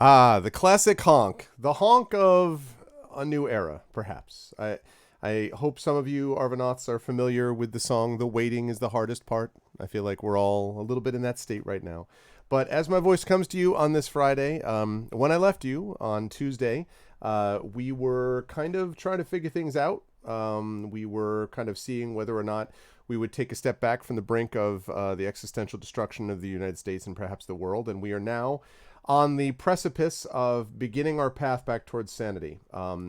Ah, the classic honk. The honk of a new era, perhaps. I hope some of you Arvanauts are familiar with the song "The Waiting is the Hardest Part." I feel like we're all a little bit in that state right now. But as my voice comes to you on this Friday, when I left you on Tuesday, we were kind of trying to figure things out. We were kind of seeing whether or not we would take a step back from the brink of the existential destruction of the United States and perhaps the world. And we are now on the precipice of beginning our path back towards sanity.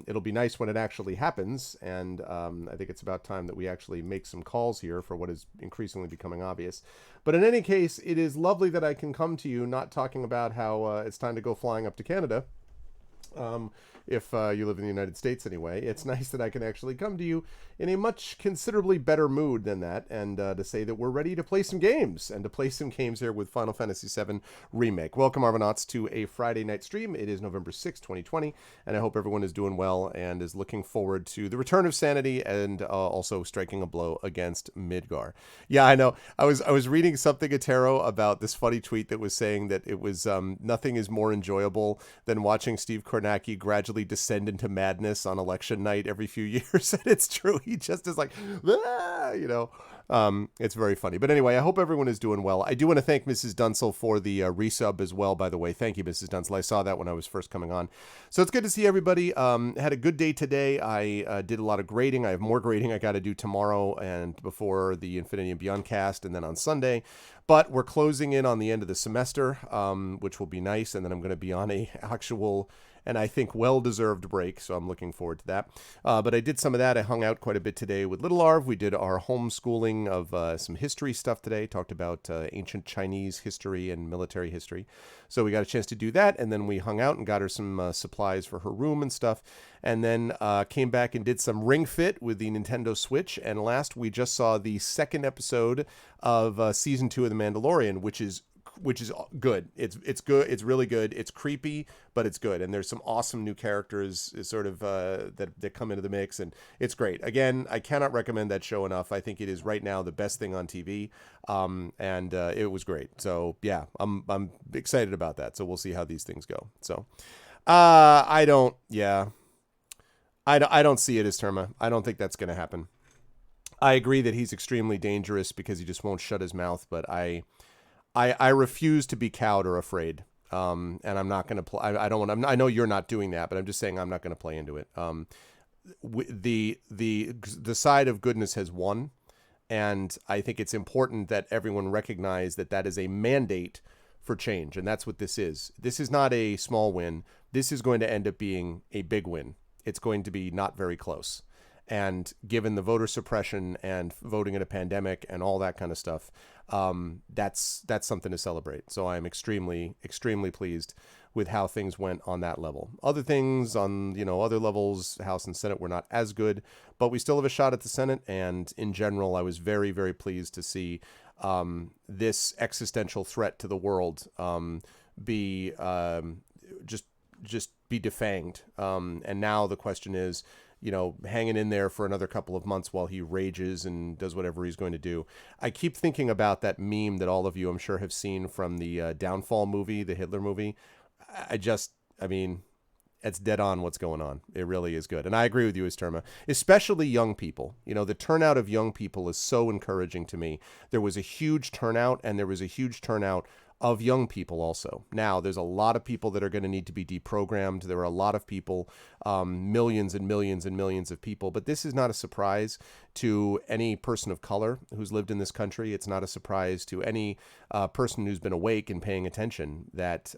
It'll be nice when it actually happens, and I think it's about time that we actually make some calls here for what is increasingly becoming obvious. But in any case, it is lovely that I can come to you not talking about how it's time to go flying up to Canada. Um, if you live in the United States anyway, it's nice that I can actually come to you in a much considerably better mood than that, and to say that we're ready to play some games, and to play some games here with Final Fantasy VII Remake. Welcome, Arvanauts, to a Friday night stream. It is November 6th, 2020, and I hope everyone is doing well and is looking forward to the return of sanity and also striking a blow against Midgar. Yeah, I know. I was reading something at Tarot about this funny tweet that was saying that it was nothing is more enjoyable than watching Steve Kornacki gradually descend into madness on election night every few years. And it's true. He just is like, ah, you know. It's very funny. But anyway, I hope everyone is doing well. I do want to thank Mrs. Dunsel for the resub as well, by the way. Thank you, Mrs. Dunsel. I saw that when I was first coming on. So it's good to see everybody. Had a good day today. I did a lot of grading. I have more grading I got to do tomorrow and before the Infinity and Beyond cast, and then on Sunday. But we're closing in on the end of the semester, which will be nice. And then I'm going to be on a actual and I think well-deserved break, so I'm looking forward to that. But I did some of that. I hung out quite a bit today with Little Arv. We did our homeschooling of some history stuff today, talked about ancient Chinese history and military history. So we got a chance to do that, and then we hung out and got her some supplies for her room and stuff, and then came back and did some Ring Fit with the Nintendo Switch, and last we just saw the second episode of Season 2 of The Mandalorian, which is good. It's good. It's really good. It's creepy, but it's good. And there's some awesome new characters sort of that come into the mix, and it's great. Again, I cannot recommend that show enough. I think it is right now the best thing on TV, and it was great. So yeah, I'm excited about that. So we'll see how these things go. So I don't. Yeah, I don't see it as Terma. I don't think that's going to happen. I agree that he's extremely dangerous because he just won't shut his mouth, but I refuse to be cowed or afraid. And I'm not going to play. I don't want. I know you're not doing that, but I'm just saying I'm not going to play into it. The side of goodness has won, and I think it's important that everyone recognize that that is a mandate for change, and that's what this is. This is not a small win. This is going to end up being a big win. It's going to be not very close. And given the voter suppression and voting in a pandemic and all that kind of stuff, that's something to celebrate. So I'm extremely, extremely pleased with how things went on that level. Other things on, other levels, House and Senate, were not as good, but we still have a shot at the Senate. And in general, I was very, very pleased to see this existential threat to the world be just be defanged. And now the question is, hanging in there for another couple of months while he rages and does whatever he's going to do. I keep thinking about that meme that all of you, I'm sure, have seen from the Downfall movie, the Hitler movie. I mean, it's dead on what's going on. It really is good. And I agree with you, Esterma, especially young people. The turnout of young people is so encouraging to me. There was a huge turnout, and there was a huge turnout of young people also. Now, there's a lot of people that are going to need to be deprogrammed. There are a lot of people, millions and millions and millions of people. But this is not a surprise to any person of color who's lived in this country. It's not a surprise to any person who's been awake and paying attention that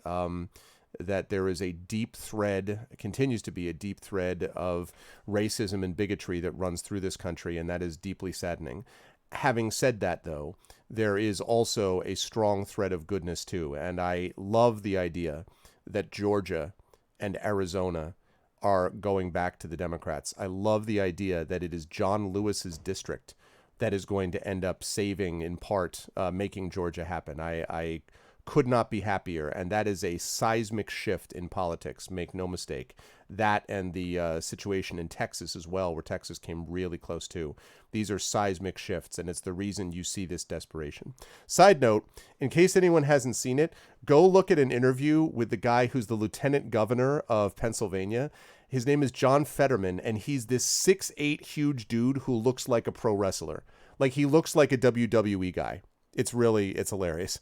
there is a deep thread, continues to be a deep thread of racism and bigotry that runs through this country, and that is deeply saddening. Having said that, though, there is also a strong thread of goodness, too. And I love the idea that Georgia and Arizona are going back to the Democrats. I love the idea that it is John Lewis's district that is going to end up saving, in part, making Georgia happen. I could not be happier, and that is a seismic shift in politics. Make no mistake. That and the situation in Texas as well, where Texas came really close too. These are seismic shifts, and it's the reason you see this desperation. Side note, in case anyone hasn't seen it, go look at an interview with the guy who's the lieutenant governor of Pennsylvania. His name is John Fetterman, and he's this 6'8" huge dude who looks like a pro wrestler. Like, he looks like a WWE guy. It's hilarious.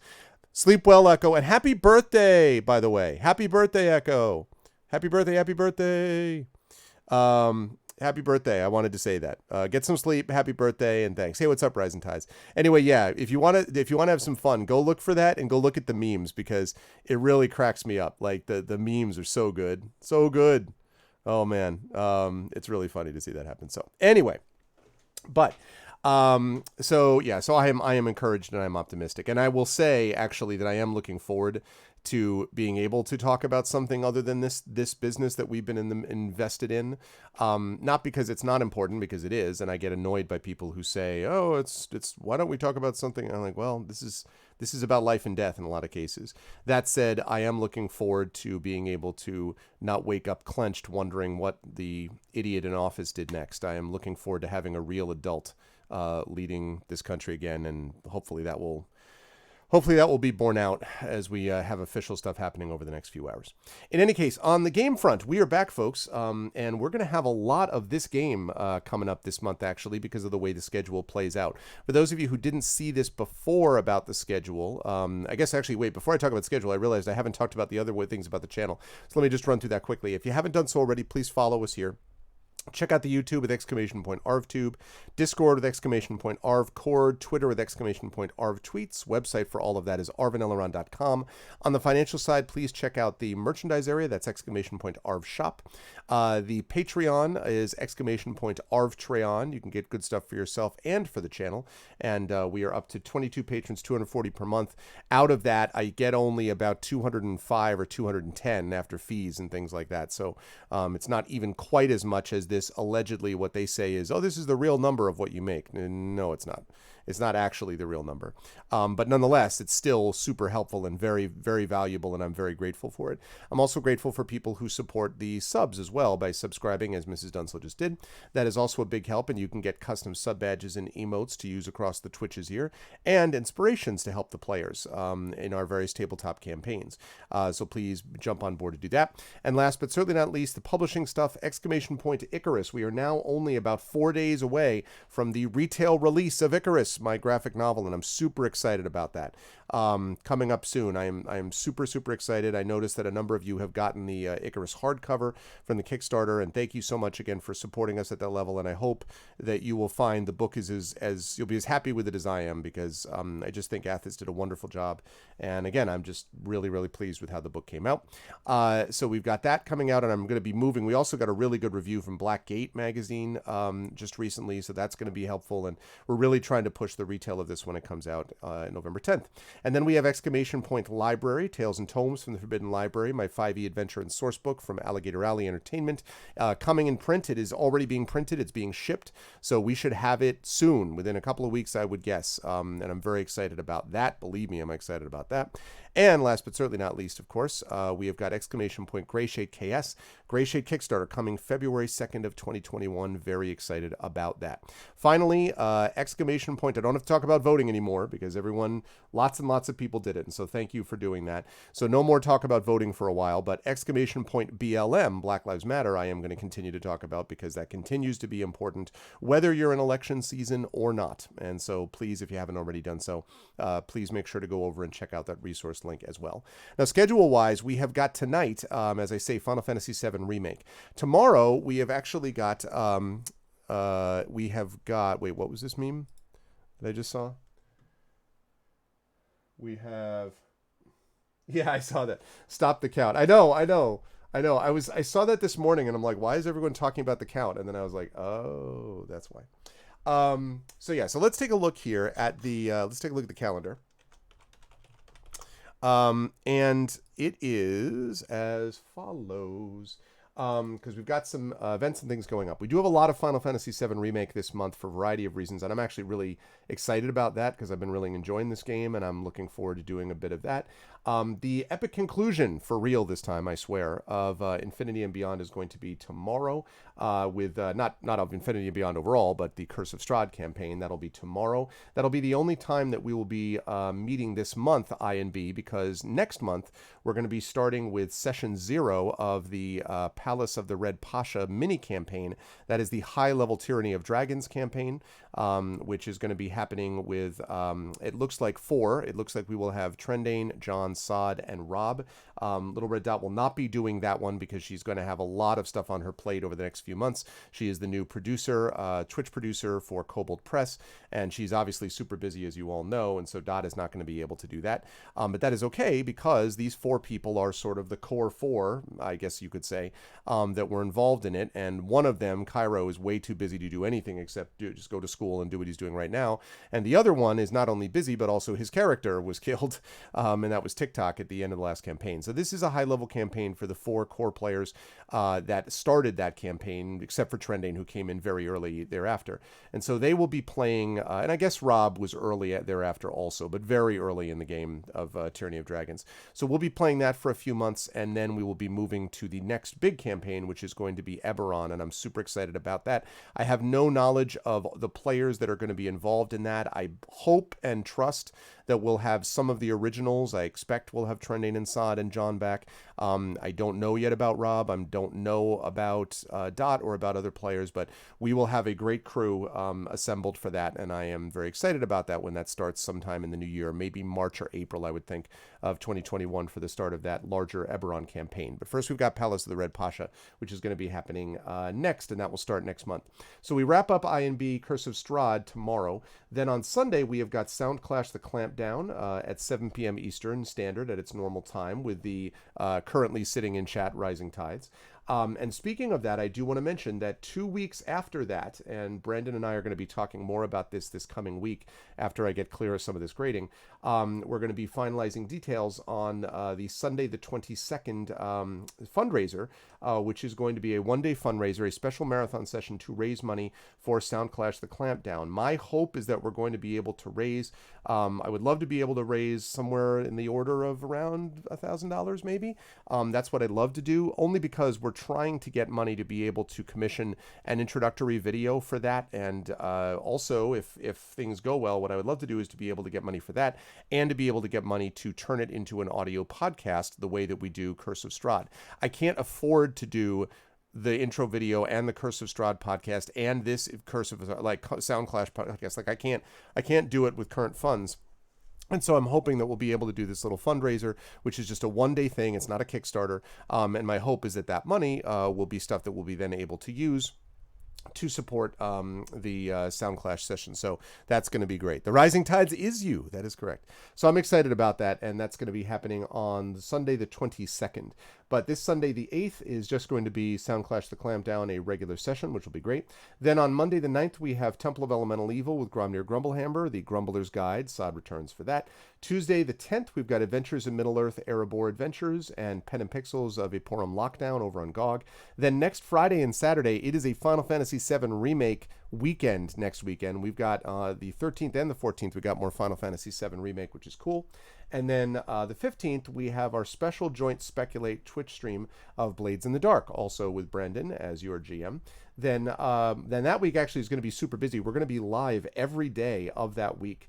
Sleep well, Echo, and happy birthday, by the way. Happy birthday, Echo. Happy birthday, happy birthday. Happy birthday. I wanted to say that. Get some sleep, happy birthday, and thanks. Hey, what's up, Rising Tides? Anyway, yeah, if you want to have some fun, go look for that and go look at the memes, because it really cracks me up. Like, the memes are so good. So good. Oh man. It's really funny to see that happen. So anyway, but so I am encouraged and I'm optimistic. And I will say actually that I am looking forward to being able to talk about something other than this business that we've been invested in. Not because it's not important, because it is. And I get annoyed by people who say, oh, it's why don't we talk about something? And I'm like, well, this is about life and death in a lot of cases. That said, I am looking forward to being able to not wake up clenched wondering what the idiot in office did next. I am looking forward to having a real adult leading this country again, and hopefully that will be borne out as we have official stuff happening over the next few hours. In any case, on the game front, we are back, folks, and we're going to have a lot of this game coming up this month, actually, because of the way the schedule plays out. For those of you who didn't see this before about the schedule, I guess actually, wait, before I talk about the schedule, I realized I haven't talked about the other things about the channel. So let me just run through that quickly. If you haven't done so already, please follow us here. Check out the YouTube with !ArvTube, Discord with !ArvCord, Twitter with !ArvTweets. Website for all of that is arvaneleron.com. On the financial side, please check out the merchandise area. That's !ArvShop. The Patreon is !ArvTreon. You can get good stuff for yourself and for the channel. And we are up to 22 patrons, 240 per month. Out of that, I get only about 205 or 210 after fees and things like that. So it's not even quite as much as this allegedly what they say is, oh, this is the real number of what you make. No, it's not. It's not actually the real number. But nonetheless, it's still super helpful and very, very valuable, and I'm very grateful for it. I'm also grateful for people who support the subs as well by subscribing, as Mrs. Dunslow just did. That is also a big help, and you can get custom sub badges and emotes to use across the Twitches here, and inspirations to help the players in our various tabletop campaigns. So please jump on board to do that. And last but certainly not least, the publishing stuff, Icarus. We are now only about 4 days away from the retail release of Icarus, my graphic novel, and I'm super excited about that. Coming up soon. I am super, super excited. I noticed that a number of you have gotten the Icarus hardcover from the Kickstarter, and thank you so much again for supporting us at that level, and I hope that you will find the book is as you'll be as happy with it as I am, because I just think Athos did a wonderful job, and again, I'm just really, really pleased with how the book came out. So we've got that coming out, and I'm going to be moving. We also got a really good review from Blackgate magazine just recently, so that's going to be helpful, and we're really trying to push the retail of this when it comes out November 10th. And then we have Library, Tales and Tomes from the Forbidden Library, my 5e adventure and source book from Alligator Alley Entertainment, coming in print. It is already being printed. It's being shipped, so we should have it soon, within a couple of weeks, I would guess, and I'm very excited about that. Believe me, I'm excited about that. And last but certainly not least, of course, we have got Grayshade KS, Grayshade Kickstarter coming February 2nd of 2021. Very excited about that. Finally, I don't have to talk about voting anymore, because everyone, lots and lots of people did it, and so thank you for doing that. So no more talk about voting for a while, but BLM, Black Lives Matter, I am going to continue to talk about, because that continues to be important, whether you're in election season or not. And so please, if you haven't already done so, please make sure to go over and check out that resource link as well. Now, schedule-wise, we have got tonight, as I say, Final Fantasy VII Remake. Tomorrow, we have actually got, wait, what was this meme that I just saw? We have, yeah, I saw that. Stop the count. I know. I saw that this morning, and I'm like, why is everyone talking about the count? And then I was like, oh, that's why. So let's take a look here at the, calendar. And it is as follows. because we've got some events and things going up. We do have a lot of Final Fantasy VII Remake this month for a variety of reasons, and I'm actually really excited about that because I've been really enjoying this game, and I'm looking forward to doing a bit of that. The epic conclusion, for real this time, I swear, of Infinity and Beyond is going to be tomorrow, with not of Infinity and Beyond overall, but the Curse of Strahd campaign. That'll be tomorrow. That'll be the only time that we will be meeting this month, I and B, because next month we're going to be starting with session 0 of the Palace of the Red Pasha mini campaign. That is the High Level Tyranny of Dragons campaign, which is going to be happening with, it looks like 4. It looks like we will have Trendane, John, Sod, and Rob. Little Red Dot will not be doing that one because she's going to have a lot of stuff on her plate over the next few months. She is the new producer, Twitch producer for Kobold Press, and she's obviously super busy, as you all know, and so Dot is not going to be able to do that. But that is okay because these 4 people are sort of the core 4, I guess you could say, that were involved in it, and one of them, Cairo, is way too busy to do anything except just go to school and do what he's doing right now. And the other one is not only busy, but also his character was killed, and that was TikTok at the end of the last campaign. So this is a high-level campaign for the 4 core players that started that campaign, except for Trendane, who came in very early thereafter. And so they will be playing, and I guess Rob was early thereafter also, but very early in the game of Tyranny of Dragons. So we'll be playing that for a few months, and then we will be moving to the next big campaign, which is going to be Eberron, and I'm super excited about that. I have no knowledge of the players that are going to be involved in that. I hope and trust that we'll have some of the originals. I expect we'll have Trendane and Sod and John back. I don't know yet about Rob. I don't know about Dot or about other players, but we will have a great crew assembled for that, and I am very excited about that when that starts sometime in the new year, maybe March or April, I would think, of 2021 for the start of that larger Eberron campaign. But first we've got Palace of the Red Pasha, which is going to be happening next, and that will start next month. So we wrap up I&B Curse of Strahd tomorrow. Then on Sunday we have got Soundclash the Clampdown at 7 p.m. Eastern Standard at its normal time with the currently sitting in chat Rising Tides. And speaking of that, I do want to mention that 2 weeks after that, and Brandon and I are going to be talking more about this coming week after I get clear of some of this grading, we're going to be finalizing details on the Sunday the 22nd fundraiser, which is going to be a one-day fundraiser, a special marathon session to raise money for Soundclash the Clampdown. My hope is that we're going to be able to raise, I would love to be able to raise somewhere in the order of around $1,000 maybe. That's what I'd love to do, only because we're trying to get money to be able to commission an introductory video for that. And also, if things go well, what I would love to do is to be able to get money for that and to be able to get money to turn it into an audio podcast the way that we do Curse of Strahd. I can't afford to do the intro video and the Curse of Strahd podcast and this Curse of Soundclash podcast. Like I can't do it with current funds. And so I'm hoping that we'll be able to do this little fundraiser, which is just a one-day thing. It's not a Kickstarter. And my hope is that that money will be stuff that we'll be then able to use to support the Soundclash session. So that's going to be great. The Rising Tides is you. That is correct. So I'm excited about that, and that's going to be happening on Sunday the 22nd. But this Sunday the 8th is just going to be Soundclash the Clampdown, a regular session, which will be great. Then on Monday the 9th, we have Temple of Elemental Evil with Gromnir Grumblehammer, the Grumbler's Guide. Sod returns for that. Tuesday the 10th, we've got Adventures in Middle-earth, Erebor Adventures, and Pen and Pixels of Vaporum Lockdown over on GOG. Then next Friday and Saturday, it is a Final Fantasy VII Remake weekend next weekend. We've got the 13th and the 14th, we got more Final Fantasy VII Remake, which is cool. And then the 15th, we have our special joint Speculate Twitch stream of Blades in the Dark, also with Brendan as your GM. Then that week actually is going to be super busy. We're going to be live every day of that week.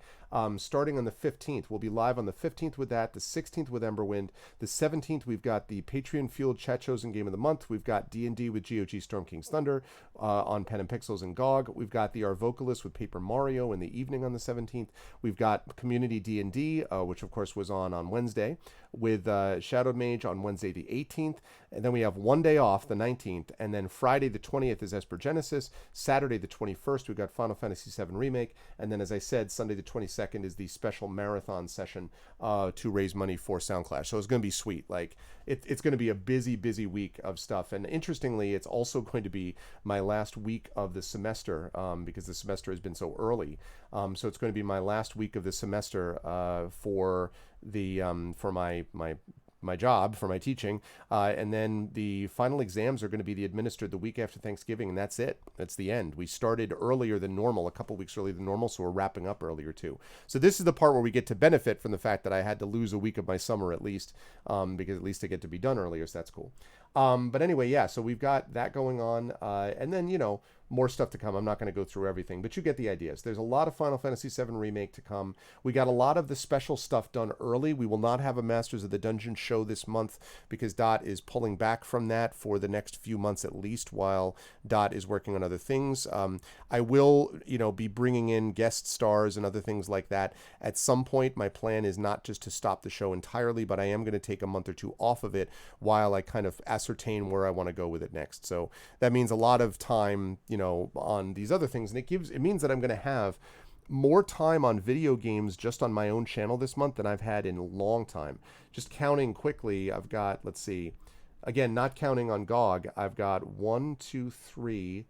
Starting on the 15th. We'll be live on the 15th with that, the 16th with Emberwind. The 17th, we've got the Patreon-fueled Chat Chosen Game of the Month. We've got D&D with GOG Storm King's Thunder on Pen and Pixels and GOG. We've got the Our Vocalist with Paper Mario in the evening on the 17th. We've got Community D&D, which of course was on Wednesday, with Shadowed Mage on Wednesday the 18th. And then we have one day off, the 19th. And then Friday the 20th is Esper Genesis. Saturday the 21st, we've got Final Fantasy VII Remake. And then, as I said, Sunday the 22nd is the special marathon session to raise money for Soundclash. So it's going to be sweet. Like it's going to be a busy week of stuff. And interestingly, it's also going to be my last week of the semester because the semester has been so early. So it's going to be my last week of the semester for the for my my job for my teaching, and then the final exams are going to be administered the week after Thanksgiving, and that's it. That's the end. We started earlier than normal, a couple weeks earlier than normal, so we're wrapping up earlier too. So this is the part where we get to benefit from the fact that I had to lose a week of my summer at least, because at least I get to be done earlier, so that's cool. But anyway, yeah, so we've got that going on, and then, more stuff to come. I'm not going to go through everything, but you get the ideas. There's a lot of Final Fantasy VII Remake to come. We got a lot of the special stuff done early. We will not have a Masters of the Dungeon show this month because Dot is pulling back from that for the next few months at least, while Dot is working on other things. I will, be bringing in guest stars and other things like that. At some point, my plan is not just to stop the show entirely, but I am going to take a month or two off of it while I kind of ascertain where I want to go with it next. So that means a lot of time, on these other things, and it means that I'm going to have more time on video games just on my own channel this month than I've had in a long time. Just counting quickly, I've got, let's see, again, not counting on GOG, I've got 1, 2, 3,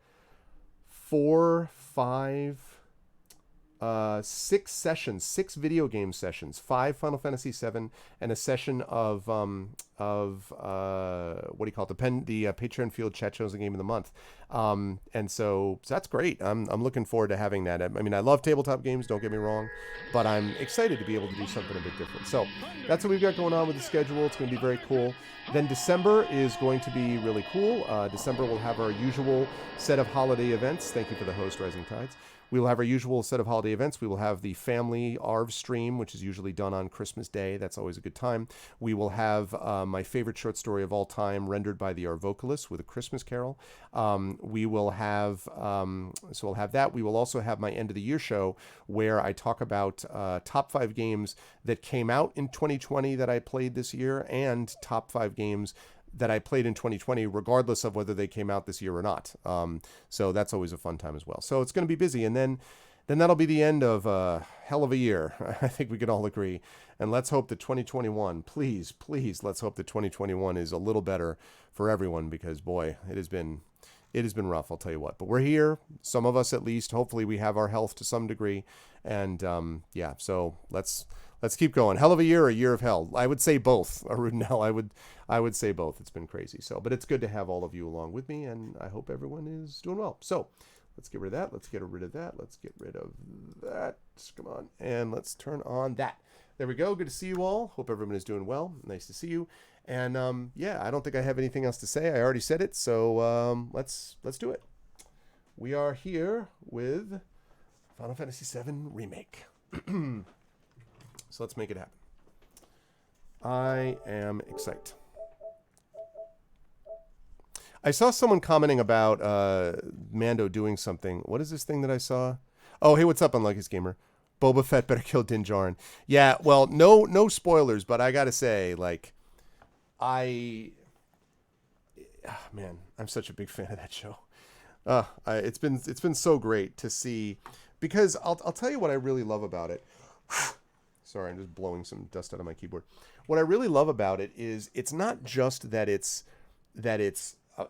4, 5, 6 sessions, 6 video game sessions, 5 Final Fantasy VII, and a session of what do you call it? The Patreon Field Chat Chosen Game of the Month. And so that's great. I'm looking forward to having that. I mean, I love tabletop games, don't get me wrong, but I'm excited to be able to do something a bit different. So that's what we've got going on with the schedule. It's going to be very cool. Then December is going to be really cool. December we'll have our usual set of holiday events. Thank you for the host, Rising Tides. We will have our usual set of holiday events. We will have the family ARV stream, which is usually done on Christmas Day. That's always a good time. We will have my favorite short story of all time, rendered by the ARV vocalist with A Christmas Carol. We will have, so we'll have that. We will also have my end of the year show where I talk about top 5 games that came out in 2020 that I played this year, and top 5 games that I played in 2020, regardless of whether they came out this year or not. So that's always a fun time as well. So it's going to be busy. And then that'll be the end of a hell of a year. I think we can all agree. And let's hope that 2021, please, let's hope that 2021 is a little better for everyone, because boy, it has been rough, I'll tell you what. But we're here, some of us at least. Hopefully we have our health to some degree. And yeah, so let's keep going. Hell of a year, a year of hell. I would say both. Arud and hell, I would say both. It's been crazy. So, but it's good to have all of you along with me, and I hope everyone is doing well. So let's get rid of that. Let's get rid of that. Let's get rid of that. Come on. And let's turn on that. There we go. Good to see you all. Hope everyone is doing well. Nice to see you. And yeah, I don't think I have anything else to say. I already said it. So let's do it. We are here with Final Fantasy VII Remake. So let's make it happen. I am excited. I saw someone commenting about Mando doing something. What is this thing that I saw? Oh, hey, what's up, Unluckiest Gamer? Boba Fett better kill Din Djarin. Yeah, well, no spoilers, but I gotta say, like, man, I'm such a big fan of that show. It's been so great to see, because I'll tell you what I really love about it. Sorry, I'm just blowing some dust out of my keyboard. What I really love about it is it's not just that it's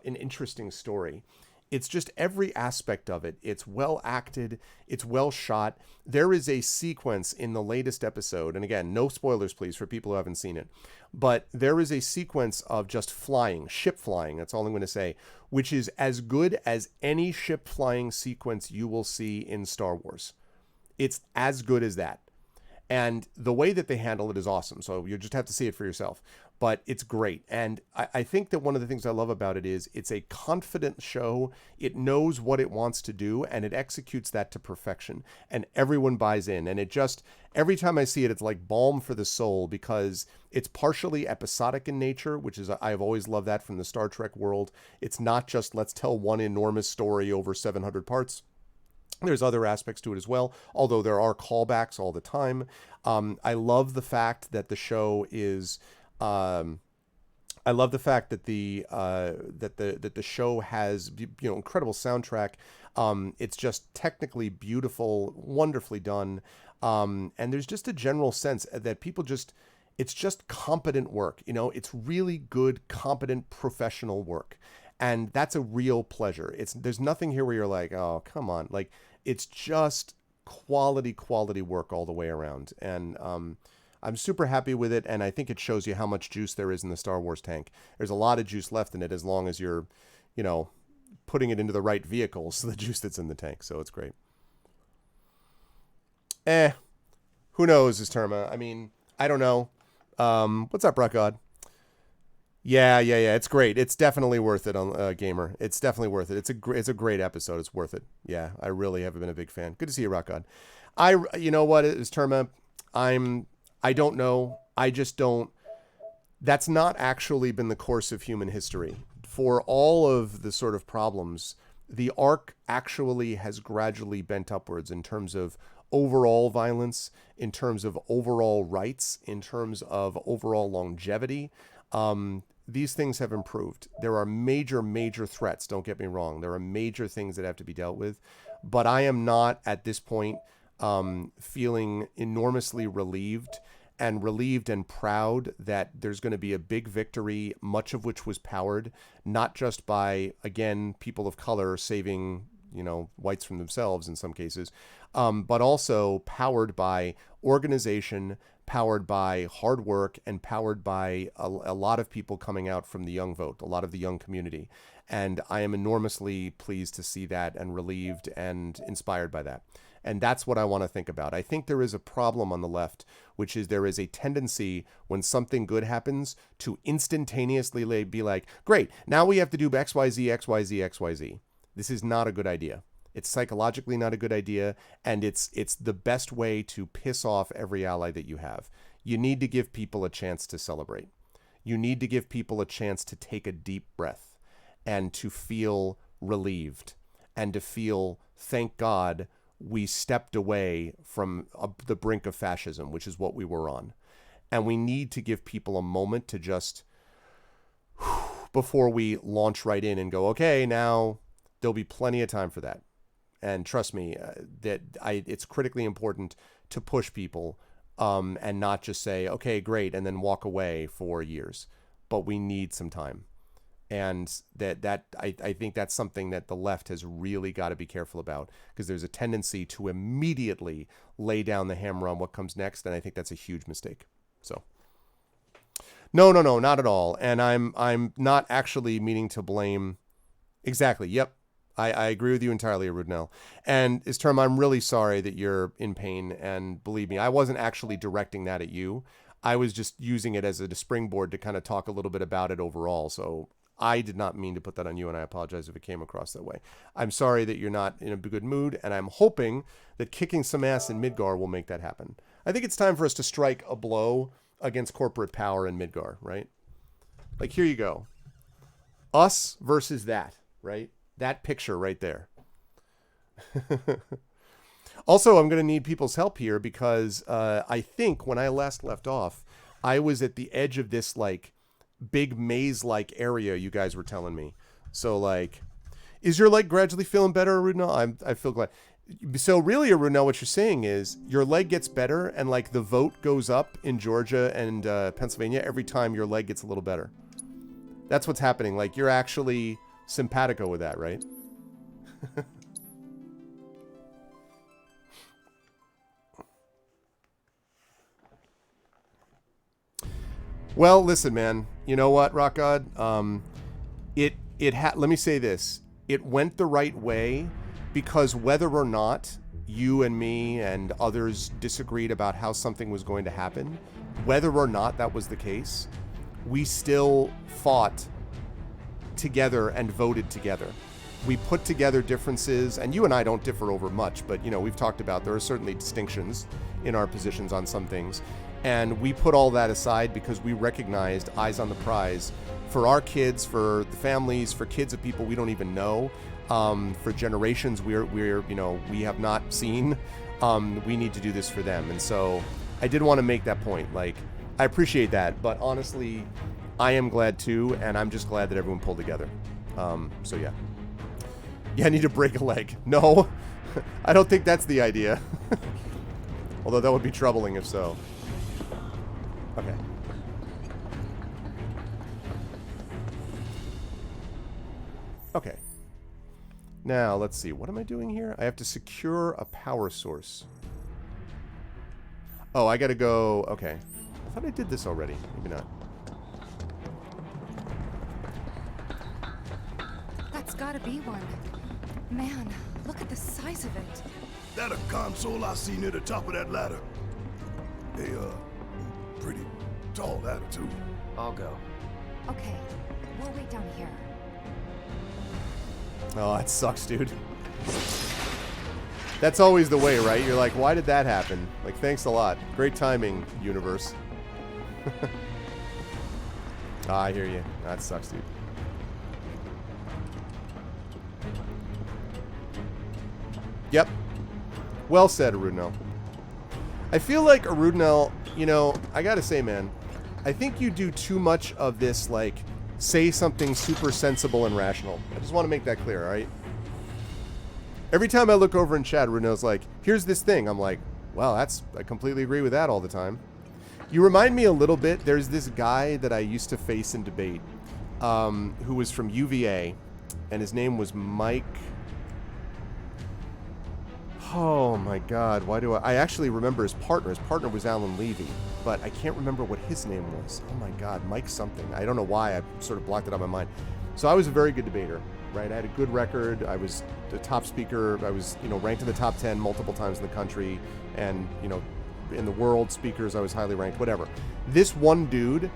an interesting story. It's just every aspect of it. It's well acted. It's well shot. There is a sequence in the latest episode, and again, no spoilers, please, for people who haven't seen it. But there is a sequence of just flying, ship flying. That's all I'm going to say, which is as good as any ship flying sequence you will see in Star Wars. It's as good as that. And the way that they handle it is awesome. So you just have to see it for yourself. But it's great. And I think that one of the things I love about it is it's a confident show. It knows what it wants to do, and it executes that to perfection. And everyone buys in. And it just, every time I see it, it's like balm for the soul, because it's partially episodic in nature, which is, I've always loved that from the Star Trek world. It's not just let's tell one enormous story over 700 parts. There's other aspects to it as well, although there are callbacks all the time. I love the fact that the show is. I love the fact that the show has incredible soundtrack. It's just technically beautiful, wonderfully done, and there's just a general sense that people just. It's just competent work. It's really good, competent, professional work. And that's a real pleasure. There's nothing here where you're like, oh, come on. Like, it's just quality work all the way around. And I'm super happy with it, and I think it shows you how much juice there is in the Star Wars tank. There's a lot of juice left in it as long as you're, you know, putting it into the right vehicles, the juice that's in the tank. So it's great. Who knows, is Terma? I mean, I don't know. What's up, Brockgod? Yeah. It's great. It's definitely worth it on Gamer. It's definitely worth it. It's a great episode. It's worth it. Yeah, I really have been a big fan. Good to see you, Rockgod. You know what, is Terma? I don't know. I just don't. That's not actually been the course of human history. For all of the sort of problems, the arc actually has gradually bent upwards in terms of overall violence, in terms of overall rights, in terms of overall longevity. These things have improved. There are major threats, don't get me wrong. There are major things that have to be dealt with. But I am not, at this point, feeling enormously relieved and proud that there's going to be a big victory, much of which was powered not just by, again, people of color saving, you know, whites from themselves in some cases, but also powered by organization, powered by hard work, and powered by a lot of people coming out from the young vote, a lot of the young community. And I am enormously pleased to see that and relieved and inspired by that. And that's what I want to think about. I think there is a problem on the left, which is there is a tendency when something good happens to instantaneously be like, great, now we have to do XYZ, XYZ, XYZ. This is not a good idea. It's psychologically not a good idea, and it's the best way to piss off every ally that you have. You need to give people a chance to celebrate. You need to give people a chance to take a deep breath and to feel relieved and to feel, thank God, we stepped away from the brink of fascism, which is what we were on. And we need to give people a moment to just, before we launch right in and go, okay, now there'll be plenty of time for that. And trust me, it's critically important to push people and not just say, okay, great, and then walk away for years. But we need some time. And I think that's something that the left has really got to be careful about, because there's a tendency to immediately lay down the hammer on what comes next, and I think that's a huge mistake. So, no, not at all. And I'm not actually meaning to blame. Exactly. Yep. I agree with you entirely, Rudnell. And Term, I'm really sorry that you're in pain. And believe me, I wasn't actually directing that at you. I was just using it as a springboard to kind of talk a little bit about it overall. So I did not mean to put that on you, and I apologize if it came across that way. I'm sorry that you're not in a good mood, and I'm hoping that kicking some ass in Midgar will make that happen. I think it's time for us to strike a blow against corporate power in Midgar, right? Like, here you go. Us versus that, right? That picture right there. Also, I'm going to need people's help here because I think when I last left off, I was at the edge of this, like, big maze-like area you guys were telling me. So, like, is your leg gradually feeling better, Aruna? I feel glad. So, really, Aruna, what you're saying is your leg gets better and, like, the vote goes up in Georgia and Pennsylvania every time your leg gets a little better. That's what's happening. Like, you're actually simpatico with that, right? Well, listen, man. You know what, Rock God? Let me say this. It went the right way because whether or not you and me and others disagreed about how something was going to happen, whether or not that was the case, we still fought together and voted together. We put together differences, and you and I don't differ over much, but, you know, we've talked about there are certainly distinctions in our positions on some things. And we put all that aside because we recognized eyes on the prize for our kids, for the families, for kids of people we don't even know, for generations we have not seen. We need to do this for them. And so I did want to make that point. Like, I appreciate that, but honestly, I am glad too, and I'm just glad that everyone pulled together. So yeah. Yeah, I need to break a leg. No, I don't think that's the idea. Although that would be troubling if so. Okay. Okay. Now, let's see. What am I doing here? I have to secure a power source. Oh, I gotta go... Okay. I thought I did this already. Maybe not. That's gotta be one. Man, look at the size of it. That a console I see near the top of that ladder? Pretty tall ladder, too. I'll go. Okay, we'll wait down here. Oh, that sucks, dude. That's always the way, right? You're like, why did that happen? Like, thanks a lot. Great timing, universe. Ah, I hear you. That sucks, dude. Yep. Well said, Arudnell. I feel like Arudnell, you know, I gotta say, man, I think you do too much of this, like, say something super sensible and rational. I just want to make that clear, alright? Every time I look over in chat, Arudnell's like, here's this thing. I'm like, well, I completely agree with that all the time. You remind me a little bit, there's this guy that I used to face in debate, who was from UVA, and his name was Mike... Oh my god, why do I actually remember his partner. His partner was Alan Levy, but I can't remember what his name was. Oh my god, Mike something. I don't know why, I sort of blocked it out of my mind. So I was a very good debater, right? I had a good record. I was the top speaker. I was, you know, ranked in the top 10 multiple times in the country, and, you know, in the world speakers, I was highly ranked, whatever. This one dude,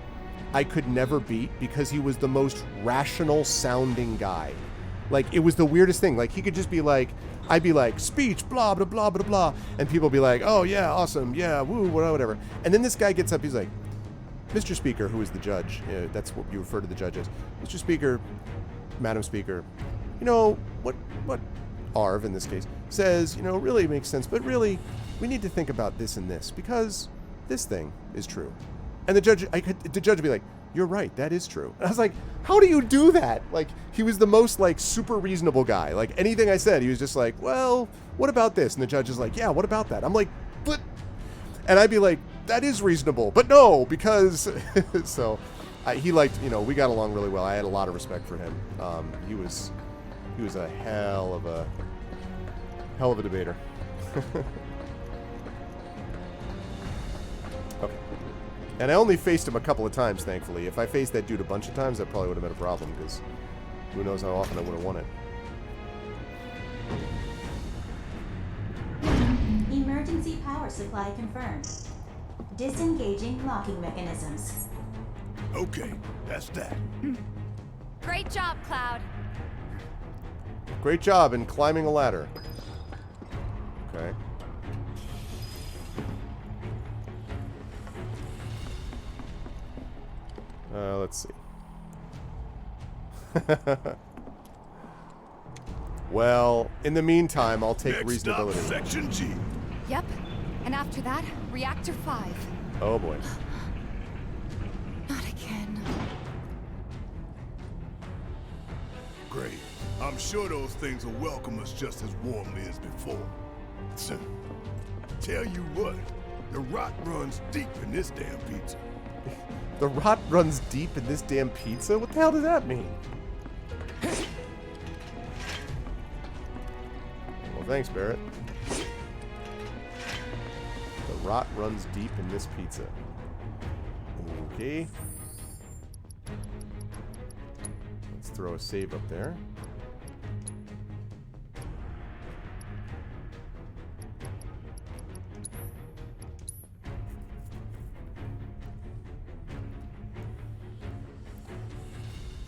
I could never beat because he was the most rational sounding guy. Like, it was the weirdest thing. Like, he could just be like, I'd be like, speech, blah, blah, blah, blah, blah. And people be like, oh, yeah, awesome, yeah, woo, whatever. And then this guy gets up, he's like, Mr. Speaker, who is the judge, that's what you refer to the judge as. Mr. Speaker, Madam Speaker, you know, what Arv, in this case, says, you know, really makes sense, but really, we need to think about this and this, because this thing is true. And the judge would be like, you're right, that is true. And I was like, how do you do that? Like, he was the most, like, super reasonable guy. Like, anything I said, he was just like, well, what about this? And the judge is like, yeah, what about that? I'm like, but... And I'd be like, that is reasonable, but no, because... So, he liked, you know, we got along really well. I had a lot of respect for him. He was a hell of a debater. Okay. And I only faced him a couple of times, thankfully. If I faced that dude a bunch of times, that probably would have been a problem, because who knows how often I would have won it. Emergency power supply confirmed. Disengaging locking mechanisms. Okay, that's that. Great job, Cloud. Great job in climbing a ladder. Okay. Let's see. Well, in the meantime, I'll take Next stop, reasonability. Section G. Yep. And after that, Reactor 5. Oh boy. Not again. Great. I'm sure those things will welcome us just as warmly as before. Tell you what, the rot runs deep in this damn pizza. The rot runs deep in this damn pizza? What the hell does that mean? Well, thanks, Barrett. The rot runs deep in this pizza. Okay. Let's throw a save up there.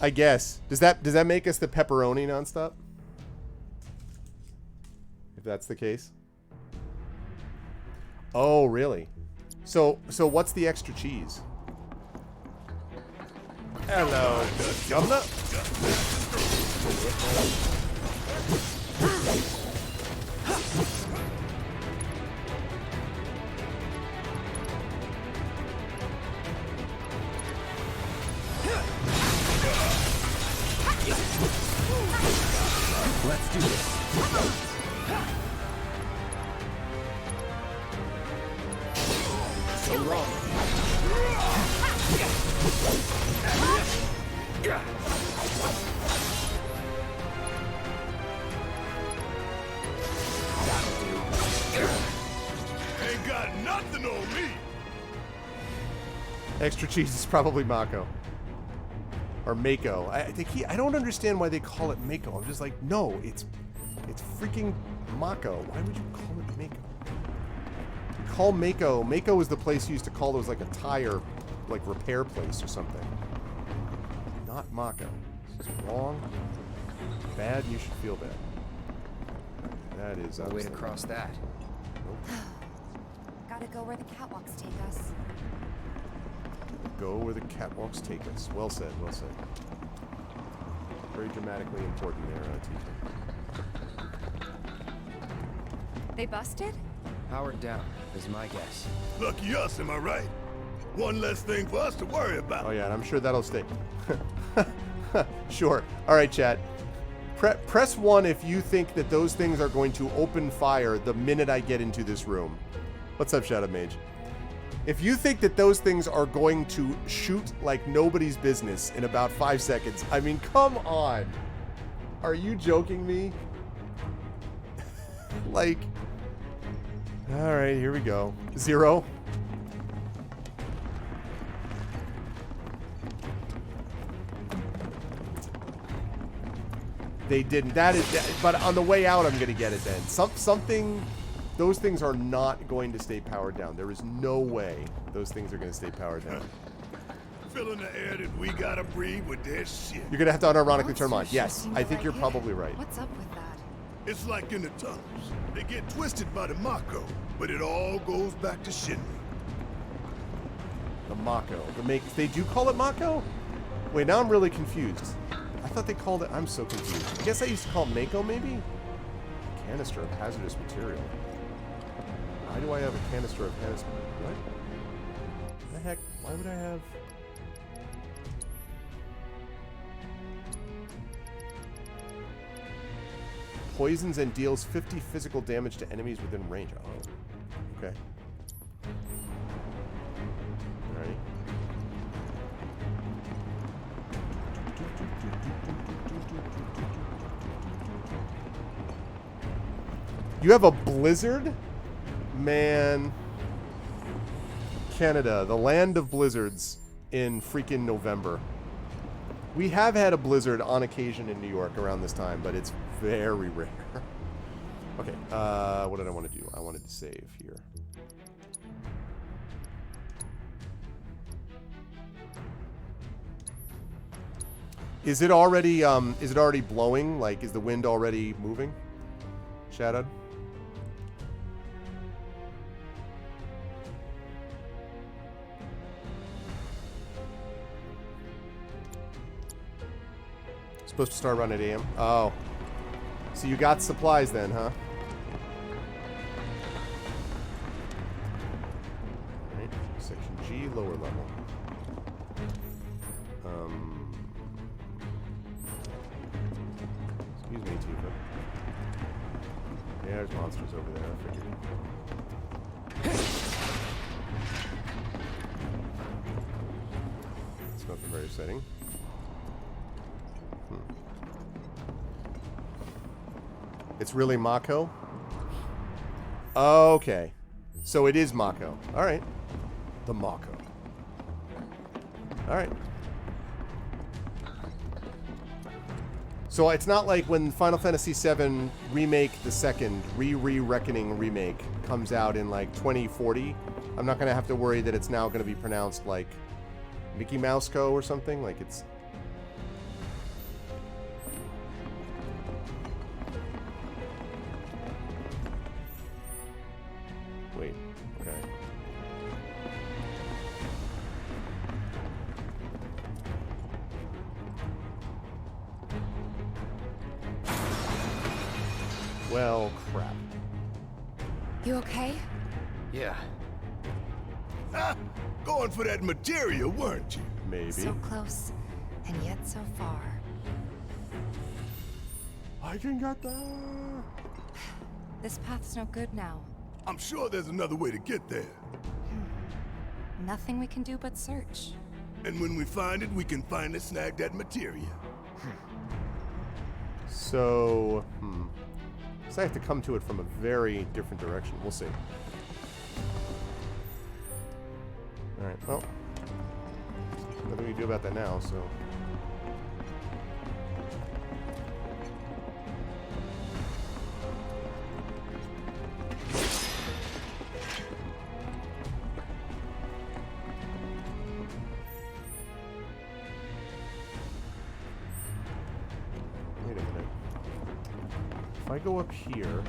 I guess. Does that make us the pepperoni nonstop? If that's the case. Oh, really? So what's the extra cheese? Hello, Governor. Let's do this. So wrong. Ain't got nothing on me. Extra cheese is probably Mako. Or Mako. I don't understand why they call it Mako. I'm just like, no, it's freaking Mako. Why would you call it Mako? Call Mako. Mako is the place you used to call those like a tire, like repair place or something. Not Mako. This is wrong. Bad, you should feel bad. That is No way to cross that. Gotta go where the catwalks take us. Go where the catwalks take us. Well said, well said. Very dramatically important there, TJ. They busted? Powered down is my guess. Lucky us, am I right? One less thing for us to worry about. Oh yeah, and I'm sure that'll stay. Sure. All right, chat. Press 1 if you think that those things are going to open fire the minute I get into this room. What's up, Shadow Mage? If you think that those things are going to shoot like nobody's business in about 5 seconds, I mean, come on. Are you joking me? Like, all right, here we go. 0. They didn't. But on the way out, I'm going to get it then. Something, those things are not going to stay powered down. There is no way those things are going to stay powered down. Filling the air that we gotta breathe with their shit. You're going to have to unironically turn them on. Monsters Yes, shifting I the think right you're hit. probably right. What's up with that? It's like in the tunnels. They get twisted by the Mako, but it all goes back to Shinra. The Mako. They do call it Mako? Wait, now I'm really confused. I thought they called it... I'm so confused. I guess I used to call it Mako, maybe? Canister of hazardous material. Why do I have a canister of hazardous... What? The heck? Why would I have... Poisons and deals 50 physical damage to enemies within range. Oh. Okay. Alright. You have a blizzard? Man. Canada, the land of blizzards in freaking November. We have had a blizzard on occasion in New York around this time, but it's very rare. Okay, what did I want to do? I wanted to save here. Is it already blowing? Like, is the wind already moving? Shadowed? Supposed to start around 8 a.m. Oh. So you got supplies then, huh? Alright, section G, lower level. Excuse me, Tifa. Yeah, there's monsters over there, I figured. It's nothing very exciting. It's really Mako? Okay. So it is Mako. Alright. The Mako. Alright. So it's not like when Final Fantasy VII Remake the second, Re-Reckoning Remake, comes out in like 2040. I'm not going to have to worry that it's now going to be pronounced like Mickey Mouse Co. or something. Like it's... Wait, okay. Well, crap. You okay? Yeah. Ha! Going for that material, weren't you? Maybe. So close, and yet so far. I can get there. This path's no good now. I'm sure there's another way to get there. Nothing we can do but search. And when we find it, we can finally snag that material. So, So I have to come to it from a very different direction. We'll see. Alright, well. nothing we can do about that now, so. Wait a minute. If I go up here.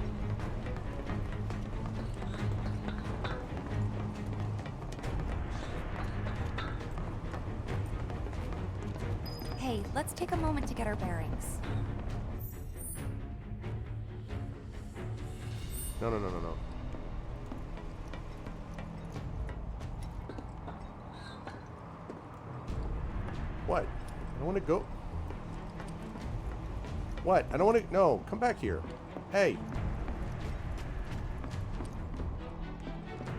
Hey, let's take a moment to get our bearings. No. What? I don't want to go. What? I don't want to. No, come back here. Hey.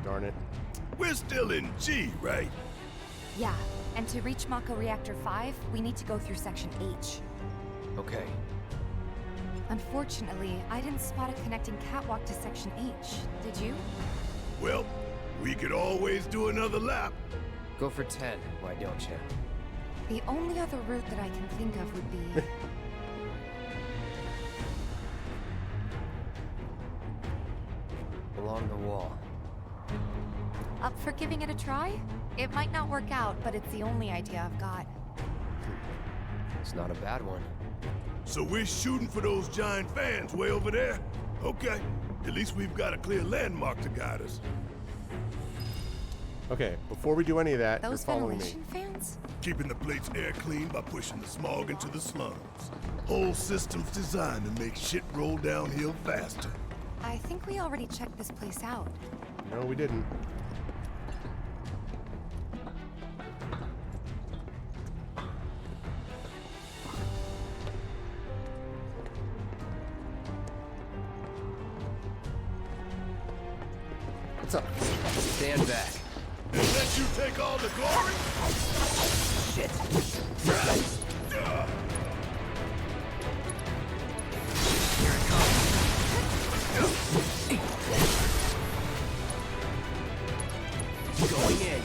Darn it. We're still in G, right? Yeah, and to reach Mako Reactor 5, we need to go through Section H. Okay. Unfortunately, I didn't spot a connecting catwalk to Section H. Did you? Well, we could always do another lap. Go for 10, why don't you? The only other route that I can think of would be... Along the wall. Up for giving it a try? It might not work out, but it's the only idea I've got. It's not a bad one. So we're shooting for those giant fans way over there? Okay. At least we've got a clear landmark to guide us. Okay, before we do any of that, Those you're following me. ventilation fans? Keeping the plate's air clean by pushing the smog into the slums. Whole system's designed to make shit roll downhill faster. I think we already checked this place out. No, we didn't. What's up? Stand back. And let you take all the glory? Shit. Here it comes. Going in.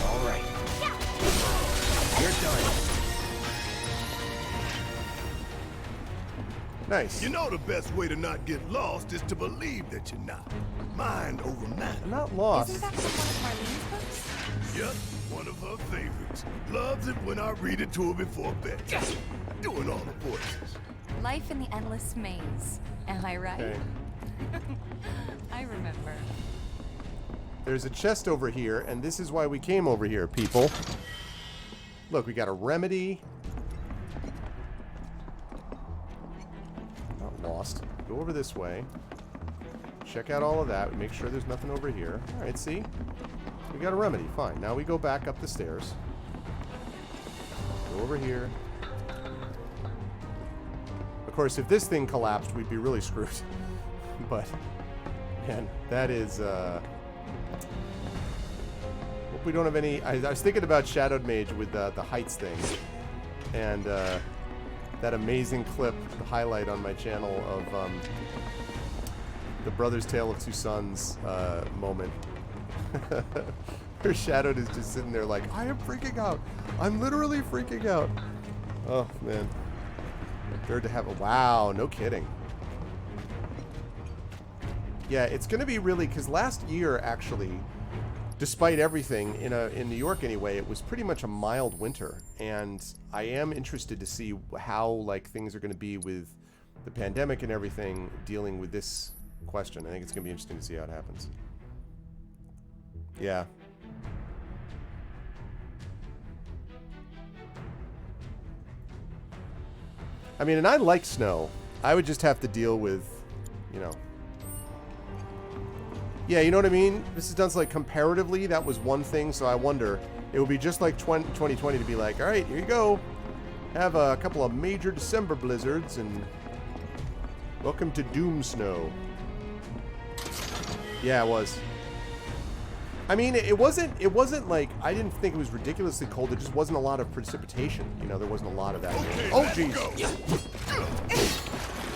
All right. You're done. Nice. You know the best way to not get lost is to believe that you're not. Mind over matter. I'm not lost. Isn't that from one of Marlene's books? Yep, one of her favorites. Loves it when I read it to her before bed. Doing all the voices. Life in the Endless Maze. Am I right? Okay. I remember. There's a chest over here, and this is why we came over here, people. Look, we got a remedy. Not lost. Go over this way. Check out all of that. Make sure there's nothing over here. All right, see? We got a remedy. Fine. Now we go back up the stairs. Go over here. Of course, if this thing collapsed, we'd be really screwed. But, man, that is, hope we don't have any... I was thinking about Shadowed Mage with the heights thing. And, that amazing clip, the highlight on my channel of, the Brother's Tale of Two Sons, moment. Where Shadowed is just sitting there like, I am freaking out. I'm literally freaking out. Oh, man. Third to have a... Wow, no kidding. Yeah, it's going to be really... Because last year, actually, despite everything, in New York anyway, it was pretty much a mild winter. And I am interested to see how, like, things are going to be with the pandemic and everything dealing with this question. I think it's going to be interesting to see how it happens. Yeah. I mean, and I like snow. I would just have to deal with, you know... Yeah, you know what I mean? This is done, so, like, comparatively, that was one thing, so I wonder, it would be just like 2020 to be like, all right, here you go. Have a couple of major December blizzards, and welcome to Doom Snow. Yeah, it was. I mean, it wasn't like, I didn't think it was ridiculously cold. There just wasn't a lot of precipitation. You know, there wasn't a lot of that. Okay, Oh, let's jeez. go.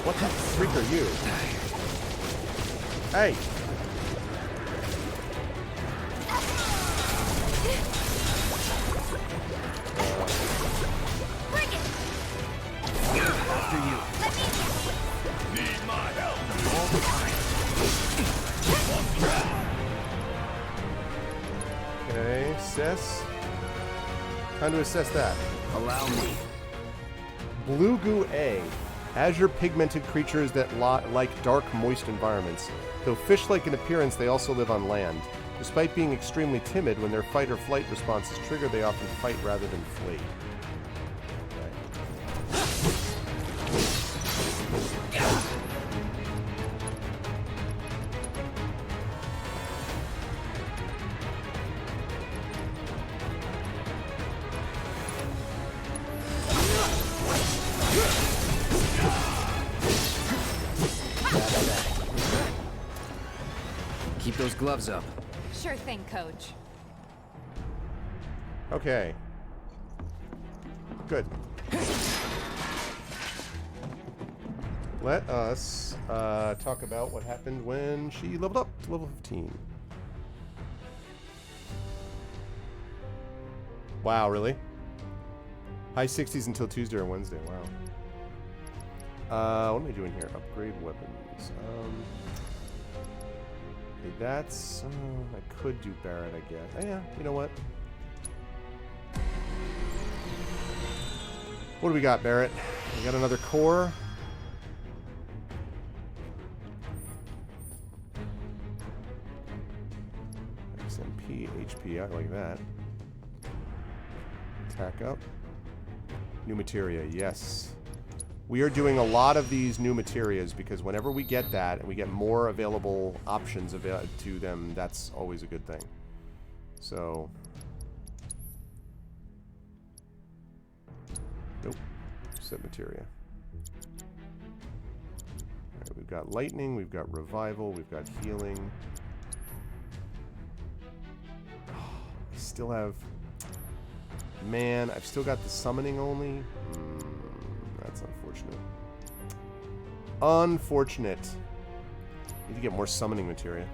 What the freak are you? Hey. Bring it! After you. Need my help. All the time. Okay, assess. Time to assess that. Allow me. Blue goo A. Azure pigmented creatures that like dark, moist environments. Though fish-like in appearance, they also live on land. Despite being extremely timid, when their fight or flight response is triggered, they often fight rather than flee. Keep those gloves up. Sure thing, Coach. Okay. Good. Let us talk about what happened when she leveled up to level 15. Wow, really? High 60s until Tuesday or Wednesday. Wow. What am I doing here? Upgrade weapons. Okay, that's... I could do Barrett, I guess. Oh, yeah, you know what? What do we got, Barrett? We got another core. XMP, HP, I like that. Attack up. New materia, yes. We are doing a lot of these new materias because whenever we get that and we get more available options to them, that's always a good thing. So... Nope. Set materia. Alright, we've got lightning, we've got revival, we've got healing. I still have... Man, I've still got the summoning only. That's unfortunate. Unfortunate. Need to get more summoning materia.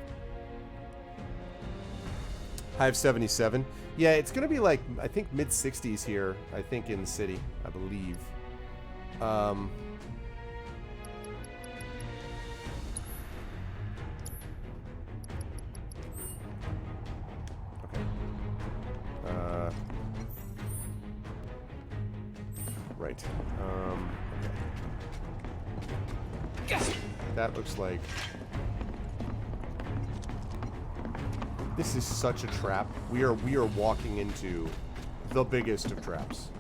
Hive 77. Yeah, it's gonna be like, I think mid-60s here. I think in the city, I believe. Okay. Right. Okay. That looks like... This is such a trap. We are walking into the biggest of traps.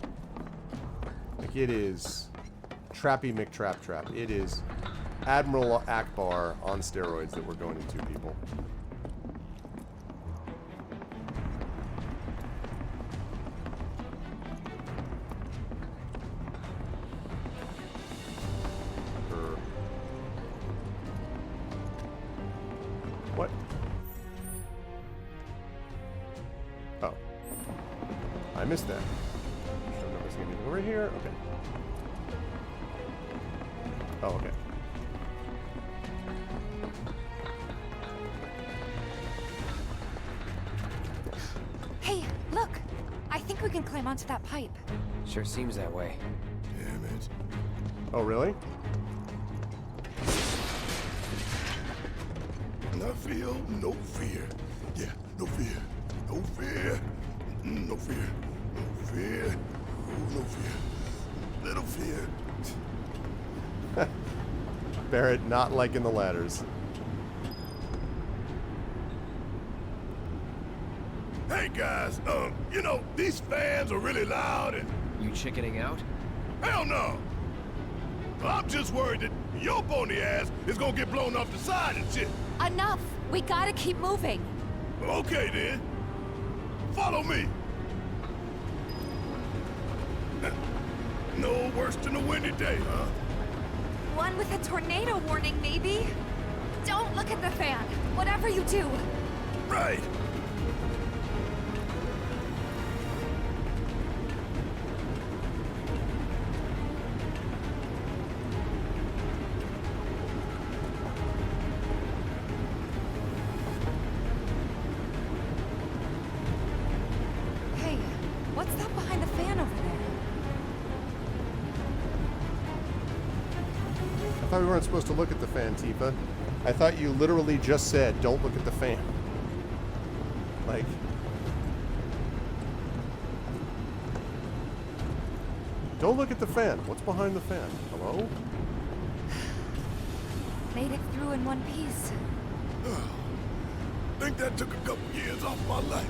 Like, it is Trappy McTrap Trap. It is Admiral Akbar on steroids that we're going into, people. What? Oh. I missed that. I don't know if there's anything over here. Okay. Oh, okay. Hey, look! I think we can climb onto that pipe. Sure seems that way. Damn it. Oh, really? I feel no fear. Yeah, no fear. No fear. No fear. No fear. Ooh, no fear. Little fear. Barrett not liking the ladders. Hey guys, you know, these fans are really loud and You chickening out? hell no. I'm just worried that your pony ass is gonna get blown off the side and shit. Enough! We gotta keep moving. Okay then. Follow me. No worse than a windy day, huh? One with a tornado warning, maybe? Don't look at the fan, whatever you do. Right. behind the fan over there? I thought we weren't supposed to look at the fan, Tifa. I thought you literally just said, don't look at the fan. Like... Don't look at the fan. What's behind the fan? Hello? Made it through in one piece. Think that took a couple years off my life.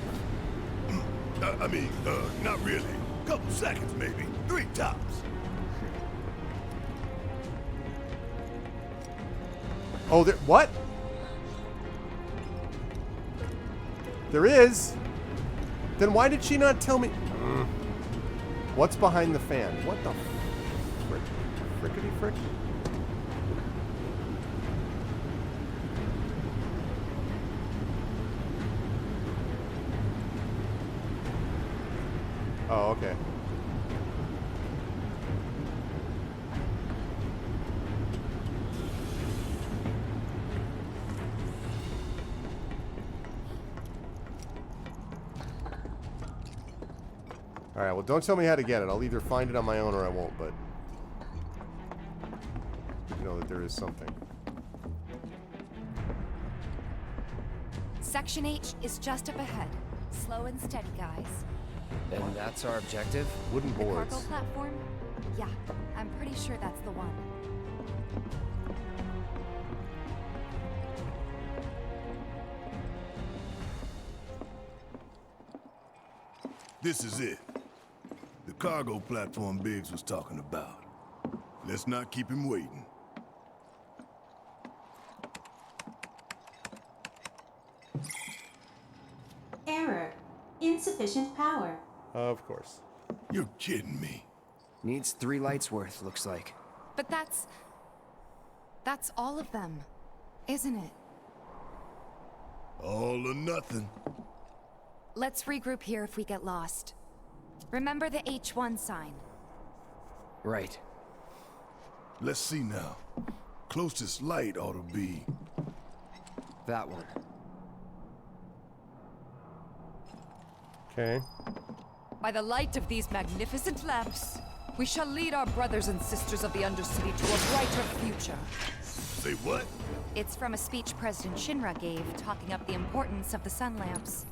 Not really. Couple seconds, maybe. 3 tops. Oh, there... What? There is? Then why did she not tell me... What's behind the fan? What the frick? Frickety frick? Oh, okay. Alright, well, don't tell me how to get it. I'll either find it on my own or I won't, but... You know that there is something. Section H is just up ahead. Slow and steady, guys. And that's our objective? Wooden The boards. cargo platform? Yeah, I'm pretty sure that's the one. This is it. The cargo platform Biggs was talking about. Let's not keep him waiting. Error. Insufficient power. Of course. You're kidding me. Needs 3 lights worth, looks like. But that's all of them, isn't it? All or nothing. Let's regroup here if we get lost. Remember the H1 sign. Right. Let's see now. Closest light ought to be... That one. Okay. By the light of these magnificent lamps, we shall lead our brothers and sisters of the Undercity to a brighter future. Say what? It's from a speech President Shinra gave, talking up the importance of the sun lamps.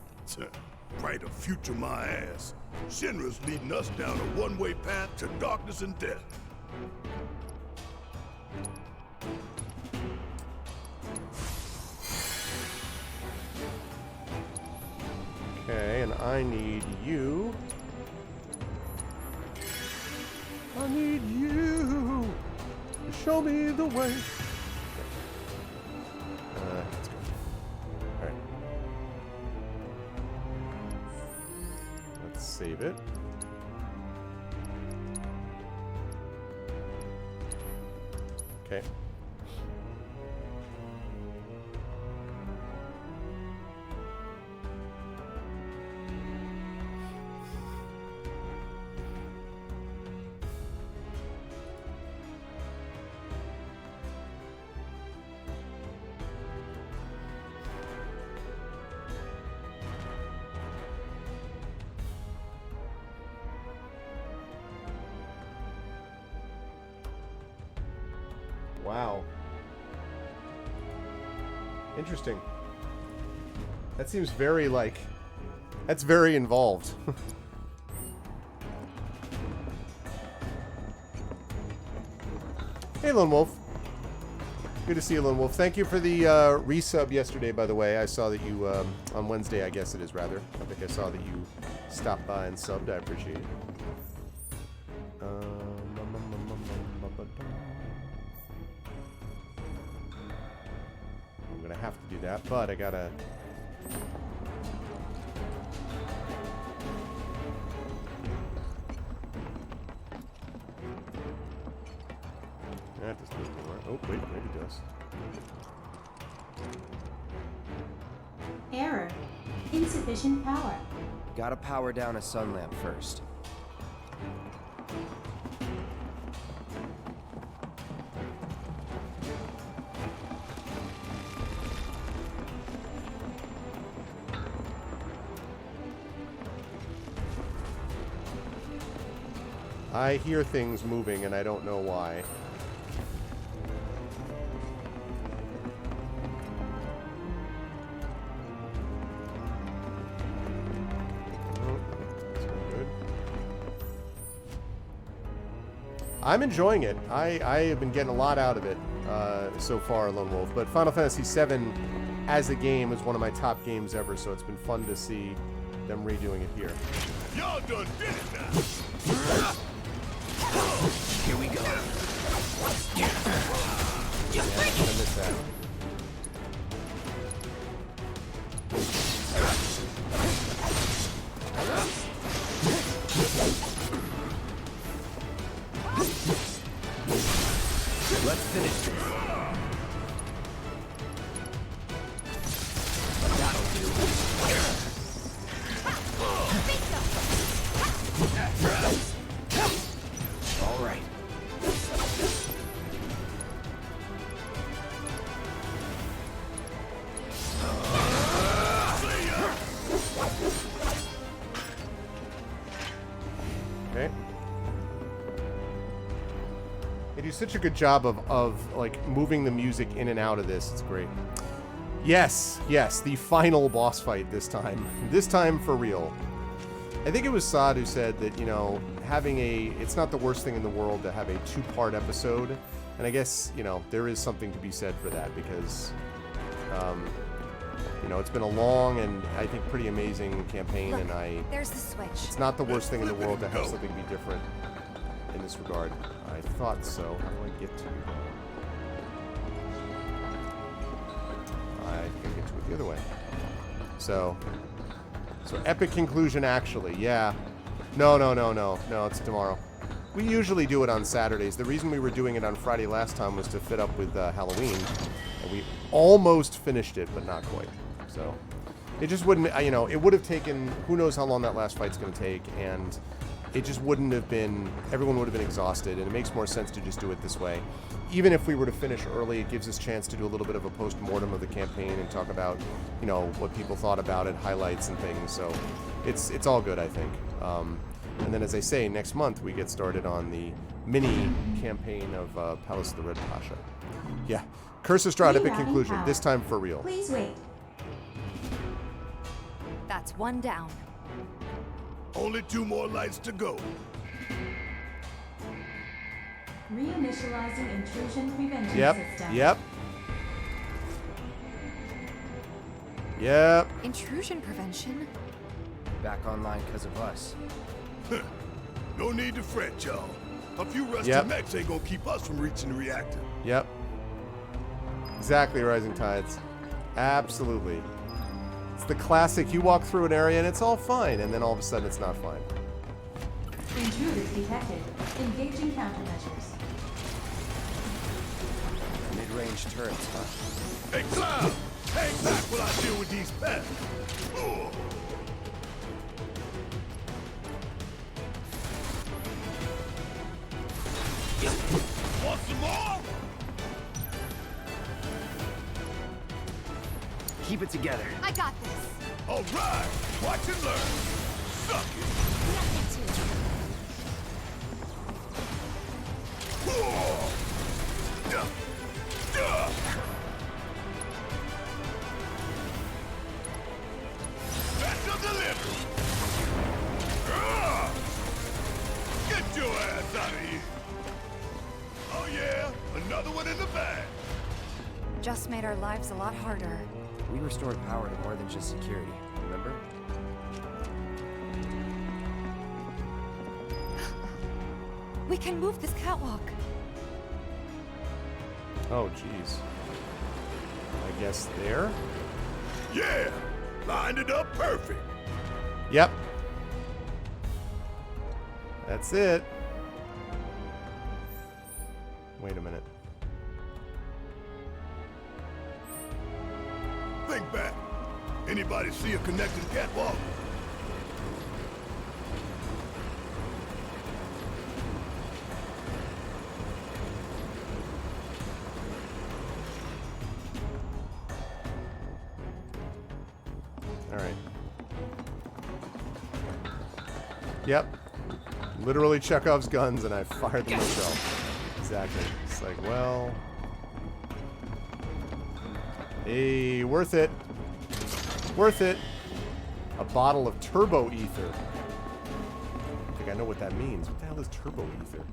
Brighter future my ass. Shinra's leading us down a one-way path to darkness and death. Okay, and I need you. I need you to show me the way. Let's go. Alright. Let's save it. Okay. Wow. Interesting. That seems very, like... That's very involved. Hey, Lone Wolf. Good to see you, Lone Wolf. Thank you for the resub yesterday, by the way. I saw that you, on Wednesday, I guess it is, rather. I think I saw that you stopped by and subbed. I appreciate it. I'm gonna have to do that, but I gotta... That doesn't need to work. Oh, wait, maybe it does. Error. Insufficient power. Gotta power down a sun lamp first. I hear things moving and I don't know why. I'm enjoying it. I have been getting a lot out of it so far, Lone Wolf. But Final Fantasy VII as a game is one of my top games ever, so it's been fun to see them redoing it here. Y'all done did it now. Here we go. Yeah, I missed that. Let's finish this. That'll do. All right. Okay. They do such a good job of like moving the music in and out of this. It's great. Yes, the final boss fight this time. This time for real. I think it was Saad who said that, you know, it's not the worst thing in the world to have a 2-part episode. And I guess, you know, there is something to be said for that because, you know, it's been a long and I think pretty amazing campaign. Look, and there's the switch. it's not the worst thing in the world to have something be different in this regard. I thought so. How do I get to it? I can get to it the other way. So epic conclusion actually. Yeah. No, it's tomorrow. We usually do it on Saturdays. The reason we were doing it on Friday last time was to fit up with Halloween. And we almost finished it, but not quite. So it just wouldn't, you know, it would have taken, who knows how long that last fight's going to take, and it just wouldn't have been, everyone would have been exhausted, and it makes more sense to just do it this way. Even if we were to finish early, it gives us a chance to do a little bit of a post-mortem of the campaign and talk about, you know, what people thought about it, highlights and things, so it's all good, I think. And then, as I say, next month we get started on the mini campaign of Palace of the Red Pasha. Yeah. Curse of Strahd, epic conclusion. Power. This time for real. Please wait. That's one down. Only 2 more lights to go. Reinitializing intrusion prevention system. Yep. Intrusion prevention? Back online because of us. No need to fret, y'all. A few rusty Yep. mechs ain't gonna keep us from reaching the reactor. Yep. Exactly, Rising Tides. Absolutely. It's the classic, you walk through an area and it's all fine, and then all of a sudden it's not fine. Intruders detected. Engaging countermeasures. Mid-range turrets, huh? Hey, Cloud! Hang back while I deal with these pests. Ugh. Want some more? Keep it together. I got this. All right, watch and learn. Suck it. Nothing Duh. Duh. Special delivery. Get your ass out of here. Oh yeah, another one in the bag. Just made our lives a lot harder. We restored power to more than just security, remember? We can move this catwalk. Oh, jeez. I guess there? Yeah, lined it up perfect. Yep. That's it. Wait a minute. Think back. Anybody see a connecting catwalk? All right. Yep. Literally Chekhov's guns, and I fired them myself. Exactly. It's like, well... Hey, worth it. Worth it. A bottle of turbo ether. I think I know what that means. What the hell is turbo ether?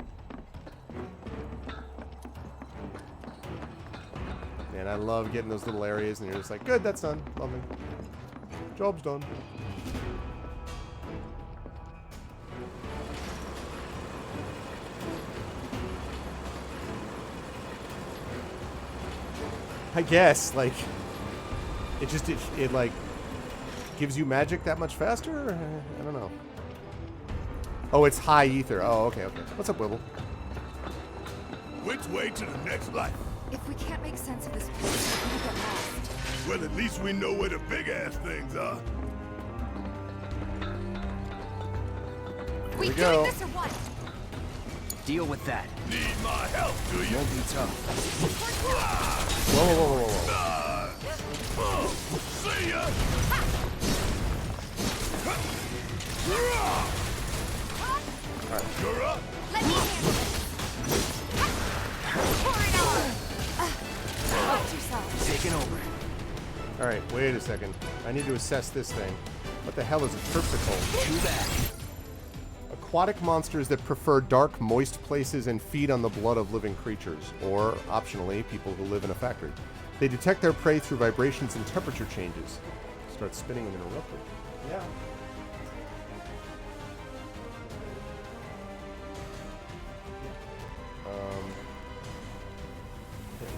Man, I love getting those little areas, and you're just like, good, that's done. Lovely. Job's done. I guess, like, it like, gives you magic that much faster? I don't know. Oh, it's high ether. Oh, okay, okay. What's up, Wibble? Which way to the next life? If we can't make sense of this place, we're gonna get lost. Well, at least we know where the big-ass things are. We we doing go. this or what? Deal with that. Need my help, do you? Won't be tough. Whoa, whoa, whoa, whoa, whoa. See ya! You're up! Let me handle it. Pour it on. Watch yourself. Taking over. Alright, wait a second. I need to assess this thing. What the hell is a terpsichore? Too bad. Aquatic monsters that prefer dark, moist places and feed on the blood of living creatures, or, optionally, people who live in a factory. They detect their prey through vibrations and temperature changes. Start spinning and interrupting. Yeah.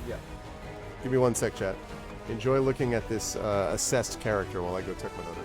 Yeah. Give me one sec, chat. Enjoy looking at this assessed character while I go check my other.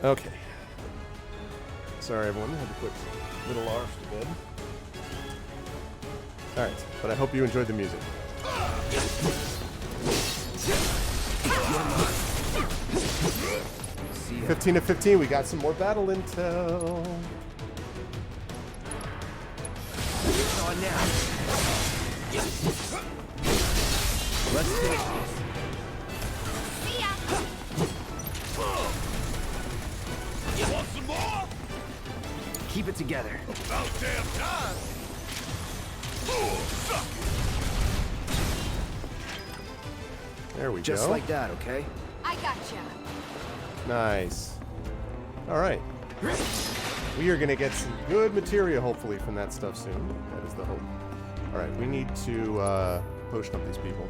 Okay. Sorry, everyone. I had to put little Lars to bed. Alright, but I hope you enjoyed the music. See ya. 15 to 15, we got some more battle intel. It's on now. Let's take this. See ya! Want some more? Keep it together. About damn time. Suck There we Just go. like that, okay? I gotcha. Nice. Alright. We are going to get some good material, hopefully, from that stuff soon. That is the hope. Alright, we need to potion up these people.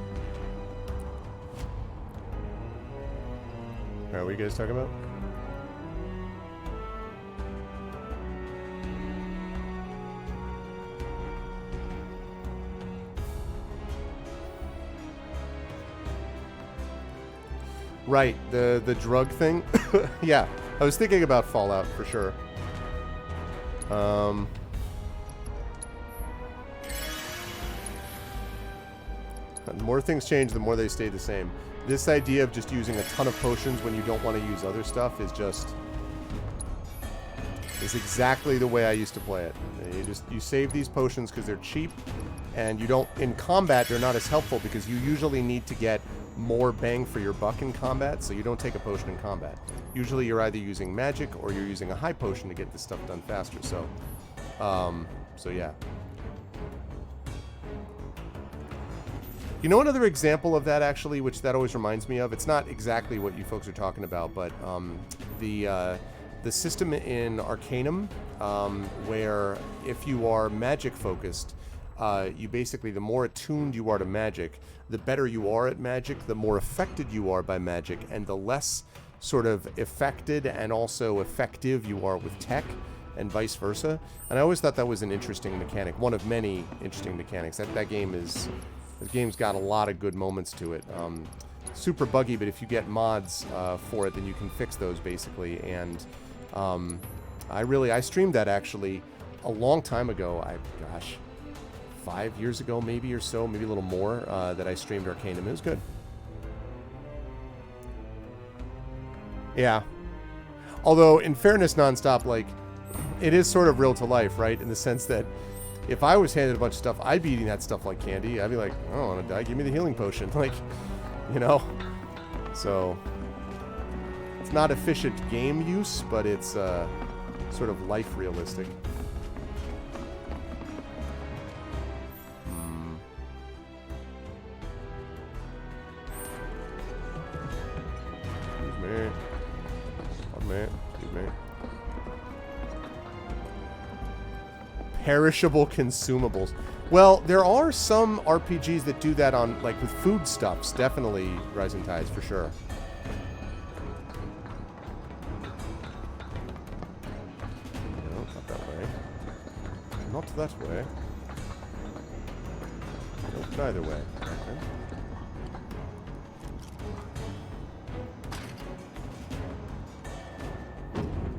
Alright, what are you guys talking about? Right, the drug thing. Yeah, I was thinking about Fallout for sure. The more things change, the more they stay the same. This idea of just using a ton of potions when you don't want to use other stuff is exactly the way I used to play it. You save these potions because they're cheap, and you don't in combat. They're not as helpful because you usually need to get more bang for your buck in combat, so you don't take a potion in combat. Usually you're either using magic or you're using a high potion to get this stuff done faster. So yeah. You know another example of that, actually, which that always reminds me of? It's not exactly what you folks are talking about, but the system in Arcanum, where if you are magic focused, you basically, the more attuned you are to magic, the better you are at magic, the more affected you are by magic, and the less sort of affected and also effective you are with tech, and vice versa. And I always thought that was an interesting mechanic, one of many interesting mechanics. That game's got a lot of good moments to it. Super buggy, but if you get mods for it, then you can fix those basically. And I streamed that actually a long time ago. 5 years ago maybe or so, maybe a little more, that I streamed Arcanum. It was good. Yeah. Although, in fairness, Nonstop, like, it is sort of real to life, right? In the sense that if I was handed a bunch of stuff, I'd be eating that stuff like candy. I'd be like, I don't want to die. Give me the healing potion. Like, you know? So, it's not efficient game use, but it's sort of life realistic. Excuse me. Perishable consumables. Well, there are some RPGs that do that on, like, with foodstuffs. Definitely Rising Tides, for sure. No, not that way. Not that way. Nope, neither way. Okay.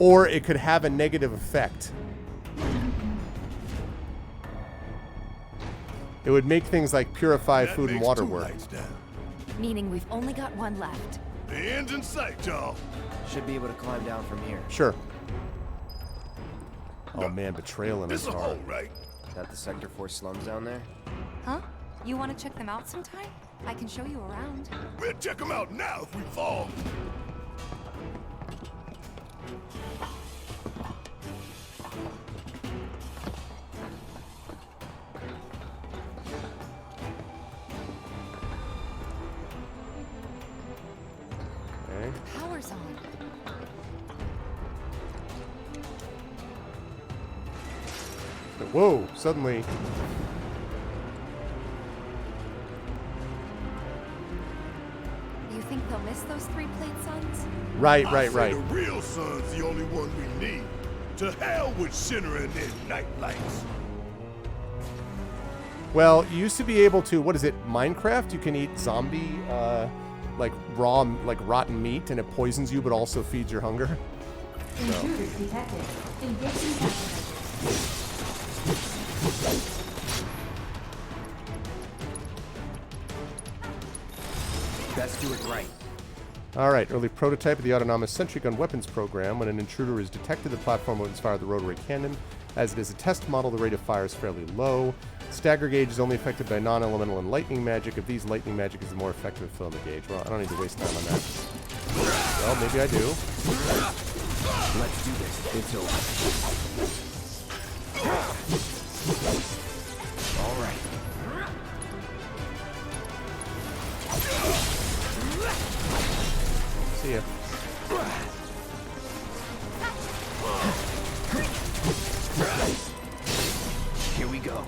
Or it could have a negative effect. It would make things like purify That food and makes water 2 work. lights down. Meaning we've only got one left. The end's in sight, y'all. Should be able to climb down from here. Sure. Oh man, betrayal in This his a heart. hole, right? That the Sector 4 slums down there? Huh? You want to check them out sometime? I can show you around. We'll check them out now if we fall. Okay. Power's on. Whoa, suddenly. You think they'll miss those 3 plate suns? Right. The real sun's the only one we need. To hell with shimmering in night lights. Well, you used to be able to, what is it, Minecraft? You can eat zombie, like raw, like rotten meat, and it poisons you, but also feeds your hunger. Intruders detected. Engaging countermeasures. Best do it right. Alright, early prototype of the autonomous sentry gun weapons program. When an intruder is detected, the platform opens fire the rotary cannon. As it is a test model, the rate of fire is fairly low. Stagger gauge is only affected by non-elemental and lightning magic. If these lightning magic is the more effective, fill in the gauge. Well, I don't need to waste time on that. Well, maybe I do. Let's do this. It's over. All right. See ya. Here we go.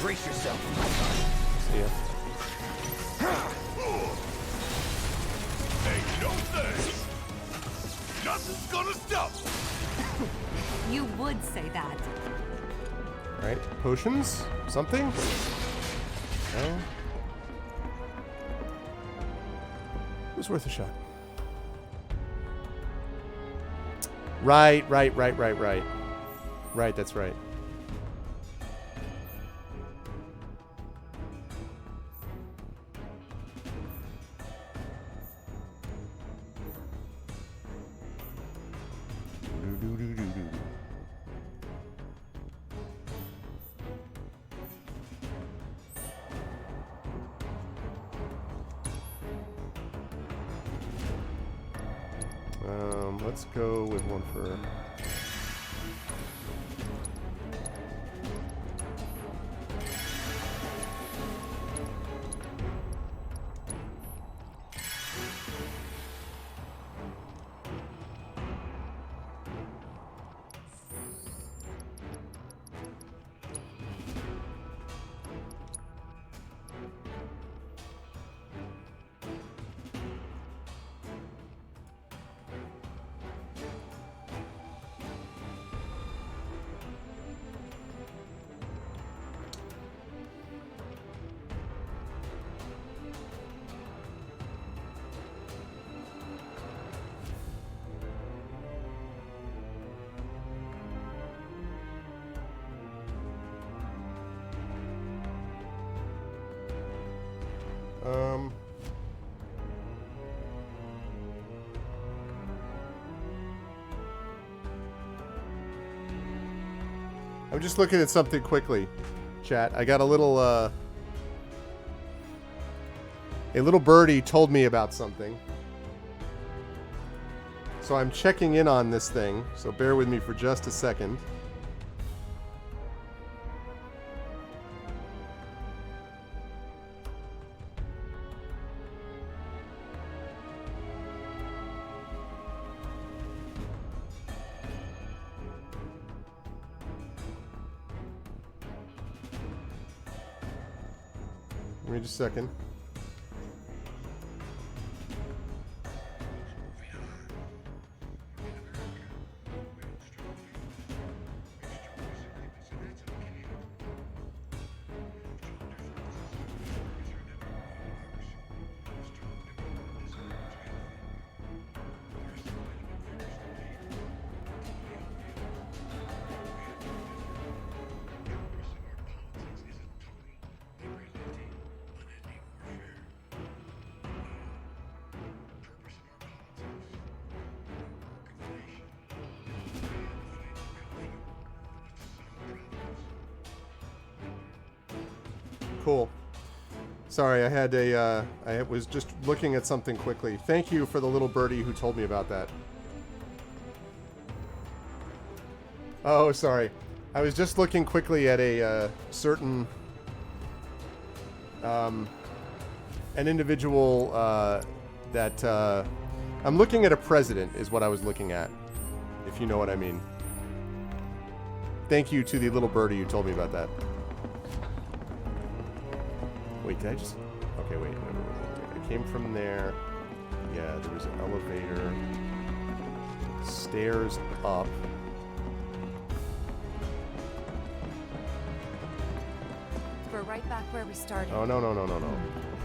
Brace yourself. See ya. Ain't no thing. Nothing's gonna stop. You would say that. Alright, potions? Something? No? It was worth a shot. Right. Right, that's right. Let's go with one for... I'm just looking at something quickly, chat. I got a little birdie told me about something. So I'm checking in on this thing, so bear with me for just a second. Give me just a second. Cool. Sorry, I was just looking at something quickly. Thank you for the little birdie who told me about that. Oh, sorry. I was just looking quickly at a certain an individual that I'm looking at a president is what I was looking at, if you know what I mean. Thank you to the little birdie who told me about that. Wait, did I just... Okay, wait. I came from there. Yeah, there was an elevator. Stairs up. We're right back where we started. Oh, no.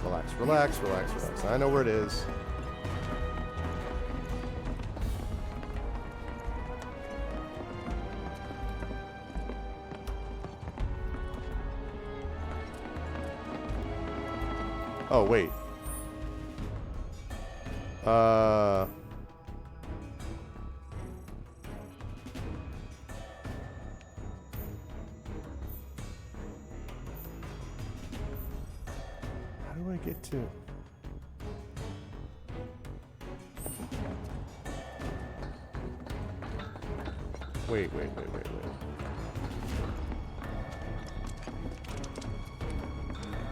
Relax, relax, relax, relax. I know where it is. Oh, wait. How do I get to... Wait.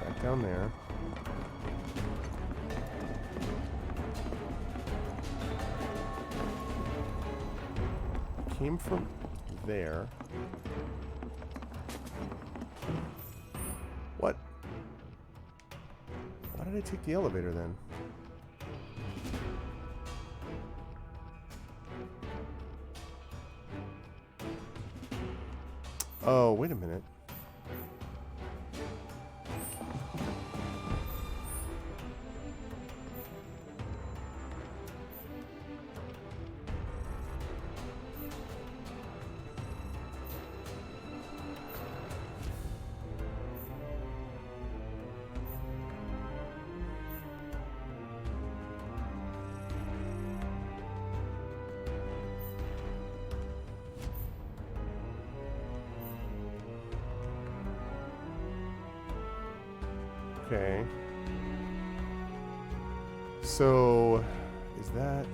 Back down there. Came from there. What? Why did I take the elevator then? Oh, wait a minute. Okay. So, is that...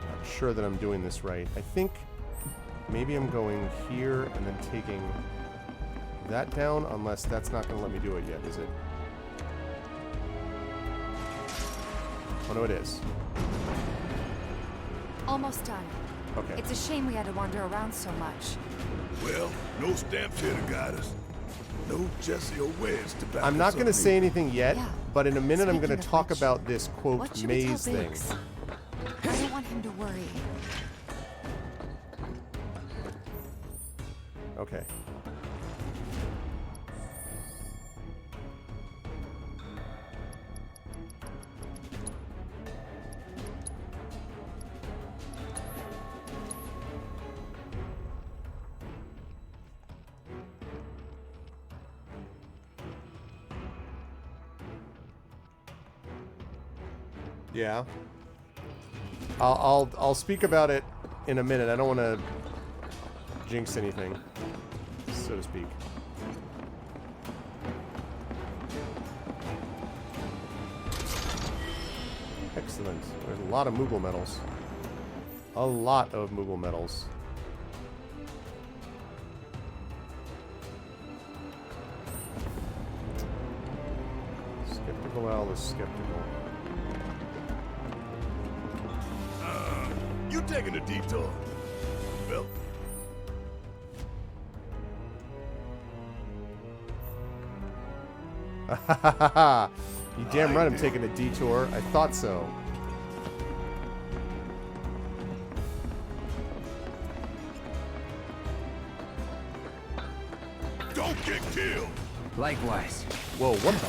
Not sure that I'm doing this right. I think maybe I'm going here and then taking that down, unless that's not going to let me do it yet, is it? Oh, no, it is. Almost done. Okay. It's a shame we had to wander around so much. Well, no stamps here to guide us. No Jesse or Wedge to back I'm us not up going to say either. anything yet, Yeah. but in a minute I'm going Speaking to of talk which, about this, quote, What should we tell maze thing. Biggs? I don't want him to worry. Okay. Yeah. I'll speak about it in a minute. I don't want to jinx anything, so to speak. Excellent. There's a lot of Moogle medals. A lot of Moogle medals. Skeptical Owl is skeptical. You taking a detour? Well, You damn right I'm taking a detour. I thought so. don't get killed. Likewise. Whoa, what the?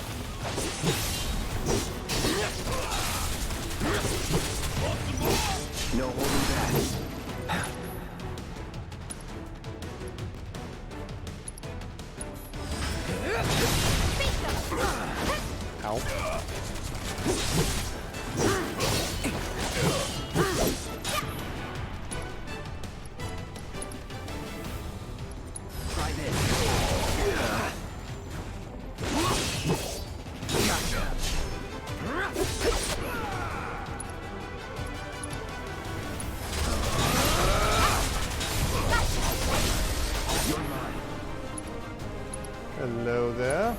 No holding back. Ow. Try this. Hello there.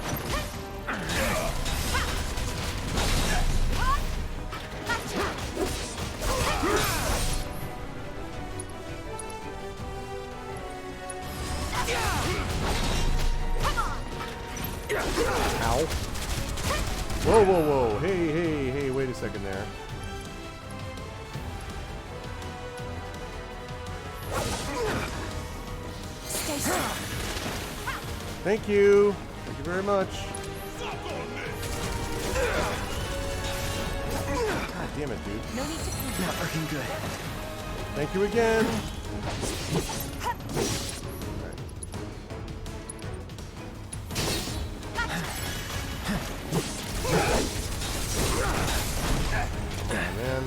Ow. Whoa, whoa, whoa. Hey, wait a second there. face. Thank you. Thank you very much. God damn it, dude. No need to panic. Not looking good. Thank you again. Oh, man.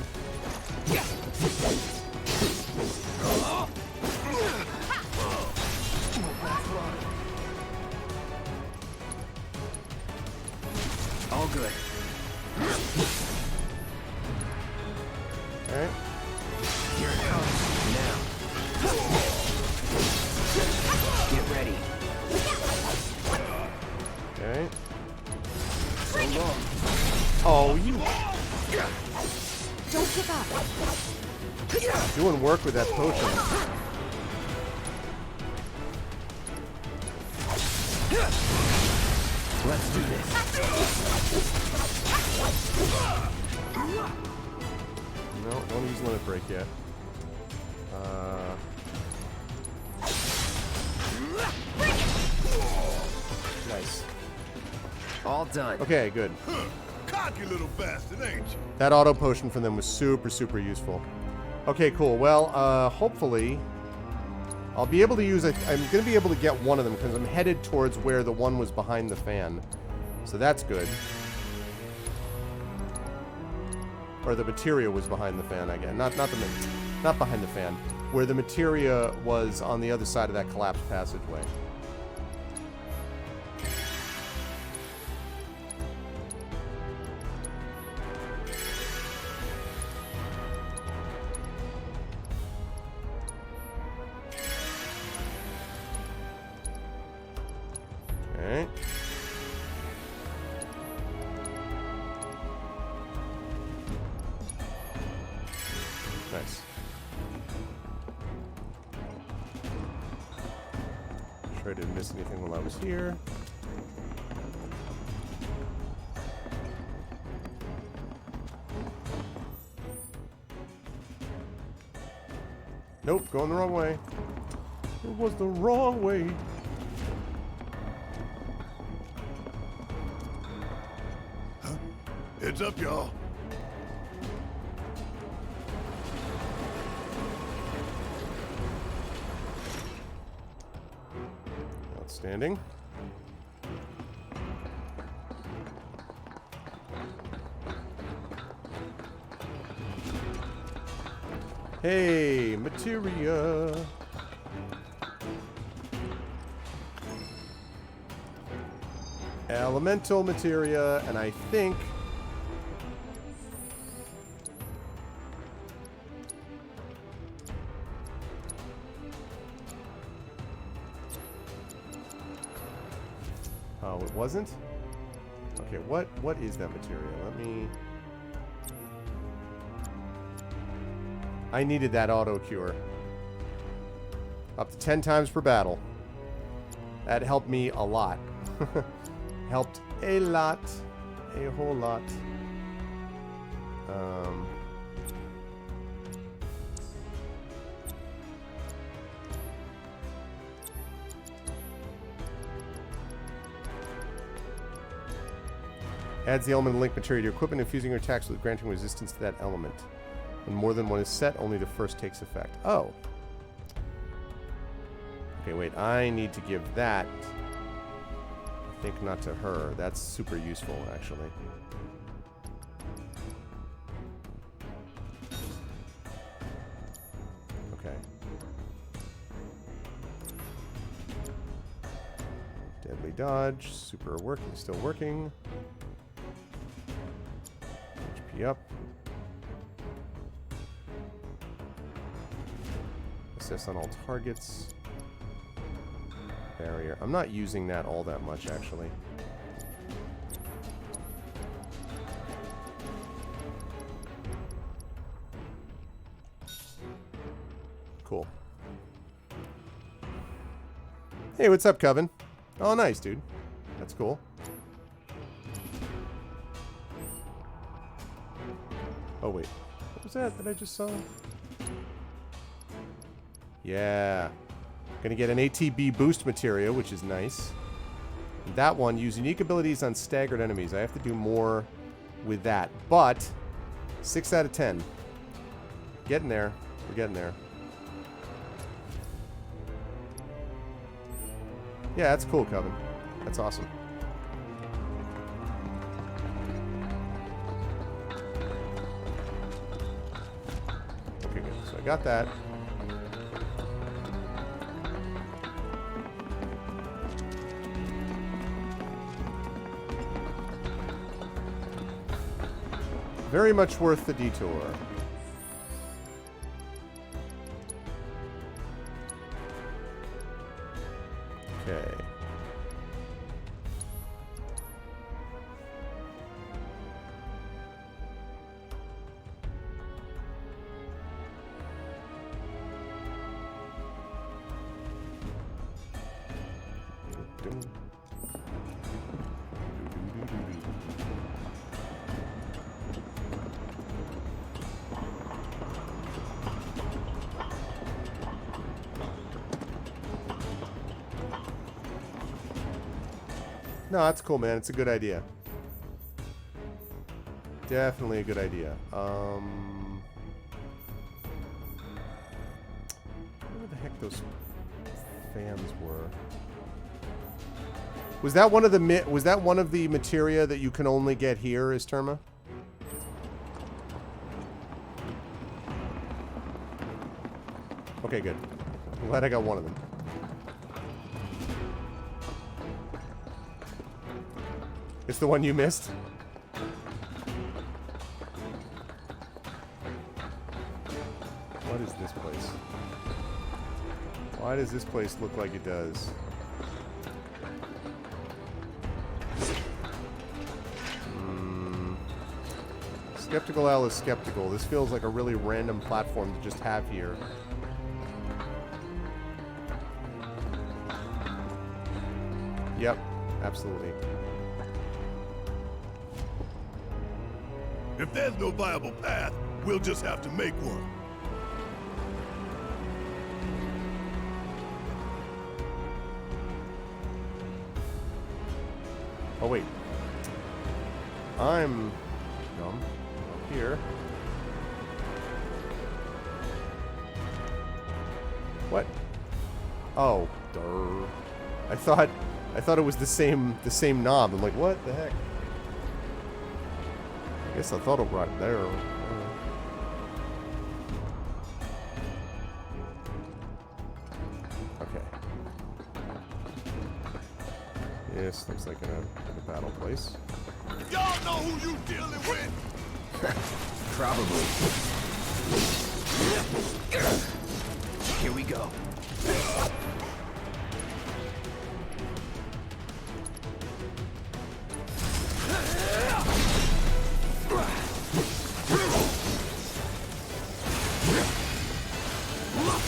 All good. Alright. Here it comes. Now. Get ready. Okay. So long. Oh, you Don't give up. doing work with that potion. Let's do this. No, don't use limit break yet. Nice. All done. Okay, good. Cocky little bastard, ain't you? That auto potion from them was super, super useful. Okay, cool. Well, hopefully I'll be able to use it. I'm going to be able to get one of them because I'm headed towards where the one was behind the fan. So that's good. Or the materia was behind the fan, again. Not behind the fan. Where the materia was on the other side of that collapsed passageway. Okay. Nice. Sure I didn't miss anything while I was here. Nope, going the wrong way. It was the wrong way. Heads up, y'all. Outstanding. Hey, materia. Elemental materia, and I think oh, it wasn't? Okay, what is that material? Let me... I needed that auto cure. Up to 10 times per battle. That helped me a lot. Helped a lot. A whole lot. Adds the element of link material to your equipment, infusing your attacks with granting resistance to that element. When more than one is set, only the first takes effect. Oh. Okay, wait. I need to give that... I think not to her. That's super useful, actually. Okay. Deadly dodge. Super working. Still working. HP up. Assist on all targets. Barrier. I'm not using that all that much, actually. Cool. Hey, what's up, Coven? Oh, nice, dude. That's cool. Oh, wait. What was that I just saw? Yeah. Gonna get an ATB boost materia, which is nice. That one, use unique abilities on staggered enemies. I have to do more with that. But, 6 out of 10. Getting there. We're getting there. Yeah, that's cool, Coven. That's awesome. Okay, good. So I got that. Very much worth the detour. Okay. No, that's cool, man. It's a good idea. Definitely a good idea. Where the heck those fans were? Was that one of the materia that you can only get here, is Terma? Okay, good. I'm glad I got one of them. It's the one you missed? What is this place? Why does this place look like it does? Skeptical L is skeptical. This feels like a really random platform to just have here. Yep, absolutely. If there's no viable path, we'll just have to make one. Oh, wait. I'm dumb. Up here. What? Oh, durr. I thought it was the same knob. I'm like, what the heck? I guess I thought it right there. Okay. Yes, looks like a battle place. Y'all know who you dealing with? Probably. Here we go.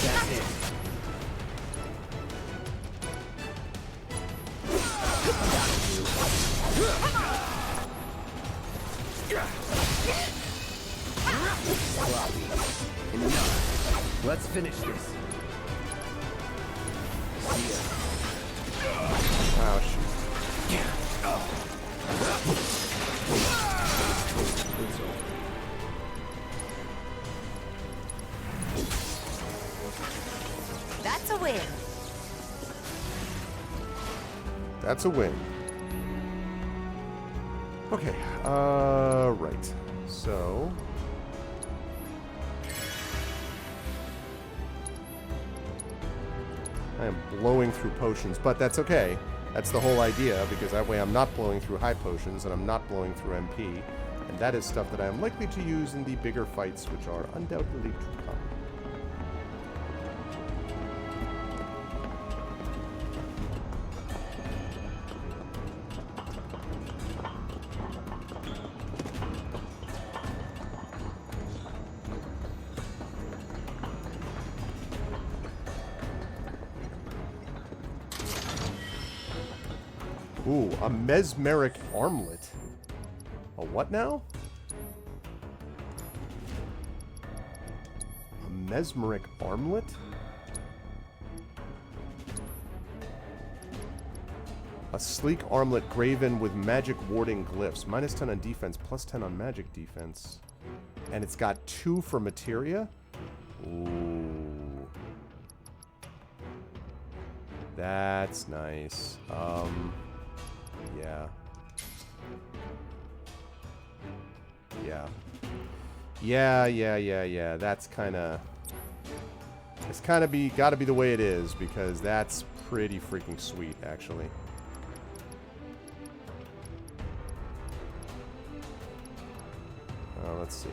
That's it. Sloppy. Enough. Let's finish this. See ya. Oh, shoot. It's over. That's a win. That's a win. Okay, right. So... I am blowing through potions, but that's okay. That's the whole idea, because that way I'm not blowing through high potions, and I'm not blowing through MP. And that is stuff that I am likely to use in the bigger fights, which are undoubtedly to come. Ooh, a mesmeric armlet. A what now? A mesmeric armlet? A sleek armlet graven with magic warding glyphs. Minus 10 on defense, plus 10 on magic defense. And it's got 2 for materia? Ooh. That's nice. Yeah. Yeah. That's kind of... It's kind of gotta be the way it is, because that's pretty freaking sweet, actually. Let's see.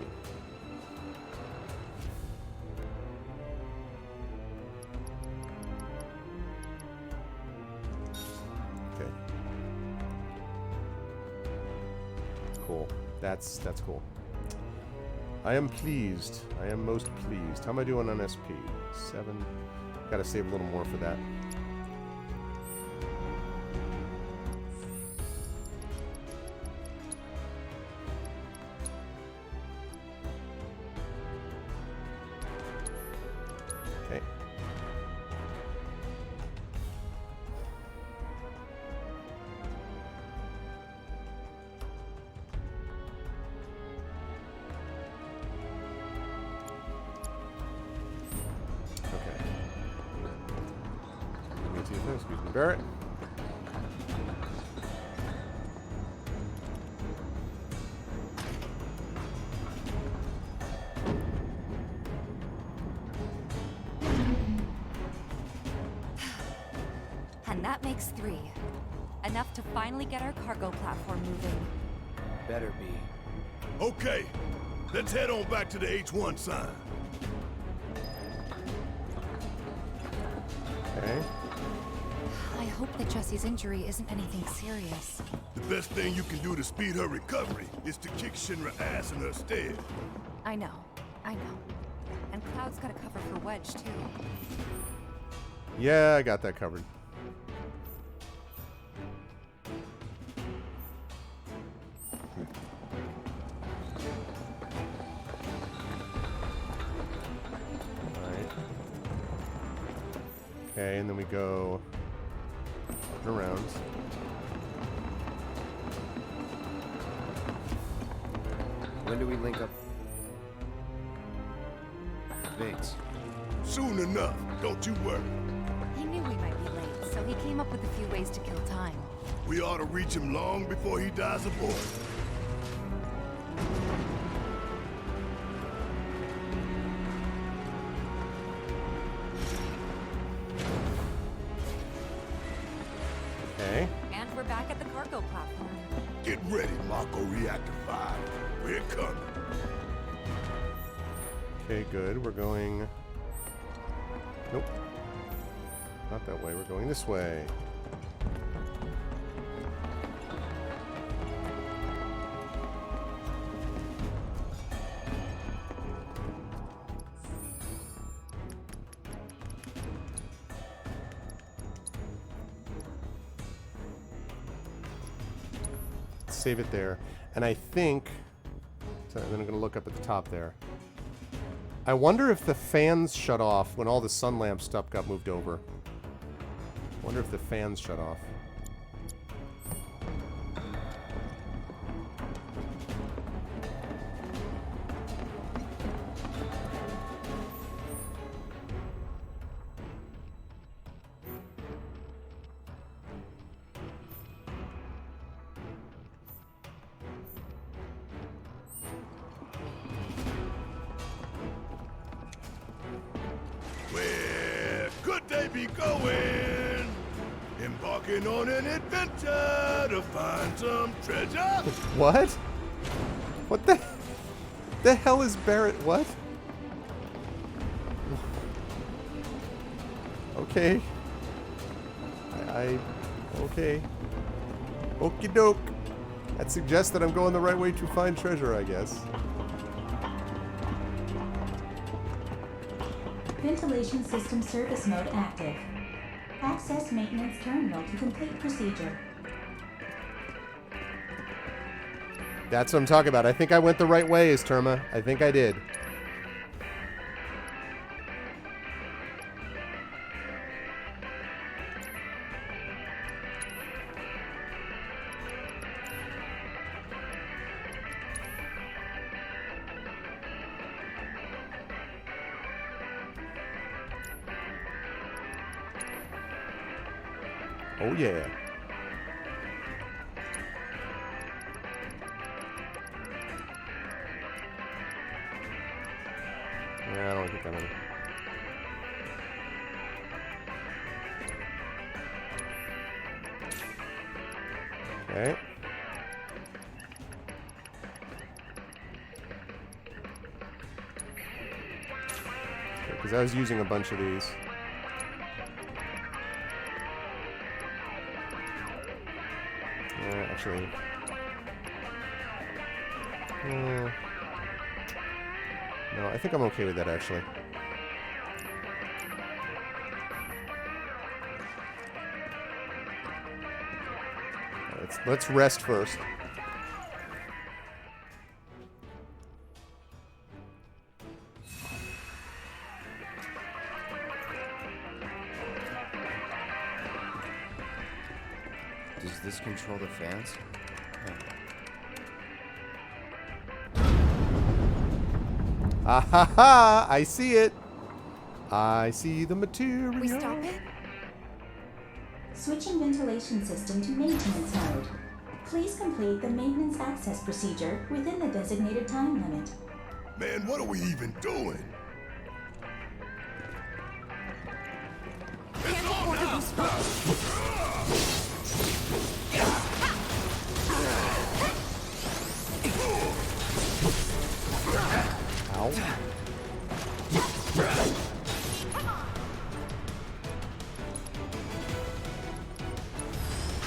Okay. Cool. That's cool. I am pleased. I am most pleased. How am I doing on SP? 7. Gotta save a little more for that. Okay. Excuse me, Barrett. And that makes 3. Enough to finally get our cargo platform moving. Better be. Okay, let's head on back to the H1 sign. Okay. I hope that Jessie's injury isn't anything serious. The best thing you can do to speed her recovery is to kick Shinra ass in her stead. I know. And Cloud's got a cover for Wedge, too. Yeah, I got that covered. Alright. Okay, and then we go up and around. When do we link up? Vince. Soon enough, don't you worry. He knew we might be late, so he came up with a few ways to kill time. We ought to reach him long before he dies aboard. Okay. And we're back at the cargo platform. Get ready, Mako Reactor 5. We're coming. Okay, good. We're going... Nope. Not that way. We're going this way. Save it there. And I think... So then I'm going to look up at the top there. I wonder if the fans shut off when all the sun lamp stuff got moved over. Wonder if the fans shut off. Where could they be going? Embarking on an adventure to find some treasure? What? What the hell is Barrett? What? Okay. Okay. Okie doke. That suggests that I'm going the right way to find treasure, I guess. Ventilation system service mode active. Access maintenance terminal to complete procedure. That's what I'm talking about. I think I went the right way, Terma. I think I did. Oh, yeah. Yeah, I don't think that many. Okay. Because I was using a bunch of these. Actually. No, I think I'm okay with that, actually. Let's rest first. Does this control the fans? Ah ha ha! I see it. I see the material. We stop it? Switching ventilation system to maintenance mode. Please complete the maintenance access procedure within the designated time limit. Man, what are we even doing? It's on now! Ow.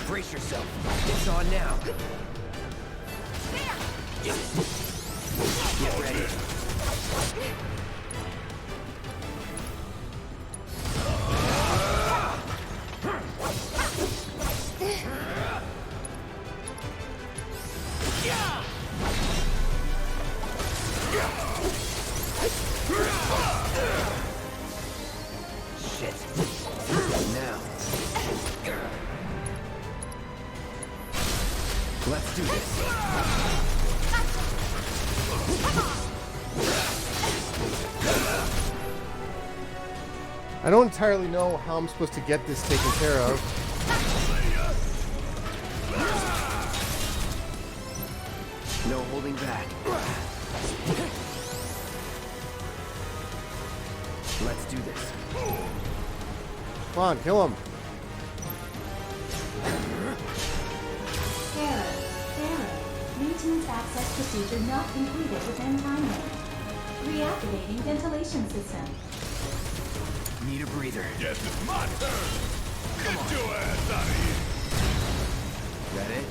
Brace yourself. It's on now. Get ready. Shit. Now. Let's do this. I don't entirely know how I'm supposed to get this taken care of. No holding back. Let's do this. Come on, kill him. Error. Maintenance access procedure not completed within time limit. Reactivating ventilation system. Need a breather. Yes, it's my turn! Get your ass out of here! That it?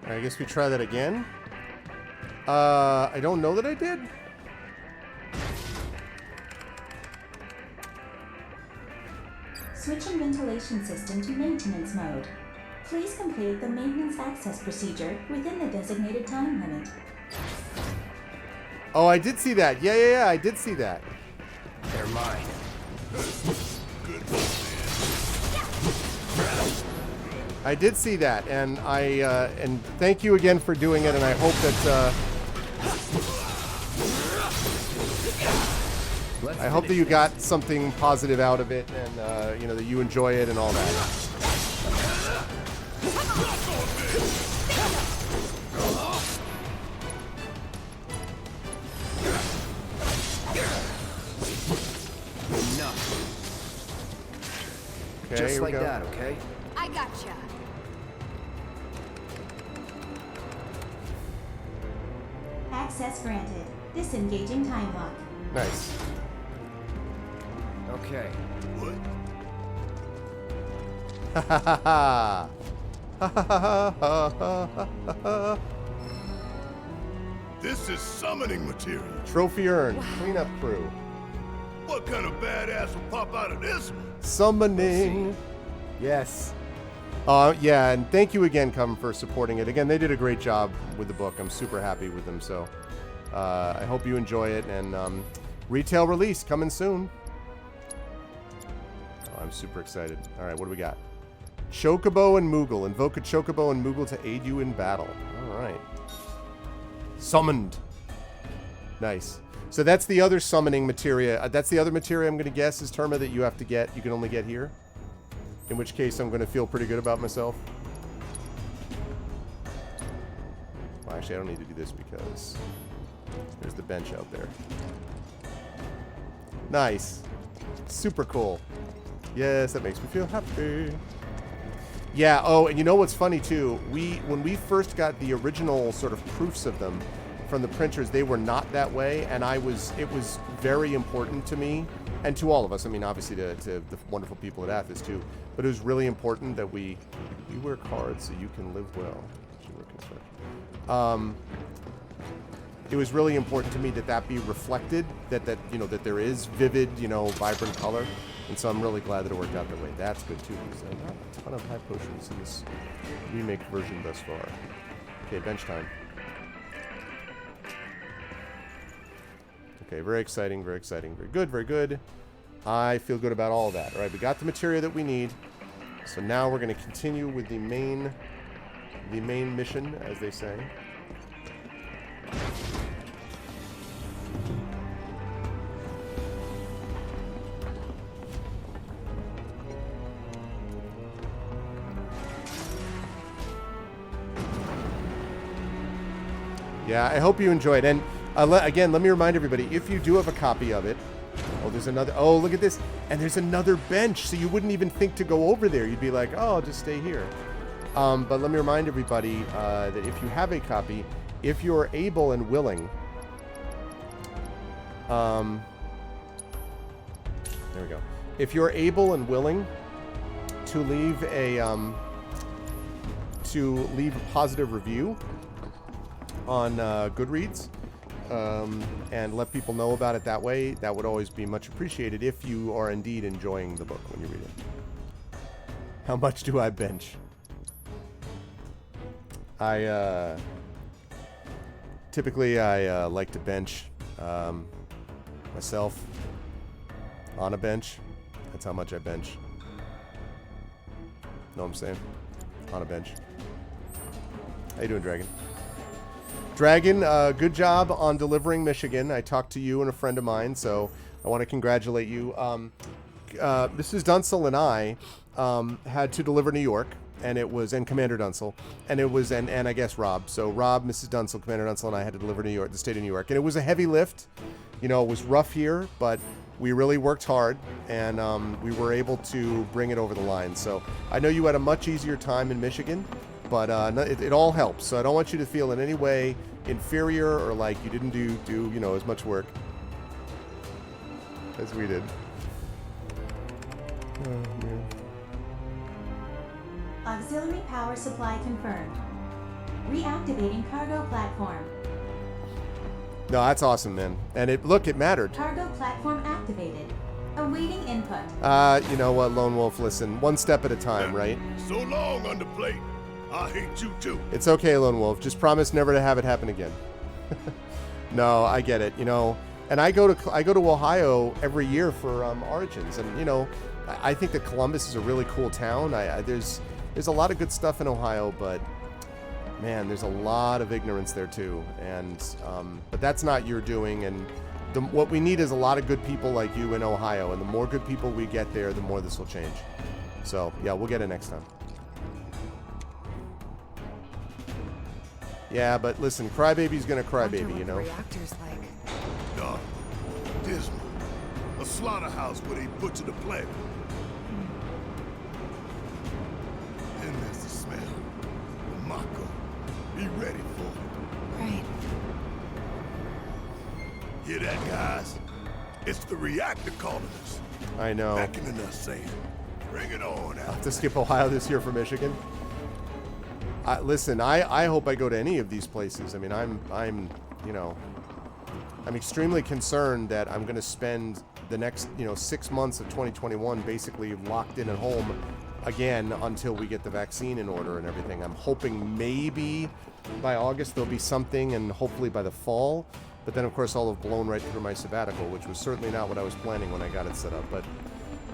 I guess we try that again. I don't know that I did. Switching ventilation system to maintenance mode. Please complete the maintenance access procedure within the designated time limit. Oh, I did see that. Yeah, I did see that. They're mine. I did see that, and and thank you again for doing it, and I hope that I hope that you got something positive out of it, and you know, that you enjoy it and all that. Okay, Just here we like go. that, okay? I gotcha. Access granted. Disengaging time lock. Nice. Okay. What? Ha ha ha ha. Ha ha ha ha ha ha. This is summoning material. Trophy earned. Cleanup crew. What kind of badass will pop out of this one? Summoning. Yes. Yeah, and thank you again, Cum, for supporting it. Again, they did a great job with the book. I'm super happy with them, so I hope you enjoy it. And retail release coming soon. Oh, I'm super excited. All right, what do we got? Chocobo and Moogle. Invoke a Chocobo and Moogle to aid you in battle. All right. Summoned. Nice. So that's the other summoning materia. That's the other materia I'm going to guess is Terma that you have to get. You can only get here. In which case I'm going to feel pretty good about myself. Well, actually, I don't need to do this because there's the bench out there. Nice. Super cool. Yes, that makes me feel happy. Yeah, oh, and you know what's funny too? When we first got the original sort of proofs of them from the printers, they were not that way, and it was very important to me, and to all of us, I mean, obviously to the wonderful people at Athos too, but it was really important that we work hard so you can live well. It was really important to me that be reflected, that there is vivid, vibrant color. And so I'm really glad that it worked out that way. That's good too, because there are not a ton of high potions in this remake version thus far. Okay, bench time. Okay, very exciting, very exciting. Very good, very good. I feel good about all of that. All right, we got the material that we need. So now we're going to continue with the main mission, as they say. Yeah, I hope you enjoyed. And again, let me remind everybody, if you do have a copy of it, there's another, look at this. And there's another bench, so you wouldn't even think to go over there. You'd be like, oh, I'll just stay here. But let me remind everybody that if you have a copy, if you're able and willing, there we go. If you're able and willing to leave a positive review on Goodreads and let people know about it that way, that would always be much appreciated if you are indeed enjoying the book when you read it. How much do I bench? Typically I like to bench myself on a bench. That's how much I bench. Know what I'm saying? On a bench. How you doing, Dragon? Dragon, good job on delivering Michigan. I talked to you and a friend of mine, so I want to congratulate you. Mrs. Dunsel and I had to deliver New York, and Commander Dunsel, and I guess Rob. So Rob, Mrs. Dunsel, Commander Dunsel, and I had to deliver the state of New York, and it was a heavy lift. It was rough here, but we really worked hard, and we were able to bring it over the line. So I know you had a much easier time in Michigan, but it all helps. So I don't want you to feel in any way inferior or like you didn't do as much work as we did. Oh, man. Auxiliary power supply confirmed. Reactivating cargo platform. No, that's awesome, man. And it mattered. Cargo platform activated. Awaiting input. You know what, Lone Wolf, listen, one step at a time, right? So long, Underplate. I hate you too. It's okay, Lone Wolf. Just promise never to have it happen again. No, I get it, And I go to Ohio every year for Origins, and I think that Columbus is a really cool town. There's a lot of good stuff in Ohio, but man, there's a lot of ignorance there too. And but that's not your doing. And what we need is a lot of good people like you in Ohio. And the more good people we get there, the more this will change. So yeah, we'll get it next time. Yeah, but listen, crybaby's gonna crybaby, Reactors like. Dark, dismal, a slaughterhouse where they butcher the planet. And there's the smell, the Mako. Be ready for it. Right. Hear that, guys? It's the reactor calling us. I know. Beckoning us, saying, "Bring it on!" I'll have to skip Ohio this year for Michigan. Listen, I hope I go to any of these places. I mean, I'm extremely concerned that I'm going to spend the next 6 months of 2021 basically locked in at home again until we get the vaccine in order and everything. I'm hoping maybe by August there'll be something, and hopefully by the fall. But then, of course, I'll have blown right through my sabbatical, which was certainly not what I was planning when I got it set up. But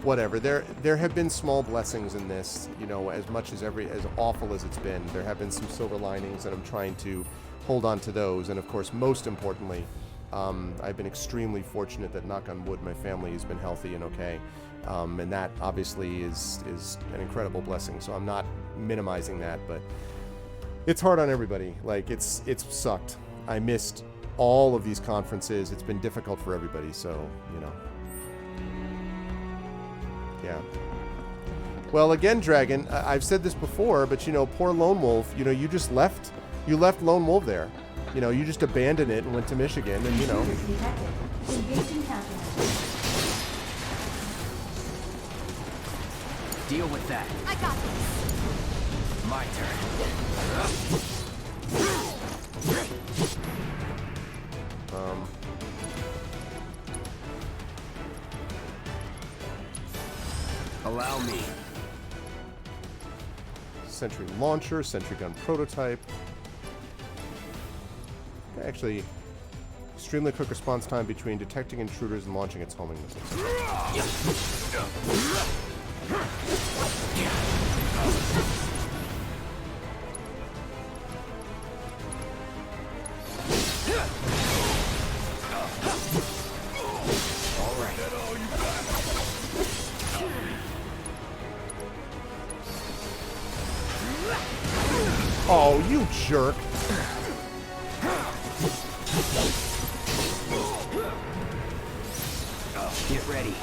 whatever. There have been small blessings in this, as much as as awful as it's been. There have been some silver linings, and I'm trying to hold on to those. And of course, most importantly, I've been extremely fortunate that, knock on wood, my family has been healthy and okay. And that obviously is an incredible blessing. So I'm not minimizing that, but it's hard on everybody. Like, it's sucked. I missed all of these conferences. It's been difficult for everybody. So, you know. Yeah. Well, again, Dragon, I've said this before, but, you know, poor Lone Wolf, you know, you left Lone Wolf there. You know, you just abandoned it and went to Michigan, and, you know. Intruders detected. Engaging countermeasures. Deal with that. I got this. My turn. Allow me. Sentry launcher, sentry gun prototype. Actually, extremely quick response time between detecting intruders and launching its homing missiles. All right. Oh, you jerk. Get ready.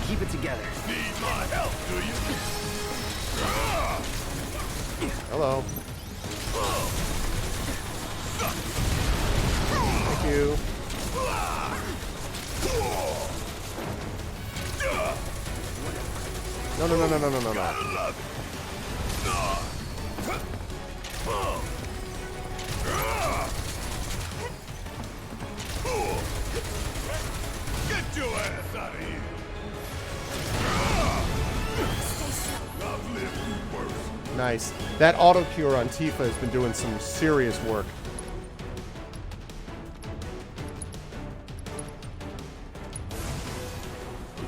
Keep it together. Need my help, do you? Hello. Thank you. No. Love it. Get your ass out of here. I've lived through worse. Nice. That auto cure on Tifa has been doing some serious work.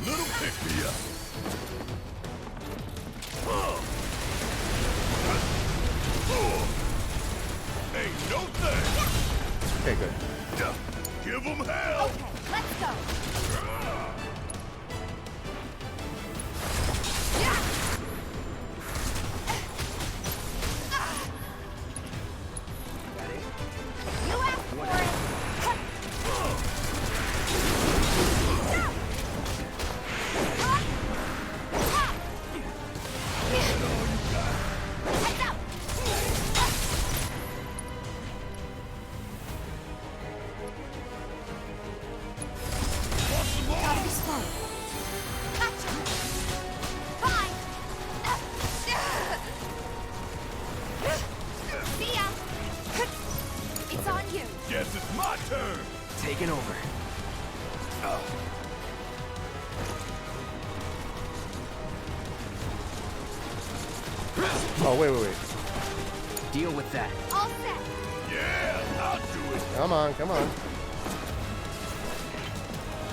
Little pick me up. Ain't no thing. Okay, good. Give them hell. Okay, let's go. You asked for it. Heads up. Gotta be smart. Gotcha. Fine. See ya. It's on you. Guess it's my turn. Taking over. Oh, wait. Deal with that. All set. Yeah, I'll do it. Come on.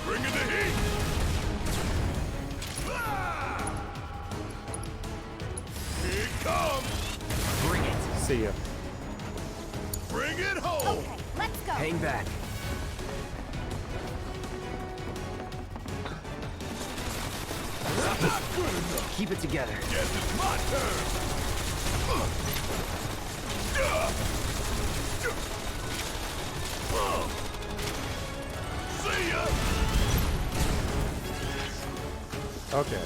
Bring in the heat. Ah! Here it comes. Bring it. See ya. Bring it home. Okay, let's go. Hang back. Not good enough. Keep it together. Guess it's my turn. See ya. Okay.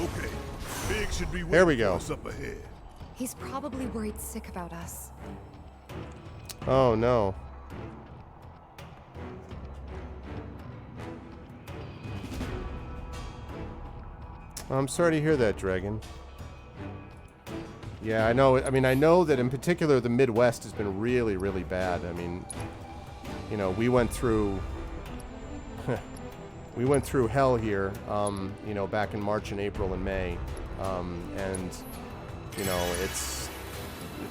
Okay, Big should be There we waiting for go. us up ahead. He's probably worried sick about us. Oh, no. I'm sorry to hear that, Dragon. Yeah, I know. I mean, I know that in particular the Midwest has been really, really bad. I mean, you know, we went through hell here, you know, back in March and April and May, and you know,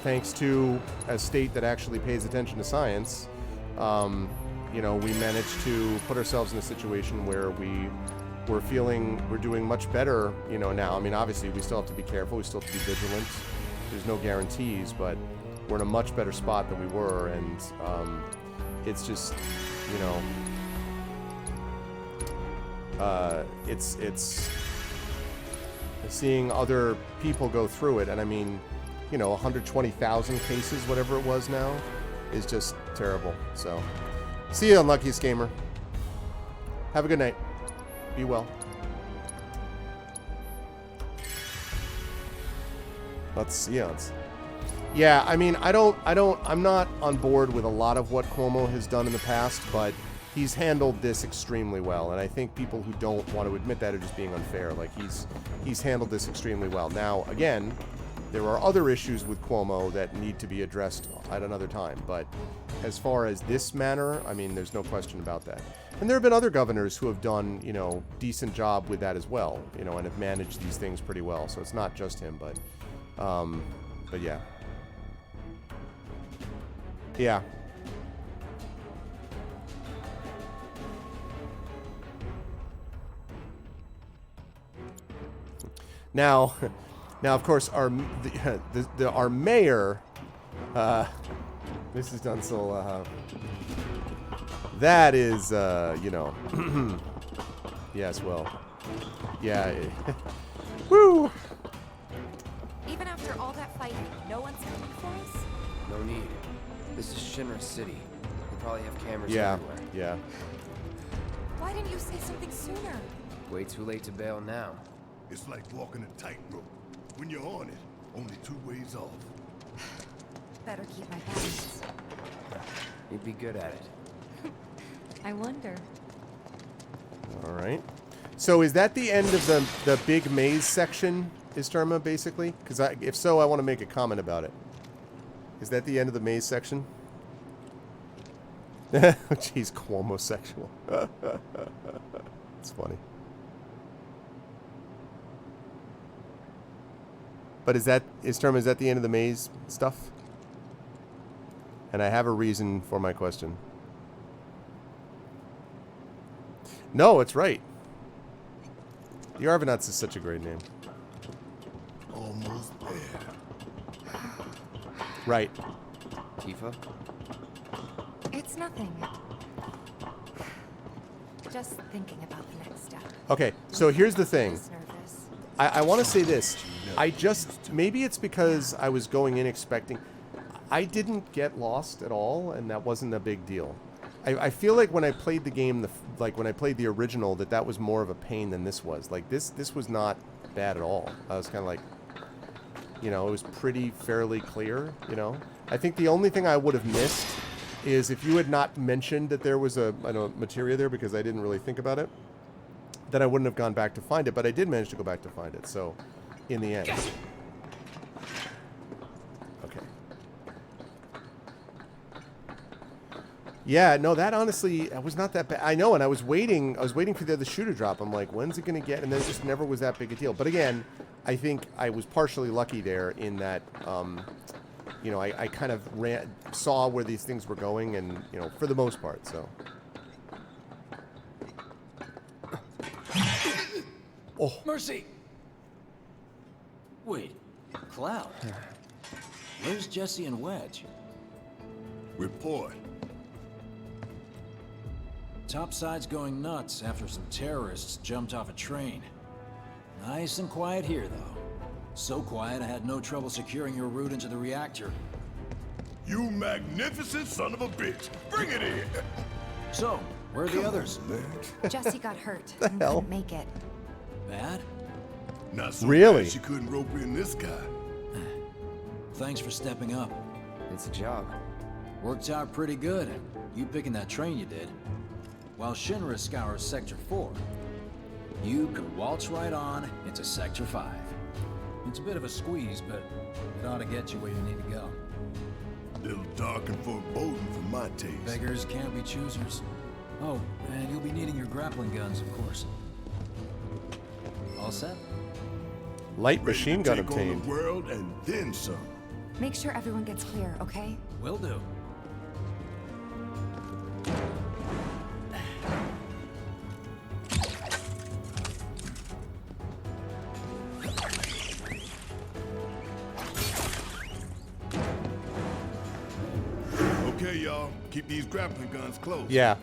thanks to a state that actually pays attention to science, you know, we managed to put ourselves in a situation where we're doing much better, you know, now. I mean, obviously, we still have to be careful. We still have to be vigilant. There's no guarantees, but we're in a much better spot than we were, and it's just, you know, it's seeing other people go through it, and I mean, you know, 120,000 cases, whatever it was now, is just terrible. So, see you, Unluckiest Gamer. Have a good night. Be well. Let's see. Yeah, I mean, I'm not on board with a lot of what Cuomo has done in the past, but he's handled this extremely well, and I think people who don't want to admit that are just being unfair. Like, he's handled this extremely well. Now, again, there are other issues with Cuomo that need to be addressed at another time, but as far as this matter, I mean, there's no question about that. And there have been other governors who have done, you know, decent job with that as well, you know, and have managed these things pretty well. So it's not just him, but yeah. Yeah. Now, of course, our mayor. This is done so. That is, you know. Yes, well, yeah. Woo. Even after all that fighting, no one's coming for us? No need. This is Shinra City. They probably have cameras Yeah, everywhere. yeah. Why didn't you say something sooner? Way too late to bail now. It's like walking a tightrope. When you're on it, only 2 ways off. Better keep my balance. You'd be good at it. I wonder. All right. So is that the end of the big maze section, Isturma, basically? Because if so, I want to make a comment about it. Is that the end of the maze section? Jeez, Cuomo sexual. It's funny. But Isturma, is that the end of the maze stuff? And I have a reason for my question. No, it's right. The Arvanauts is such a great name. Almost there. Right. Tifa? It's nothing. Just thinking about the next step. Okay, so here's the thing. Just nervous. I want to say this. Maybe it's because I was going in expecting. I didn't get lost at all, and that wasn't a big deal. I feel like when I played the game, when I played the original, that was more of a pain than this was. Like, this was not bad at all. I was kind of like, you know, it was fairly clear, you know. I think the only thing I would have missed is if you had not mentioned that there was a materia there, because I didn't really think about it, then I wouldn't have gone back to find it, but I did manage to go back to find it, so in the end. Okay. Yeah, no, that honestly was not that bad. I know, and I was waiting for the other shoe to drop. I'm like, when's it going to get? And then it just never was that big a deal. But again, I think I was partially lucky there in that, you know, I kind of saw where these things were going, and, you know, for the most part, so. Oh. Mercy! Wait, Cloud. Where's Jesse and Wedge? Report. Topside's going nuts after some terrorists jumped off a train. Nice and quiet here, though. So quiet I had no trouble securing your route into the reactor. You magnificent son of a bitch! Bring it in! So, where are the others? Man. Jesse got hurt. The and hell? couldn't make it. Bad? Not so Really? bad she couldn't rope in this guy. Thanks for stepping up. It's a job. Worked out pretty good, you picking that train you did. While Shinra scours Sector 4, you could waltz right on into Sector 5. It's a bit of a squeeze, but it ought to get you where you need to go. Little dark and foreboding for my taste. Beggars can't be choosers. Oh, and you'll be needing your grappling guns, of course. All set? Light machine gun Take on obtained. the world and then some. Make sure everyone gets clear, okay? Will do. Okay, y'all. Keep these grappling guns close. Yeah.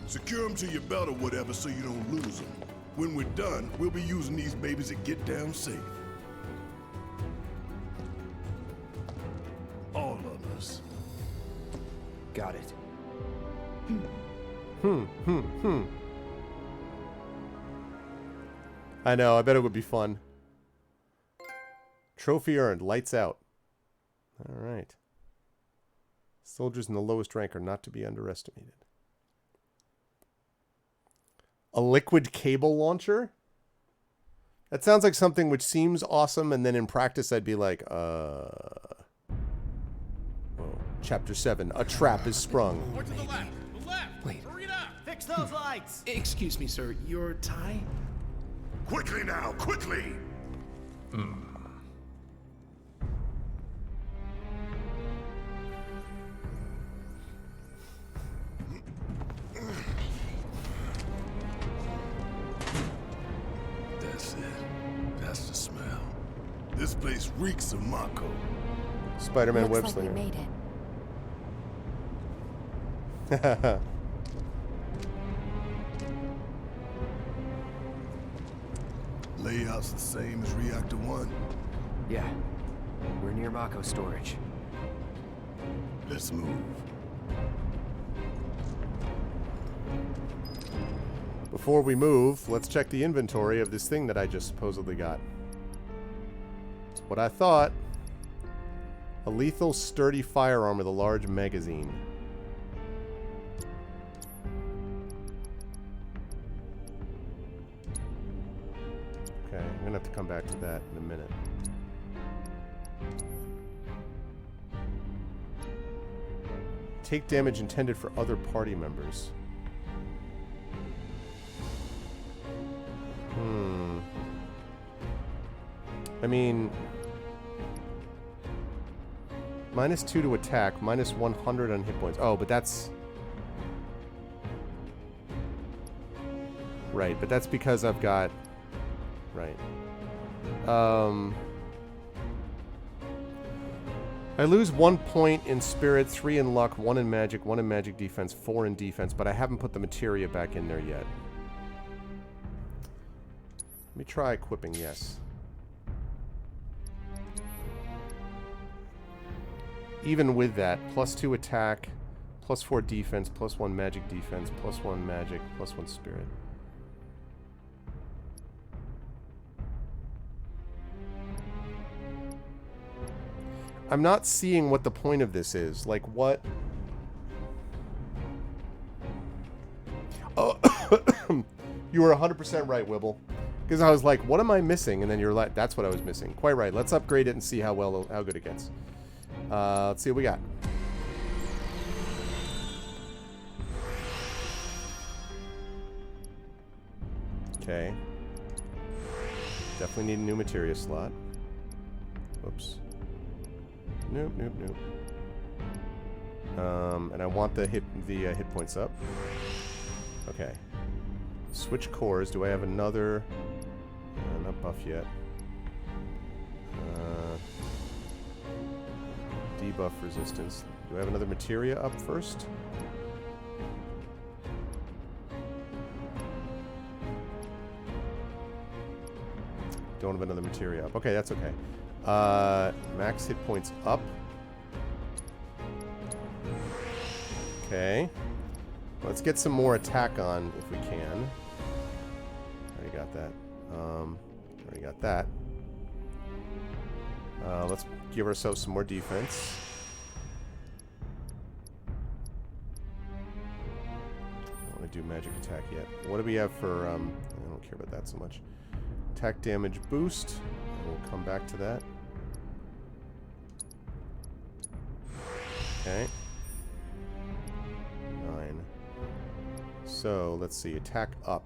Secure them to your belt or whatever so you don't lose them. When we're done, we'll be using these babies to get down safe. All of us. Got it. I know, I bet it would be fun. Trophy earned. Lights out. Alright. Soldiers in the lowest rank are not to be underestimated. A liquid cable launcher? That sounds like something which seems awesome, and then in practice I'd be like, Whoa. Chapter 7. A trap is sprung. More to the left. The left. Wait. Hurry it up. Fix those lights! Excuse me, sir. Your tie? Quickly now, quickly! That's it. That's the smell. This place reeks of Mako. Spider-Man web Looks like we slinger. made it. Layout's the same as Reactor 1. Yeah. We're near Mako storage. Let's move. Before we move, let's check the inventory of this thing that I just supposedly got. It's what I thought. A lethal, sturdy firearm with a large magazine. Okay, I'm gonna have to come back to that in a minute. Take damage intended for other party members. I mean... -2 to attack, -100 on hit points. Oh, but that's... Right, but that's because I've got... Right. I lose 1 point in spirit, 3 in luck, 1 in magic, 1 in magic defense, 4 in defense, but I haven't put the materia back in there yet. Let me try equipping, yes. Even with that, +2 attack, +4 defense, +1 magic defense, +1 magic, +1 spirit. I'm not seeing what the point of this is. Like, what? Oh, you were 100% right, Wibble. Because I was like, what am I missing? And then you're like, that's what I was missing. Quite right. Let's upgrade it and see how good it gets. Let's see what we got. Okay. Definitely need a new materia slot. Oops. Nope, nope, nope. And I want the hit points up. Okay. Switch cores. Do I have another? Not buff yet. Debuff resistance. Do I have another materia up first? Don't have another materia up. Okay, that's okay. Max hit points up. Okay. Let's get some more attack on if we can. Already got that. Already got that. Let's give ourselves some more defense. I don't want to do magic attack yet. What do we have for... I don't care about that so much. Attack damage boost. We'll come back to that. Okay. 9. So, let's see. Attack up.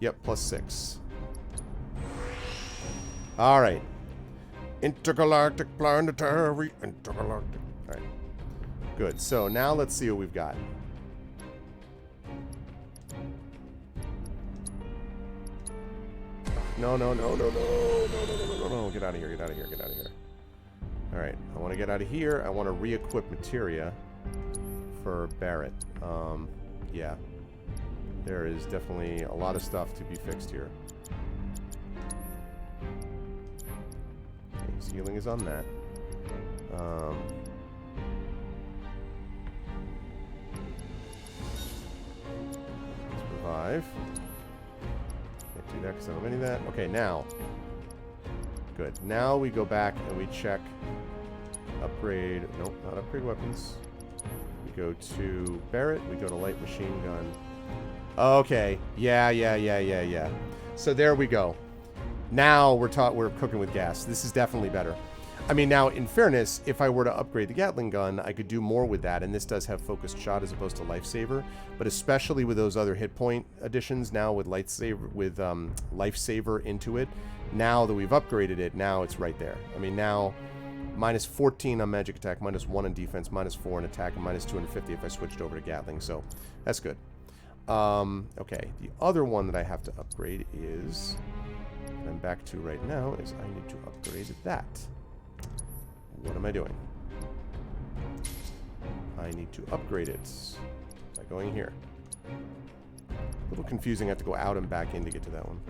Yep, +6. Alright. Intergalactic planetary. Intergalactic. All right. Good. So now let's see what we've got. No. Get out of here. Get out of here. Get out of here. All right. I want to get out of here. I want to re-equip materia for Barrett. Yeah. There is definitely a lot of stuff to be fixed here. His healing is on that. Let's revive. Can't do that because I don't have any of that. Okay, now. Good. Now we go back and we check upgrade. Nope, not upgrade weapons. We go to Barrett. We go to light machine gun. Okay. Yeah. So there we go. Now we're cooking with gas. This is definitely better. I mean, now, in fairness, if I were to upgrade the Gatling gun, I could do more with that, and this does have focused shot as opposed to lifesaver. But especially with those other hit point additions, now with lifesaver into it, now that we've upgraded it, now it's right there. I mean, now minus 14 on magic attack, minus 1 on defense, minus 4 on attack, and minus 250 if I switched over to Gatling. So that's good. Okay, the other one that I have to upgrade is, and I'm back to right now, is I need to upgrade that. What am I doing? I need to upgrade it by going here. A little confusing. I have to go out and back in to get to that one.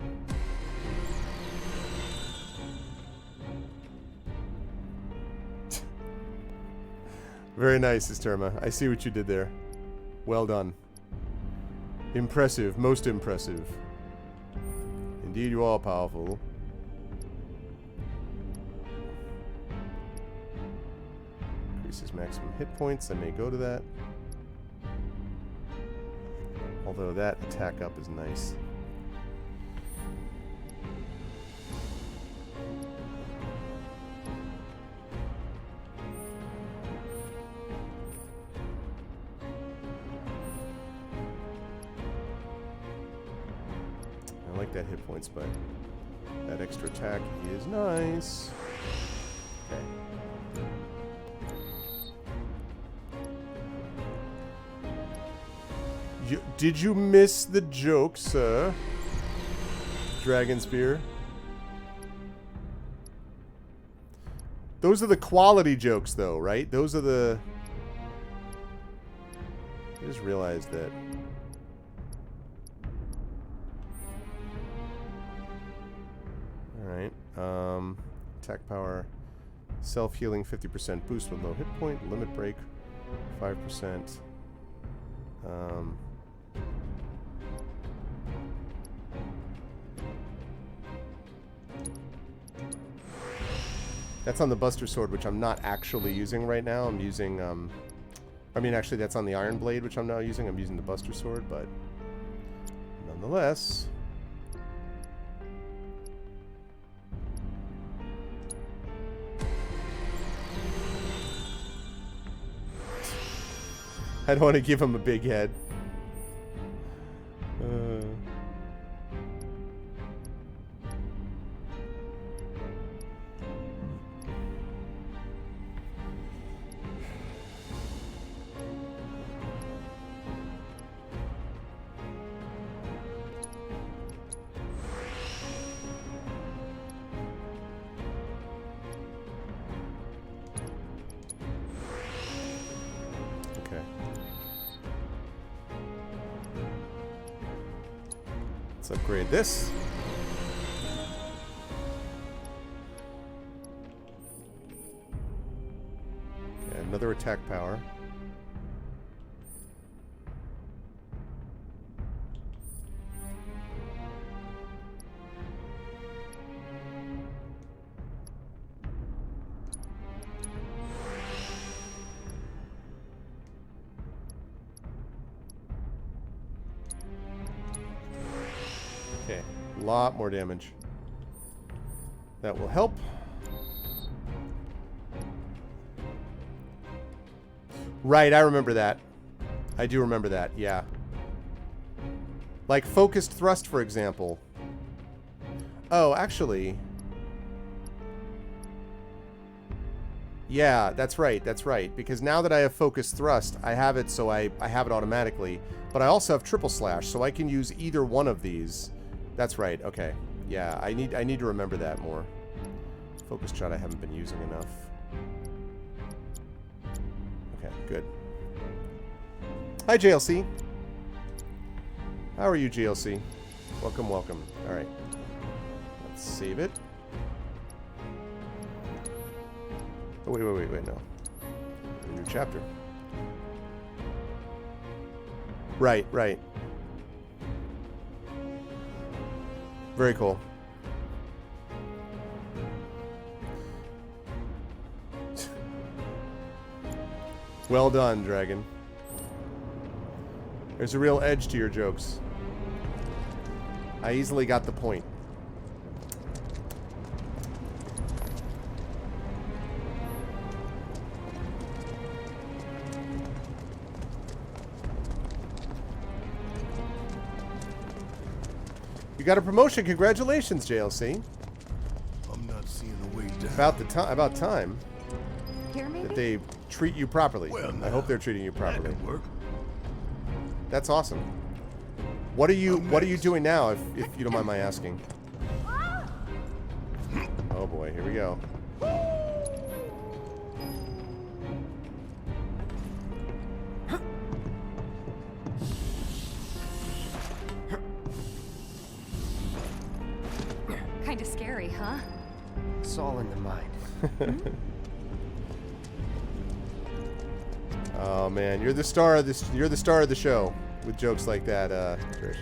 Very nice, Isterma. I see what you did there. Well done. Impressive. Most impressive. Indeed, you are powerful. Increases maximum hit points. I may go to that. Although that attack up is nice. I like that hit points, but that extra attack is nice. Okay. Did you miss the joke, sir? Dragon Spear. Those are the quality jokes, though, right? Those are the... I just realized that... Alright. Attack power. Self-healing 50% boost with low hit point. Limit break 5%. That's on the Buster Sword, which I'm not actually using right now. I'm using, I mean, actually, that's on the Iron Blade, which I'm now using. I'm using the Buster Sword, but nonetheless... I don't want to give him a big head. Let's upgrade this. Okay, another attack power. Okay, a lot more damage. That will help. Right, I remember that. I do remember that, yeah. Like focused thrust, for example. Oh, actually... Yeah, that's right, because now that I have focus thrust, I have it so I have it automatically, but I also have triple slash, so I can use either one of these. That's right, okay. Yeah, I need to remember that more. Focus shot I haven't been using enough. Okay, good. Hi, JLC. How are you, JLC? Welcome, welcome. Alright. Let's save it. Oh, wait, no. A new chapter. Right. Very cool. Well done, Dragon. There's a real edge to your jokes. I easily got the point. You got a promotion. Congratulations, JLC. I'm not seeing a way down. About time Here, maybe? that they treat you properly. Well, I hope they're treating you That properly. could work. That's awesome. What are you doing now, if you don't mind my asking? Oh boy, here we go. Kinda scary, huh? It's all in the mind. Oh man, you're the star of this. You're the star of the show with jokes like that, Trish.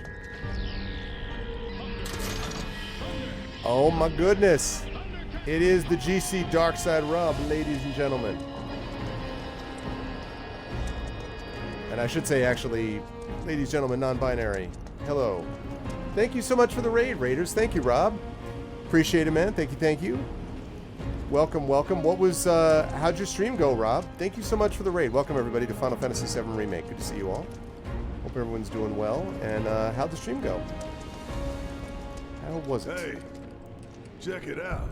Oh my goodness, it is the GC Darkside Rob, ladies and gentlemen. And I should say, actually, ladies, gentlemen, non-binary. Hello. Thank you so much for the raid, Raiders. Thank you, Rob. Appreciate it, man. Thank you. Welcome. What was, how'd your stream go, Rob? Thank you so much for the raid. Welcome, everybody, to Final Fantasy VII Remake. Good to see you all. Hope everyone's doing well. And, how'd the stream go? How was it? Hey, check it out.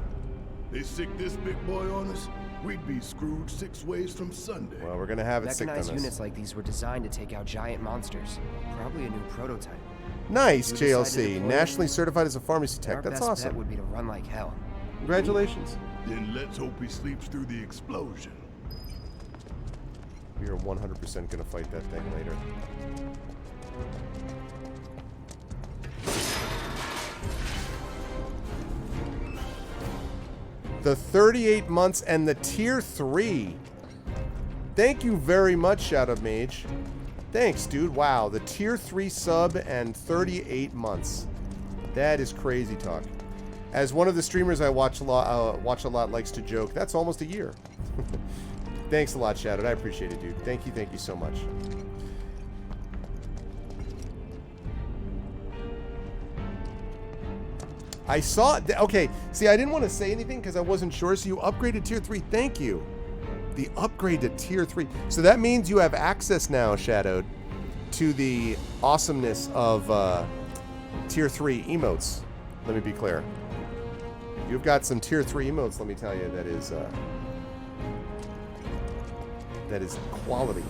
They sick this big boy on us, we'd be screwed 6 ways from Sunday. Well, we're gonna have it sick on Mechanized us. units like these were designed to take out giant monsters. Probably a new prototype. Nice, You decided to JLC. deploy Nationally certified as a pharmacy tech. Our That's best awesome. bet would be to run like hell. Congratulations. Then let's hope he sleeps through the explosion. We are 100% gonna fight that thing later. The 38 months and the tier 3. Thank you very much, Shadow Mage. Thanks, dude. Wow, the tier 3 sub and 38 months. That is crazy talk. As one of the streamers I watch a lot likes to joke, that's almost a year. Thanks a lot, Shadow. I appreciate it, dude. Thank you so much. I saw... Okay, see, I didn't want to say anything because I wasn't sure, so you upgraded tier 3. Thank you. The upgrade to tier 3. So that means you have access now, Shadowed, to the awesomeness of tier 3 emotes. Let me be clear. You've got some tier 3 emotes, let me tell you, that is quality.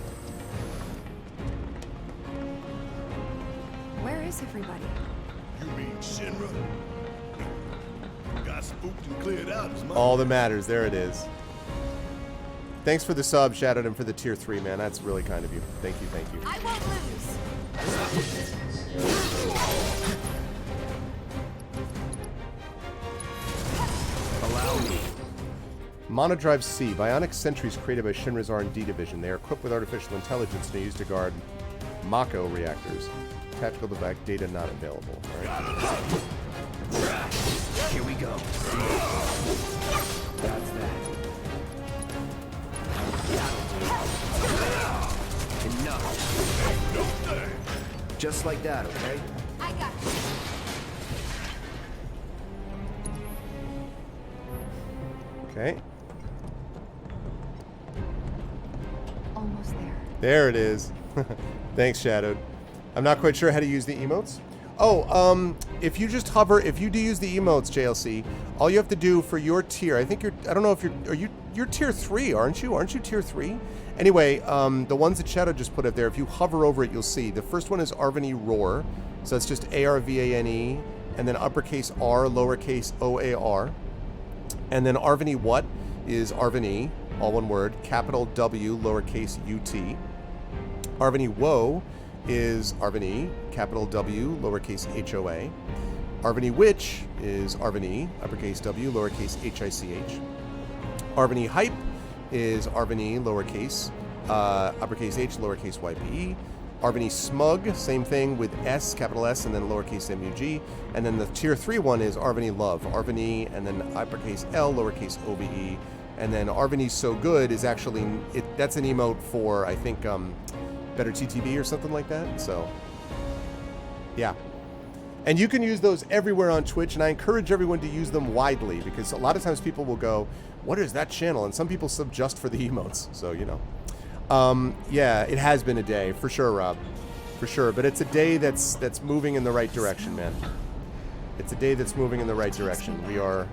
Where is everybody? You mean Shinra? Got spooked and cleared out as much. All that matters, there it is. Thanks for the sub, Shadowed, and for the tier 3, man. That's really kind of you. Thank you. I won't lose. Allow me. Monodrive C, bionic sentries created by Shinra's R&D division. They are equipped with artificial intelligence and are used to guard Mako reactors. Tactical device data not available. All right. Here we go. That's that. Enough. Just like that, okay? I got you. Okay. Almost there. There it is. Thanks, Shadowed. I'm not quite sure how to use the emotes. Oh, if you just hover, if you do use the emotes, JLC, all you have to do for your tier, I think I don't know if are you you're tier 3, aren't you? Aren't you tier 3? Anyway, the ones that Shadow just put up there, if you hover over it, you'll see. The first one is Arvane Roar. So that's just ARVANE, and then uppercase R, lowercase OAR. And then Arvane What is Arvane, all one word, capital W, lowercase UT. Arvane Woe is Arvane, capital W, lowercase HOA. Arvane Witch is Arvane, uppercase W, lowercase HICH. Arvane Hype is Arvane, lowercase, uppercase H, lowercase YPE. Arvane Smug, same thing with S, capital S, and then lowercase MUG. And then the tier 3 one is Arvane Love, Arvane, and then uppercase L, lowercase OVE. And then Arvane So Good is actually, that's an emote for, I think, Better TTV or something like that. So, yeah. And you can use those everywhere on Twitch, and I encourage everyone to use them widely, because a lot of times people will go, what is that channel? And some people sub just for the emotes, so, you know. Yeah, it has been a day, for sure, Rob. For sure, but it's a day that's moving in the right direction, man. It's a day that's moving in the right direction. We are...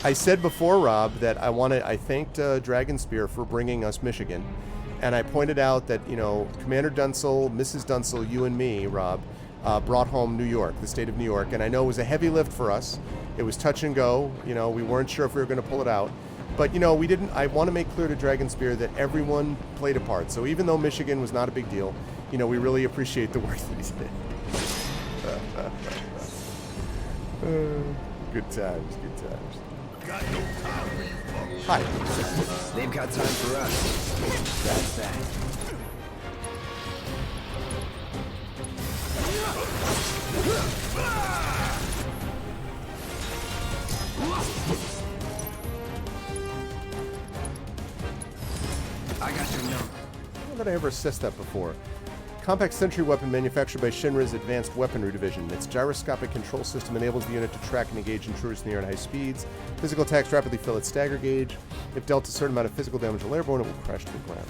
I said before, Rob, that I thanked Dragon Spear for bringing us Michigan. And I pointed out that, you know, Commander Dunsel, Mrs. Dunsel, you and me, Rob, brought home New York, the state of New York. And I know it was a heavy lift for us. It was touch and go. You know, we weren't sure if we were going to pull it out. But, you know, we didn't. I want to make clear to Dragon Spear that everyone played a part. So even though Michigan was not a big deal, you know, we really appreciate the work that he did. Good times, good times. Hi. They've got time for us. That's that. I got your number. I don't know that I ever assessed that before. Compact sentry weapon manufactured by Shinra's Advanced Weaponry Division. Its gyroscopic control system enables the unit to track and engage intruders near at high speeds. Physical attacks rapidly fill its stagger gauge. If dealt a certain amount of physical damage while airborne, it will crash to the ground.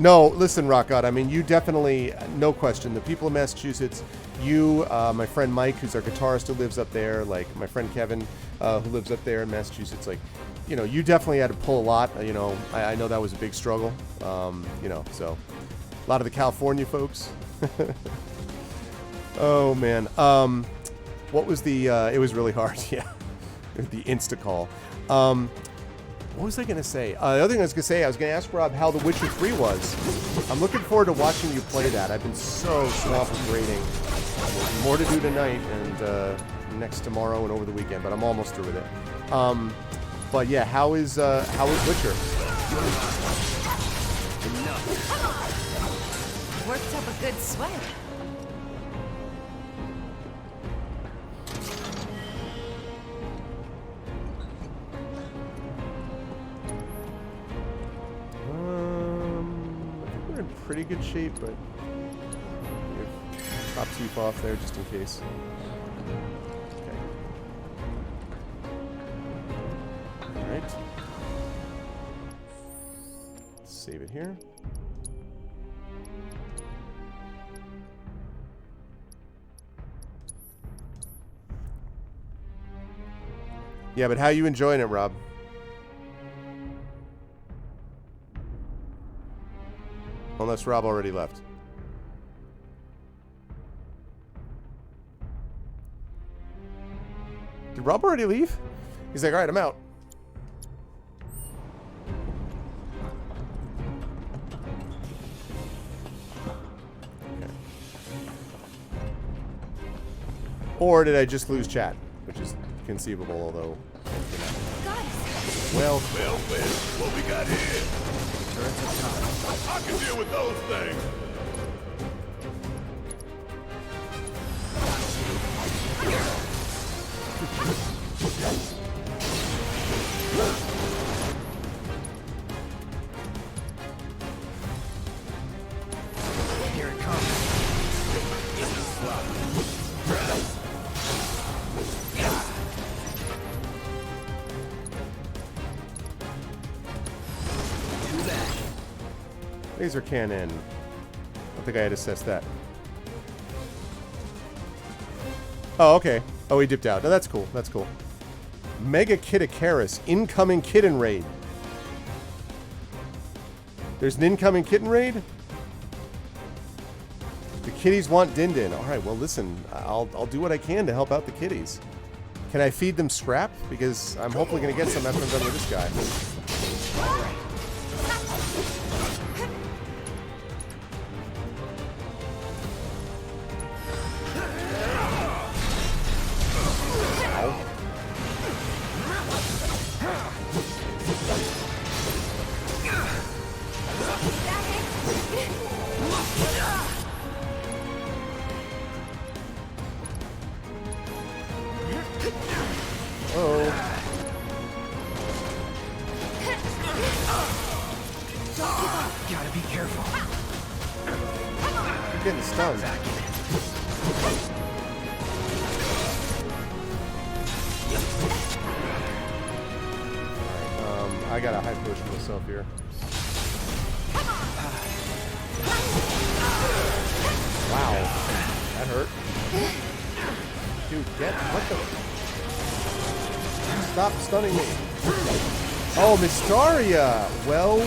No, listen, Rock God, I mean, you definitely, no question, the people of Massachusetts, you, my friend Mike, who's our guitarist who lives up there, like my friend Kevin, who lives up there in Massachusetts, like, you know, you definitely had to pull a lot. You know, I know that was a big struggle, you know, so... A lot of the California folks. Oh, man. What was the... it was really hard, yeah. The insta-call. What was I going to say? The other thing I was going to say, I was going to ask Rob how The Witcher 3 was. I'm looking forward to watching you play that. I've been so swamped with grading. There's more to do tonight and next tomorrow and over the weekend, but I'm almost through with it. But yeah, how is Witcher? Worked up a good sweat. I think we're in pretty good shape, but we have top teeth off there just in case. Okay. All right. Save it here. Yeah, but how you enjoying it, Rob? Unless Rob already left. Did Rob already leave? He's like, all right, I'm out. Okay. Or did I just lose chat? Which is conceivable, although... Well, what we got here? Turrets up top. I can deal with those things. Here it comes. laser cannon. I don't think I had assessed that. Oh, okay. Oh, he dipped out. No, that's cool. That's cool. Mega Kid Icarus. Incoming Kitten Raid. There's an incoming kitten raid? The kitties want Din Din. Alright, well listen, I'll do what I can to help out the kitties. Can I feed them scrap? Because I'm hopefully going to get some after I'm done with this guy. Gotta be careful. You're getting stunned. Alright, I got a high potion myself here. Wow. That hurt. Dude, what the... Stop stunning me. Oh, Mystaria! Well.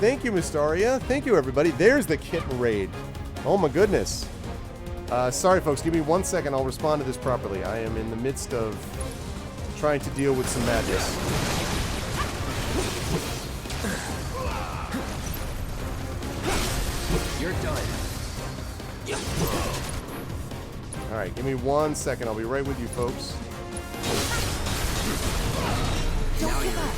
Thank you, Mystaria. Thank you, everybody. There's the kitten raid. Oh, my goodness. Sorry, folks. Give me 1 second. I'll respond to this properly. I am in the midst of trying to deal with some madness. You're done. Alright, give me 1 second. I'll be right with you, folks. Don't give up.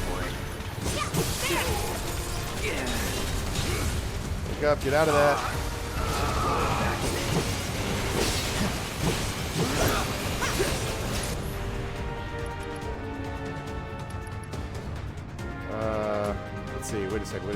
Wake up, get out of that. Let's see. Wait a second.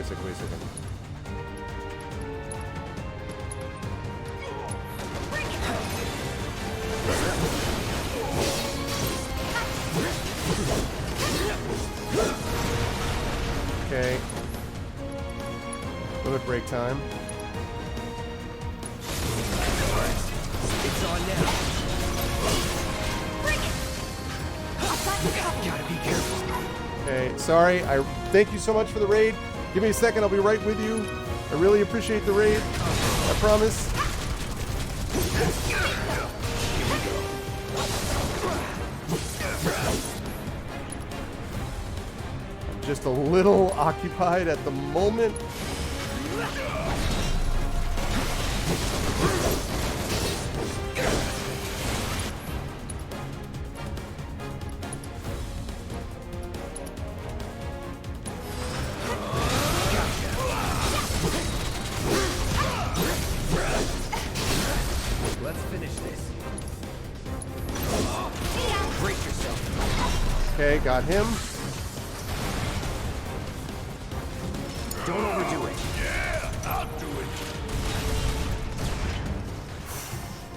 Okay. Limit break time. It's on now. Gotta be careful. Okay, sorry. I thank you so much for the raid. Give me a second. I'll be right with you. I really appreciate the raid. I promise. I'm just a little occupied at the moment. Let's finish this. Break yourself. Okay, got him. Don't overdo it. Yeah, I'll do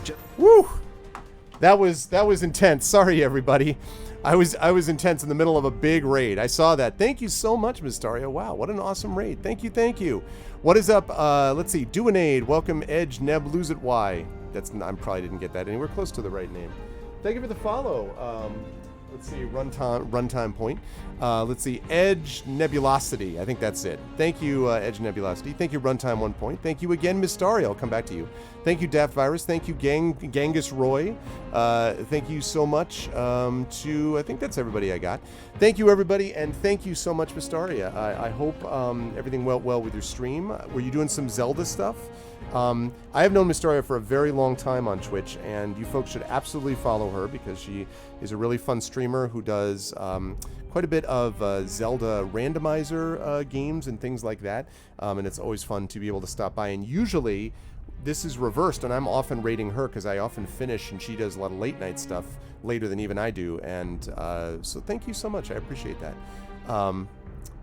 it. Woo! That was intense. Sorry, everybody. I was intense in the middle of a big raid. I saw that. Thank you so much, Mystaria. Wow, what an awesome raid. Thank you. What is up? Let's see. Doinade. Welcome, Edge Neb. Lose it. Why? I probably didn't get that anywhere close to the right name. Thank you for the follow. Let's see. Runtime point. Let's see. Edge Nebulosity. I think that's it. Thank you, Edge Nebulosity. Thank you, Runtime 1 point. Thank you again, Mystaria. I'll come back to you. Thank you, Daft Virus. Thank you, Genghis Roy. Thank you so much I think that's everybody I got. Thank you, everybody, and thank you so much, Mystaria. I hope everything went well with your stream. Were you doing some Zelda stuff? I have known Mystaria for a very long time on Twitch, and you folks should absolutely follow her because she is a really fun streamer who does quite a bit of Zelda randomizer games and things like that, and it's always fun to be able to stop by. And usually this is reversed, and I'm often rating her because I often finish and she does a lot of late night stuff later than even I do, and so thank you so much. I appreciate that.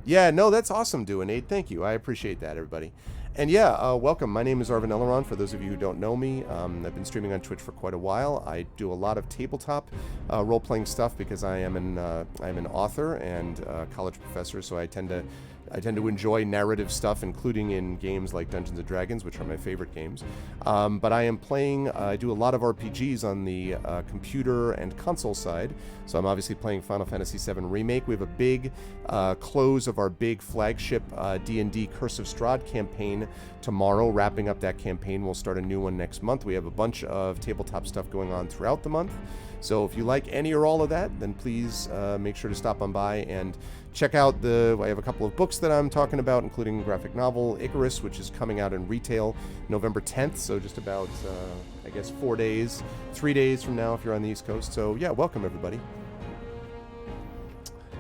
Yeah, no, that's awesome, Doinade. Thank you. I appreciate that, everybody. And yeah, welcome. My name is Arvin Elleron, for those of you who don't know me. I've been streaming on Twitch for quite a while. I do a lot of tabletop role-playing stuff because I'm an author and college professor, so I tend to I tend to enjoy narrative stuff, including in games like Dungeons & Dragons, which are my favorite games. But I am playing, I do a lot of RPGs on the computer and console side. So I'm obviously playing Final Fantasy VII Remake. We have a big close of our big flagship D&D Curse of Strahd campaign tomorrow. Wrapping up that campaign, we'll start a new one next month. We have a bunch of tabletop stuff going on throughout the month. So if you like any or all of that, then please make sure to stop on by and check out I have a couple of books that I'm talking about, including graphic novel Icarus, which is coming out in retail November 10th, so just about, I guess, 4 days, 3 days from now if you're on the East Coast. So yeah, welcome everybody.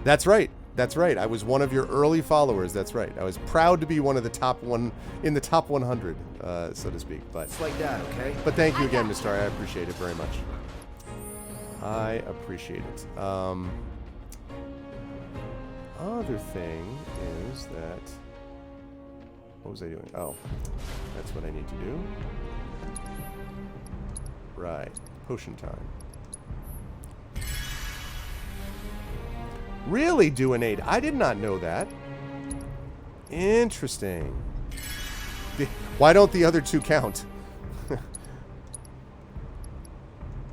That's right. That's right. I was one of your early followers. That's right. I was proud to be one of the top 100, so to speak. But It's like that, okay? But thank you again, Mr. I appreciate it very much. I appreciate it. Other thing is that... What was I doing? Oh, that's what I need to do. Right. Potion time. Really, Duinade? I did not know that. Interesting. Why don't the other two count?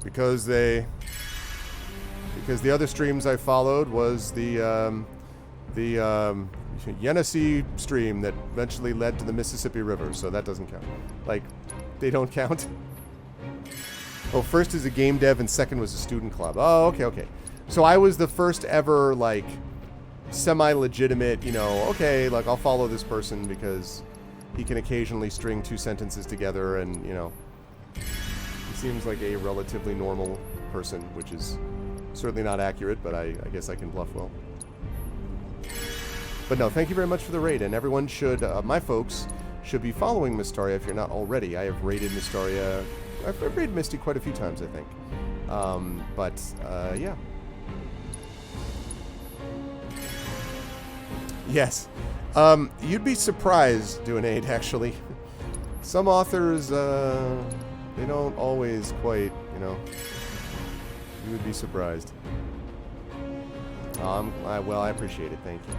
Because the other streams I followed was the Yenisei stream that eventually led to the Mississippi River, so that doesn't count. Like, they don't count. Oh, first is a game dev and second was a student club. Oh, okay. So I was the first ever, like, semi-legitimate, okay, like, I'll follow this person because he can occasionally string 2 sentences together and, he seems like a relatively normal person, which is certainly not accurate, but I guess I can bluff well. But no, thank you very much for the raid, and everyone should, my folks, should be following Mystaria if you're not already. I have raided Mystaria, I've raided Misty quite a few times, I think. Yeah. Yes. You'd be surprised, Duinade, actually. Some authors, they don't always quite, you would be surprised. Well, I appreciate it. Thank you.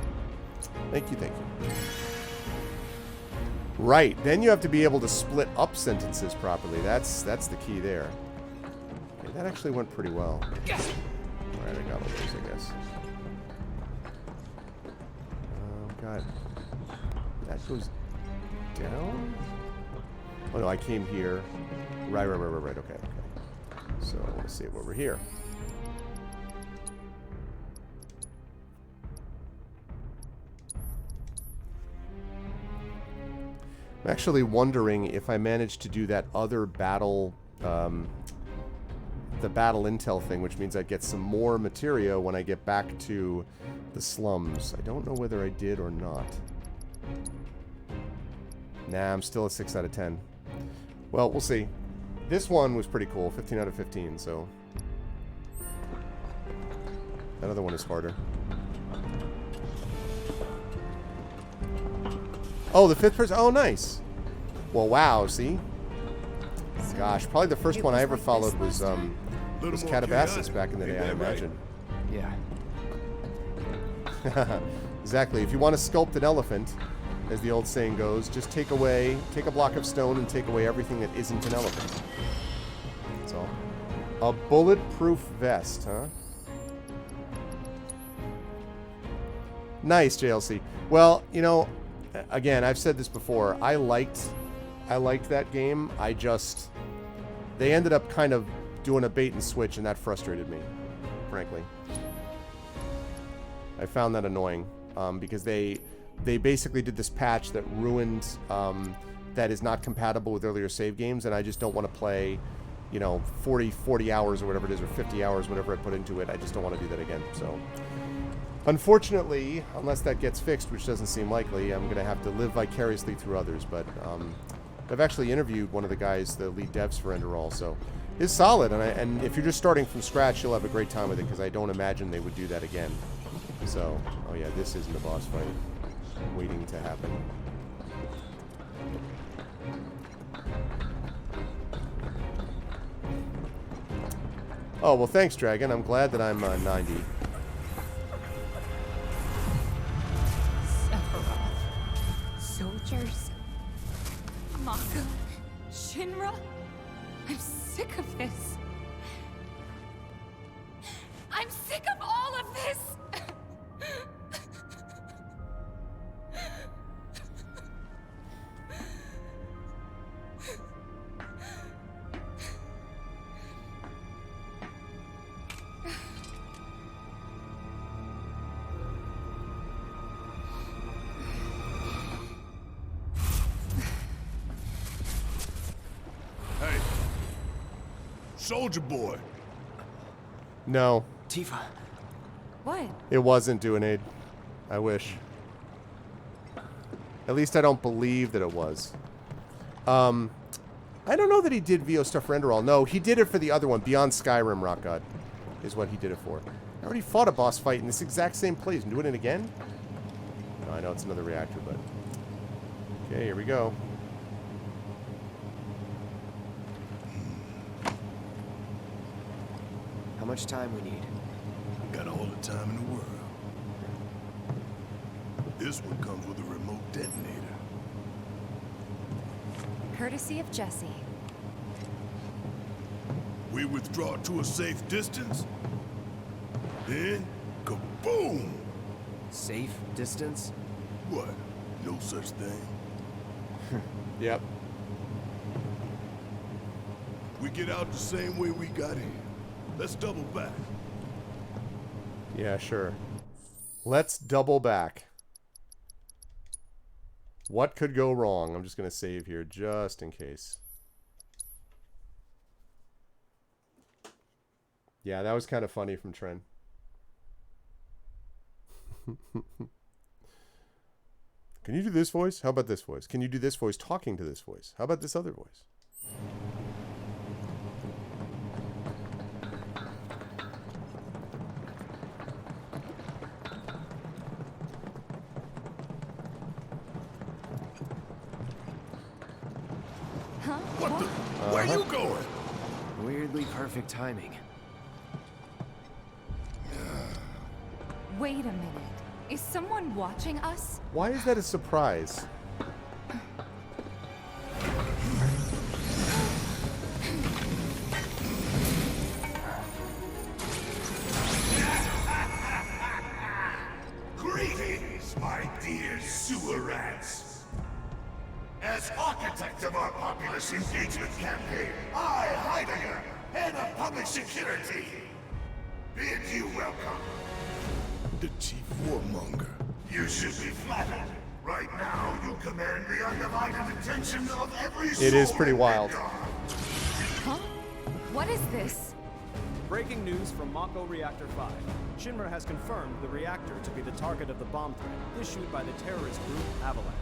Thank you. Right. Then you have to be able to split up sentences properly. That's the key there. Okay, that actually went pretty well. Alright, I got all those, I guess. God. That goes down? Oh no, I came here. Right, okay. So, let's see what we're here. I'm actually wondering if I managed to do that other battle, the battle intel thing, which means I get some more materia when I get back to the slums. I don't know whether I did or not. Nah, I'm still a 6 out of 10. Well, we'll see. This one was pretty cool, 15 out of 15, so... That other one is harder. Oh, the 5th person? Oh, nice. Well, wow, see? Gosh, probably the first one I ever followed was Catabasis back in the day, I imagine. Yeah. Exactly. If you want to sculpt an elephant, as the old saying goes, just take a block of stone and take away everything that isn't an elephant. That's all. A bulletproof vest, huh? Nice, JLC. Well, again, I've said this before. I liked that game. They ended up kind of doing a bait and switch, and that frustrated me, frankly. I found that annoying because they basically did this patch that ruined that is not compatible with earlier save games, and I just don't want to play, 40 hours or whatever it is, or 50 hours, whatever I put into it. I just don't want to do that again. So, unfortunately, unless that gets fixed, which doesn't seem likely, I'm going to have to live vicariously through others. But I've actually interviewed one of the guys, the lead devs for Enderall, so it's solid. And if you're just starting from scratch, you'll have a great time with it, because I don't imagine they would do that again. So, oh yeah, this isn't a boss fight waiting to happen. Oh, well, thanks, Dragon. I'm glad that I'm 90. Shinra? I'm sick of this. I'm sick of all of this! Hey, Soldier Boy. No, Tifa. What? it wasn't Duinade. I wish. At least I don't believe that it was. I don't know that he did VO stuff for Enderall. No, he did it for the other one. Beyond Skyrim, Rock God, is what he did it for. I already fought a boss fight in this exact same place. I'm doing it again? No, I know it's another reactor, but... Okay, here we go. How much time we need? Got all the time in the world. This one comes with a remote detonator. Courtesy of Jesse. We withdraw to a safe distance. Then, kaboom! Safe distance? What? No such thing. Yep. We get out the same way we got in. Let's double back. Yeah, sure. Let's double back. What could go wrong? I'm just going to save here just in case. Yeah, that was kind of funny from Tren. Can you do this voice? How about this voice? Can you do this voice talking to this voice? How about this other voice? What the? Where you going? Weirdly perfect timing. Wait a minute. Is someone watching us? Why is that a surprise? Greetings, my dear sewer rats. As architect of our populace engagement campaign, I, Heidegger, head of public security, bid you welcome. The chief warmonger. You should be flattered. Right now, you command the undivided attention of every soul. It is pretty wild. Huh? What is this? Breaking news from Mako Reactor 5. Shinra has confirmed the reactor to be the target of the bomb threat issued by the terrorist group Avalanche.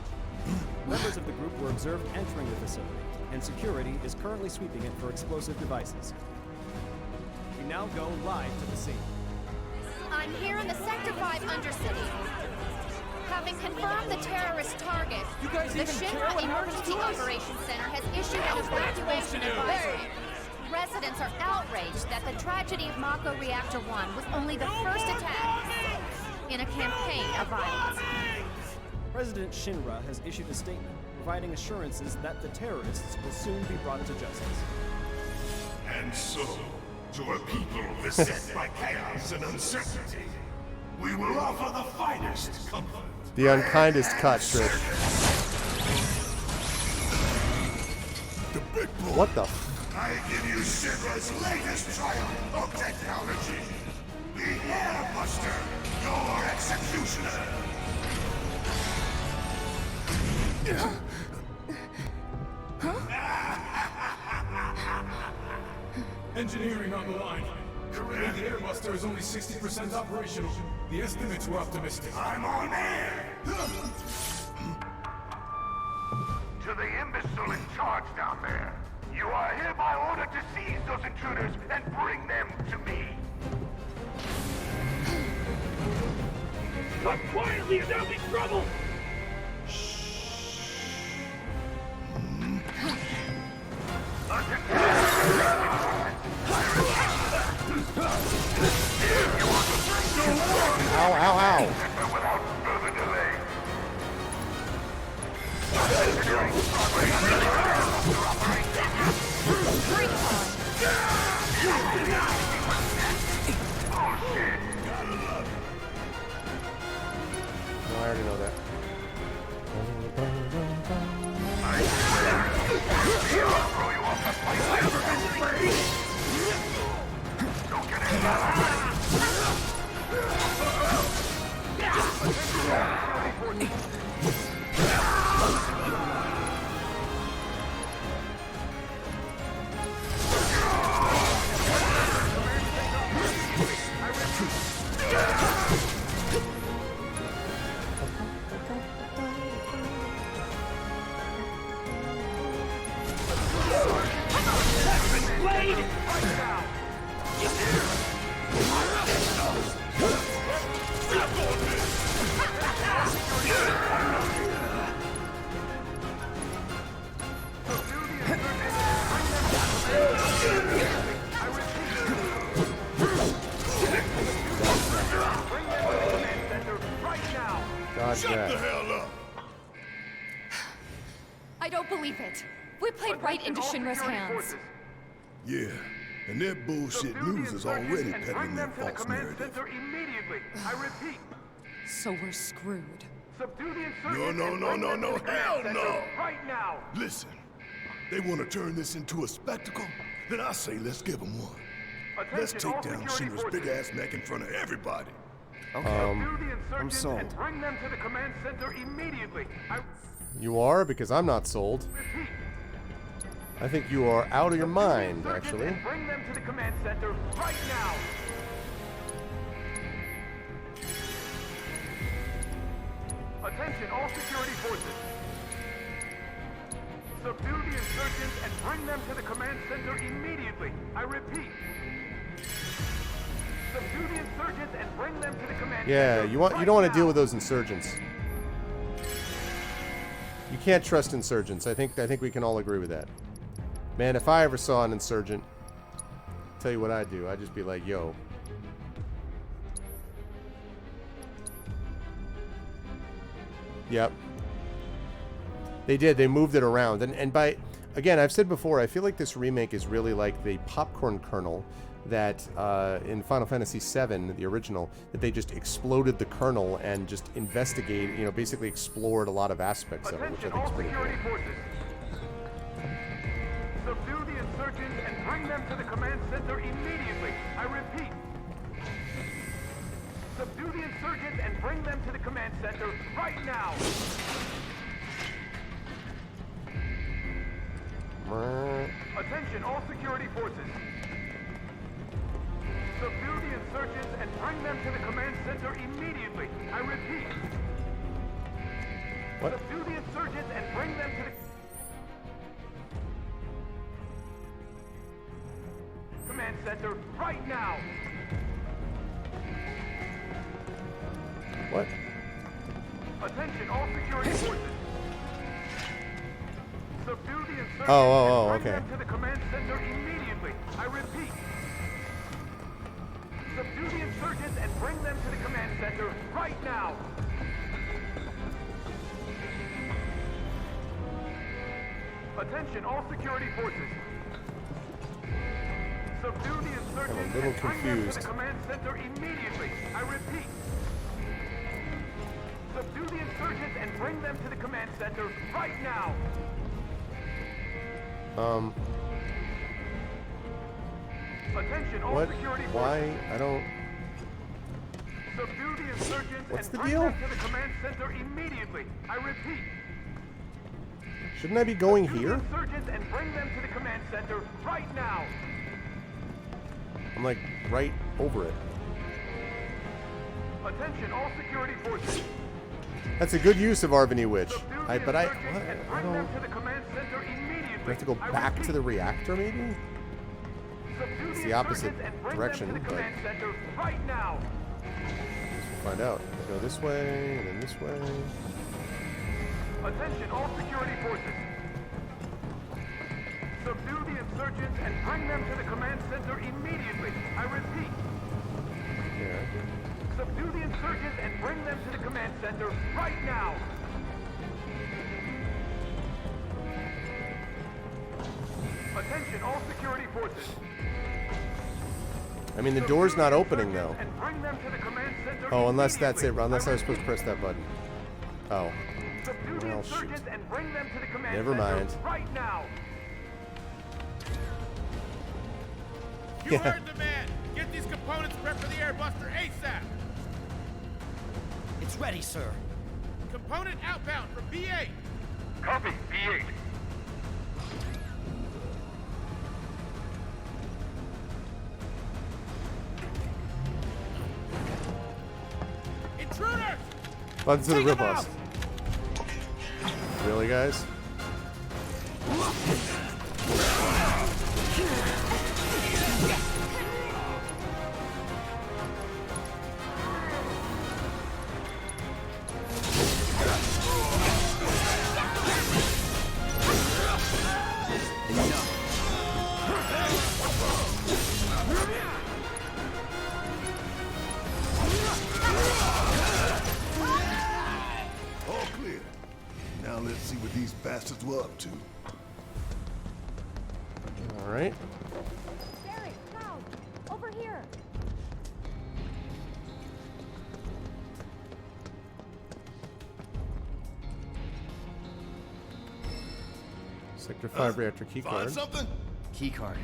Members of the group were observed entering the facility, and security is currently sweeping it for explosive devices. We now go live to the scene. I'm here in the Sector 5 Undercity. Having confirmed the terrorist target, the Shinra Emergency Operations Center has issued an evacuation advisory. Residents are outraged that the tragedy of Mako Reactor 1 was only the first attack in a campaign of violence. President Shinra has issued a statement providing assurances that the terrorists will soon be brought to justice. And so, to a people beset by chaos and uncertainty, we will offer the finest comfort. The unkindest cut, Trish. The big boy. What the? I give you Shinra's latest triumph of technology. The Airbuster, your executioner. Engineering on the line. Correct. The Airbuster is only 60% operational. The estimates were optimistic. I'm on air! To the imbecile in charge down there, you are hereby ordered to seize those intruders and bring them to me. Come quietly or there'll be trouble! Ow, ow, ow. Without further delay. Dodge Shut the that. hell up! I don't believe it. We played right into Shinra's hands. Yeah, and their bullshit news is already peddling their false narrative. Immediately. I repeat. So we're screwed. Subdue the insurgents. No, hell no! Right now. Listen, they want to turn this into a spectacle? Then I say let's give them one. Let's take down Shinra's big-ass neck in front of everybody. Subdue the I'm insurgents sold. and bring them to the command center immediately. I You are, because I'm not sold. repeat. I think you are out of your mind, Insurgents actually. and bring them to the command center right now. Attention, all security forces. Subdue the insurgents and bring them to the command center immediately. I repeat. Subdue the insurgents and bring them to the command Yeah, center you don't right want to now. deal with those insurgents. You can't trust insurgents. I think we can all agree with that. Man, if I ever saw an insurgent, tell you what I'd do. I'd just be like, yo. Yep. They did. They moved it around. And by, again, I've said before, I feel like this remake is really like the popcorn kernel that in Final Fantasy VII, the original, that they just exploded the kernel and just investigate, you know, basically explored a lot of aspects of it, which I Attention, think is all pretty cool. security forces. Subdue the insurgents and bring them to the command center immediately. I repeat. Subdue the insurgents and bring them to the command center right now. Attention, all security forces. Subdue the insurgents and bring them to the command center immediately. I repeat. What? Subdue the insurgents and bring them to the command center right now. What? Attention, all security forces. Subdue the insurgents Oh, and bring okay. them to the command center immediately. I repeat. Subdue the insurgents and bring them to the command center right now. Attention, all security forces. Subdue the insurgents little and bring them to confused. the command center immediately. I repeat. Subdue the insurgents and bring them to the command center right now. Attention, all What? security forces. Why? I don't... Subdue the insurgents What's and the bring deal? them to the command center immediately. I repeat. Shouldn't I be going Subdue the here? insurgents and bring them to the command center right now. I'm like right over it. Attention, all security forces. That's a good use of Arvany Witch. Subdue But the I insurgents and don't... bring them to the command center immediately. Do I have to go I back repeat. to the reactor, maybe? Subdue It's the opposite insurgents and bring direction, them to the but- command center right now. We'll find out. I go this way, and then this way. Attention, all security forces. Subdue the insurgents and bring them to the command center immediately. I repeat. Yeah. Subdue the insurgents and bring them to the command center right now. Attention, all security forces. I mean, the door's not opening, though. And bring them to the command center Oh, unless that's it. immediately. Unless I was supposed to press that button. Oh. Subdue the Well, shoot. insurgents and bring them to the command Never center mind. right now. You Yeah. heard the man. Get these components prepped for the airbuster ASAP. It's ready, sir. Component outbound from B8. Copy, B8. Intruders! Buttons to the Take 'em riposte. Really, guys? All clear. Now let's see what these bastards were up to. All right. Barry, Cloud, over here. Sector 5 reactor Find keycard. something? Keycard.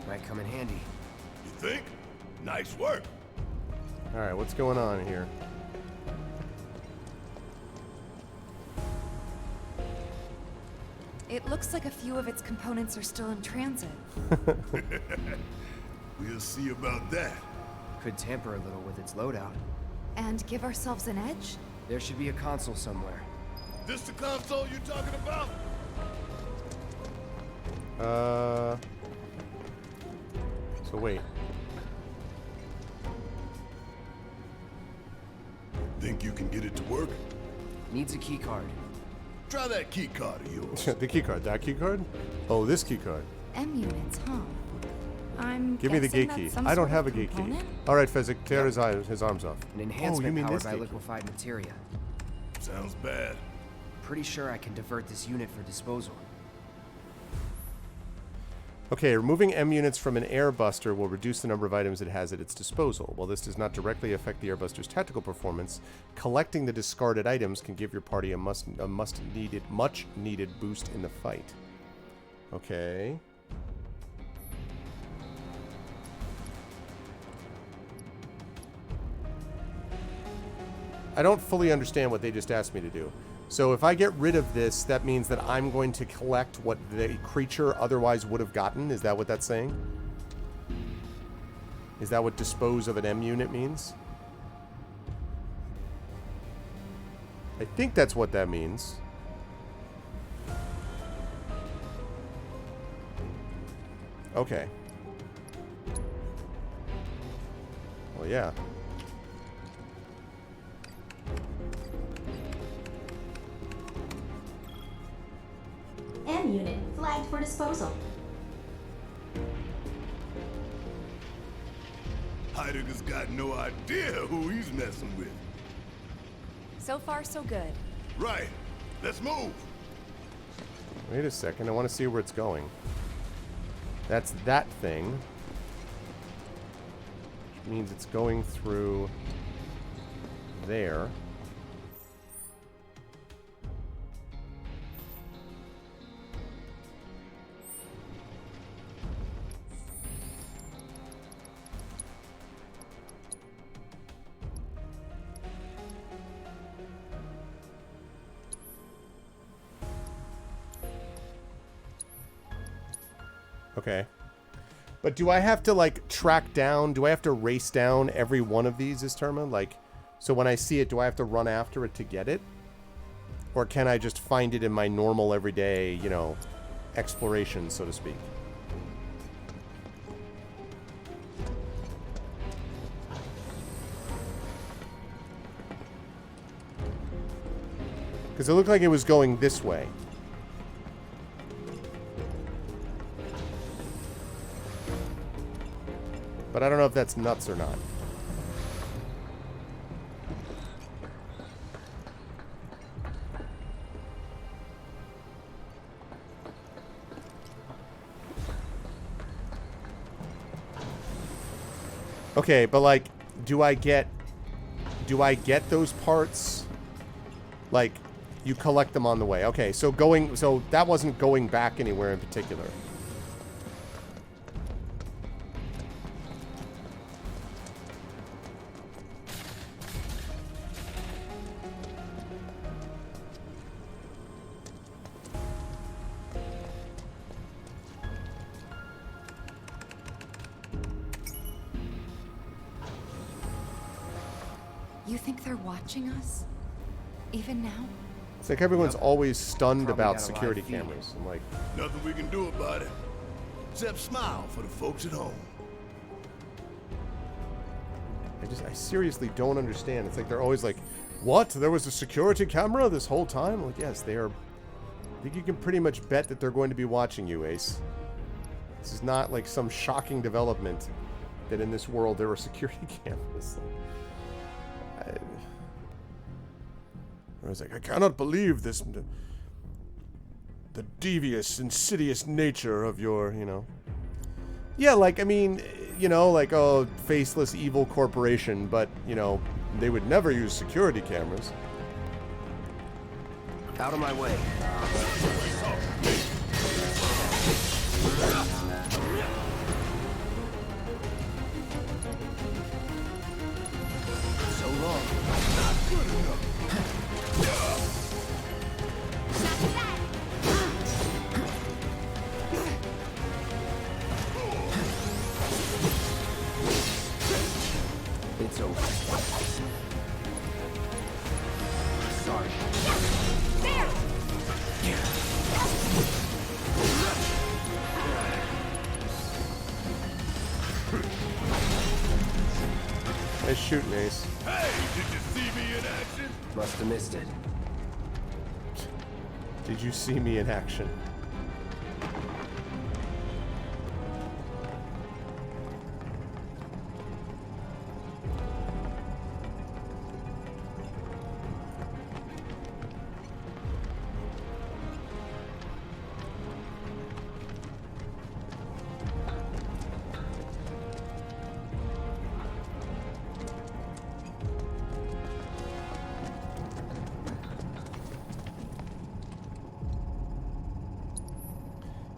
Might come in handy. You think? Nice work. All right, what's going on here? It looks like a few of its components are still in transit. We'll see about that. Could tamper a little with its loadout. And give ourselves an edge? There should be a console somewhere. This the console you talking about? So wait. Think you can get it to work? Needs a keycard. Try that key card of yours. The keycard. That keycard? Oh, this keycard. M units, huh? I'm Give me the guessing gate key. that's some I don't sort have a of gate key. component? All right, Fezzik, tear his arms off. An enhancement mean powered this by gate key. liquefied materia. Sounds bad. Pretty sure I can divert this unit for disposal. Okay, removing M units from an airbuster will reduce the number of items it has at its disposal. While this does not directly affect the airbuster's tactical performance, collecting the discarded items can give your party a much needed boost in the fight. Okay. I don't fully understand what they just asked me to do. So if I get rid of this, that means that I'm going to collect what the creature otherwise would have gotten? Is that what that's saying? Is that what dispose of an M unit means? I think that's what that means. Okay. Well, yeah. M unit flagged for disposal. Heidegger's got no idea who he's messing with. So far, so good. Right. Let's move. Wait a second. I want to see where it's going. That's that thing. Which means it's going through there. Okay. But do I have to, like, track down? Do I have to race down every one of these, is Terma? Like, so when I see it, do I have to run after it to get it? Or can I just find it in my normal, everyday, you know, exploration, so to speak? Because it looked like it was going this way. But I don't know if that's nuts or not. Okay, but like, do I get those parts? Like, you collect them on the way. Okay, so that wasn't going back anywhere in particular. You think they're watching us? Even now? It's like everyone's always stunned Probably about got a live security feed. cameras. I'm like, Nothing we can do about it. Except smile for the folks at home. I seriously don't understand. It's like they're always like, what? There was a security camera this whole time? I'm like, yes, they are. I think you can pretty much bet that they're going to be watching you, Ace. This is not like some shocking development that in this world there are security cameras. I was like, I cannot believe this. The devious, insidious nature of your, you know. Yeah, like, I mean, you know, like, oh, faceless evil corporation, but, you know, they would never use security cameras. Out of my way. So long. Not good enough. It's over. Sorry. There! Nice shooting, Ace. Hey, did you see me in action? Must have missed it. Did you see me in action?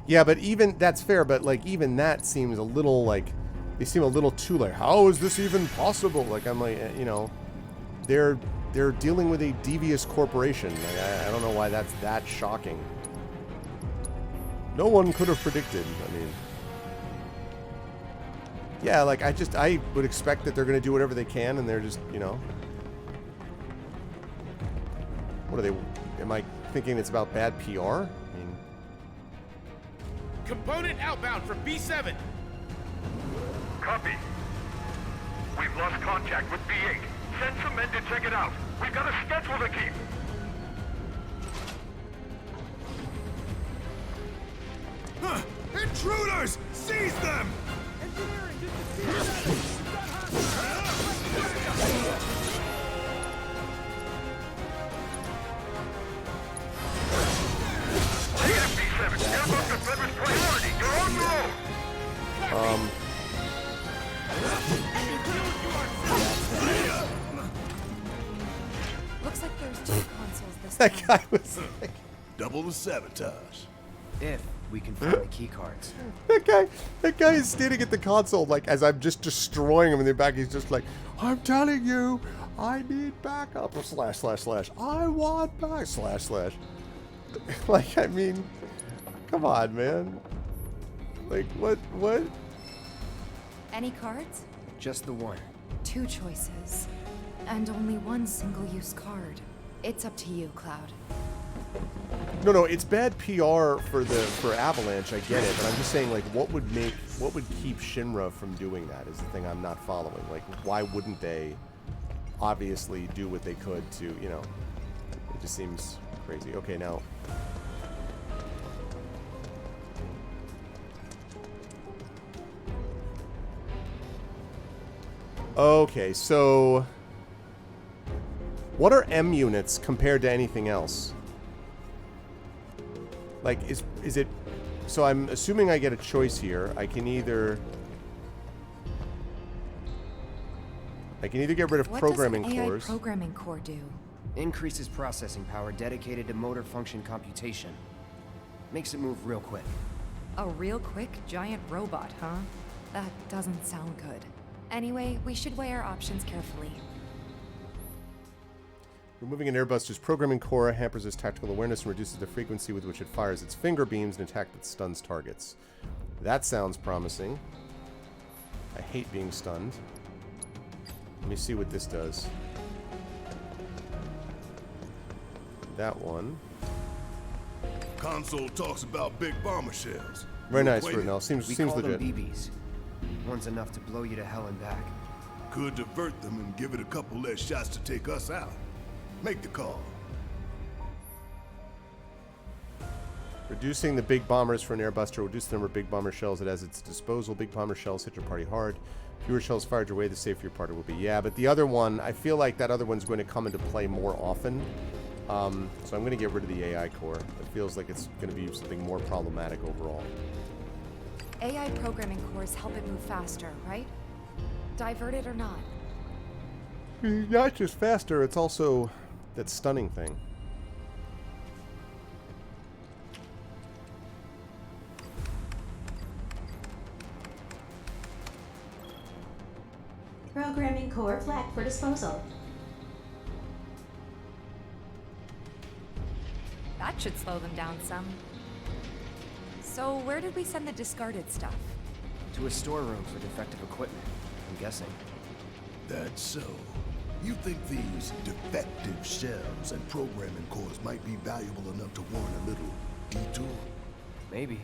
Yeah, but even that's fair, but like even that seems a little like they seem a little too like how is this even possible? Like I'm like you know, they're dealing with a devious corporation. Like, I don't know why that's that shocking. No one could have predicted. I mean, yeah, like I would expect that they're going to do whatever they can, and they're just you know, what are they? Am I thinking it's about bad PR? I mean. Component outbound from B7. Copy. We've lost contact with B8. Send some men to check it out. We've got a schedule to keep. Huh! Intruders! Seize them! Looks like there's 2 consoles this That time. guy was like, Double the sabotage. If we can find the key cards. that guy is standing at the console like as I'm just destroying him in the back. He's just like, I'm telling you, I need backup. / I want back / Like I mean, come on, man. Like what? Any cards? Just the one. 2 choices. And only 1 single-use card. It's up to you, Cloud. No, it's bad PR for Avalanche. I get it, but I'm just saying, like, what would keep Shinra from doing that is the thing I'm not following. Like, why wouldn't they obviously do what they could to, you know? It just seems crazy. Okay, now. Okay, so what are M units compared to anything else? Like, is it... So I'm assuming I get a choice here. I can either get rid of programming What does an AI cores. programming core do? Increases processing power dedicated to motor function computation. Makes it move real quick. A real quick giant robot, huh? That doesn't sound good. Anyway, we should weigh our options carefully. Removing an airbuster's programming core hampers its tactical awareness and reduces the frequency with which it fires its finger beams and attack that stuns targets. That sounds promising. I hate being stunned. Let me see what this does. That one. Console talks about big bomber shells. Very nice, Wait, Brunel. Seems We legit. call them BBs. One's enough to blow you to hell and back. Could divert them and give it a couple less shots to take us out. Make the call. Reducing the big bombers for an airbuster will reduce the number of big bomber shells it has at its disposal. Big bomber shells hit your party hard. Fewer shells fired your way, the safer your party will be. Yeah, but the other one, I feel like that other one's going to come into play more often. So I'm going to get rid of the AI core. It feels like it's going to be something more problematic overall. AI programming cores help it move faster, right? Diverted or not? Not just faster, it's also that stunning thing. Programming core flagged for disposal. That should slow them down some. So where did we send the discarded stuff? To a storeroom for defective equipment, I'm guessing. That's so. You think these defective shells and programming cores might be valuable enough to warrant a little detour? Maybe.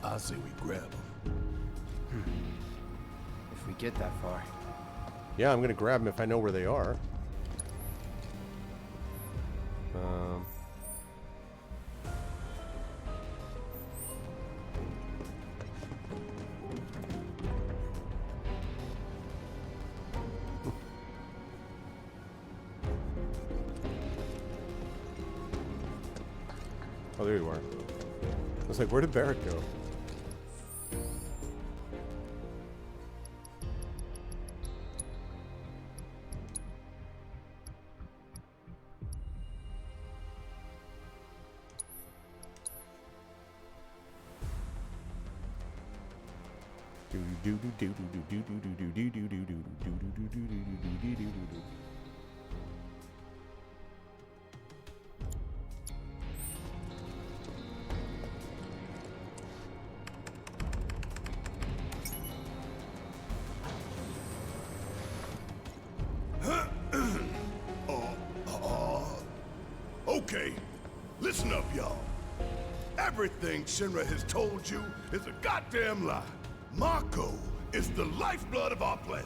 I say we grab them. If we get that far. Yeah, I'm gonna grab them if I know where they are. Oh, there you are. I was like, where did Barrett go? Okay, listen up, y'all. Everything Shinra has told you is a goddamn lie. Mako is the lifeblood of our planet.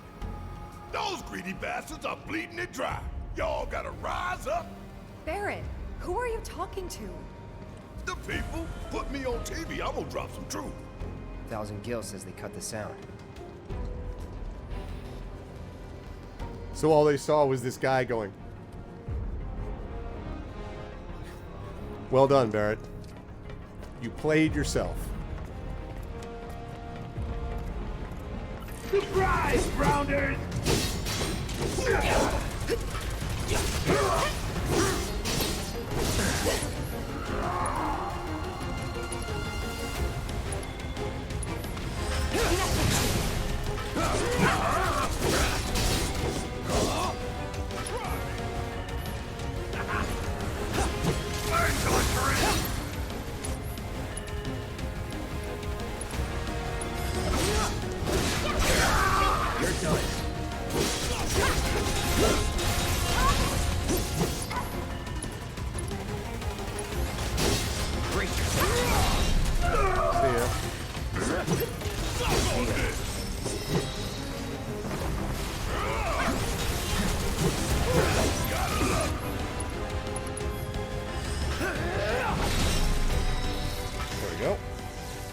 Those greedy bastards are bleeding it dry. Y'all gotta rise up. Barrett, who are you talking to? The people put me on TV. I'm gonna drop some truth. Thousand Gil says they cut the sound. So all they saw was this guy going. Well done, Barrett. You played yourself. Surprise, Rounders!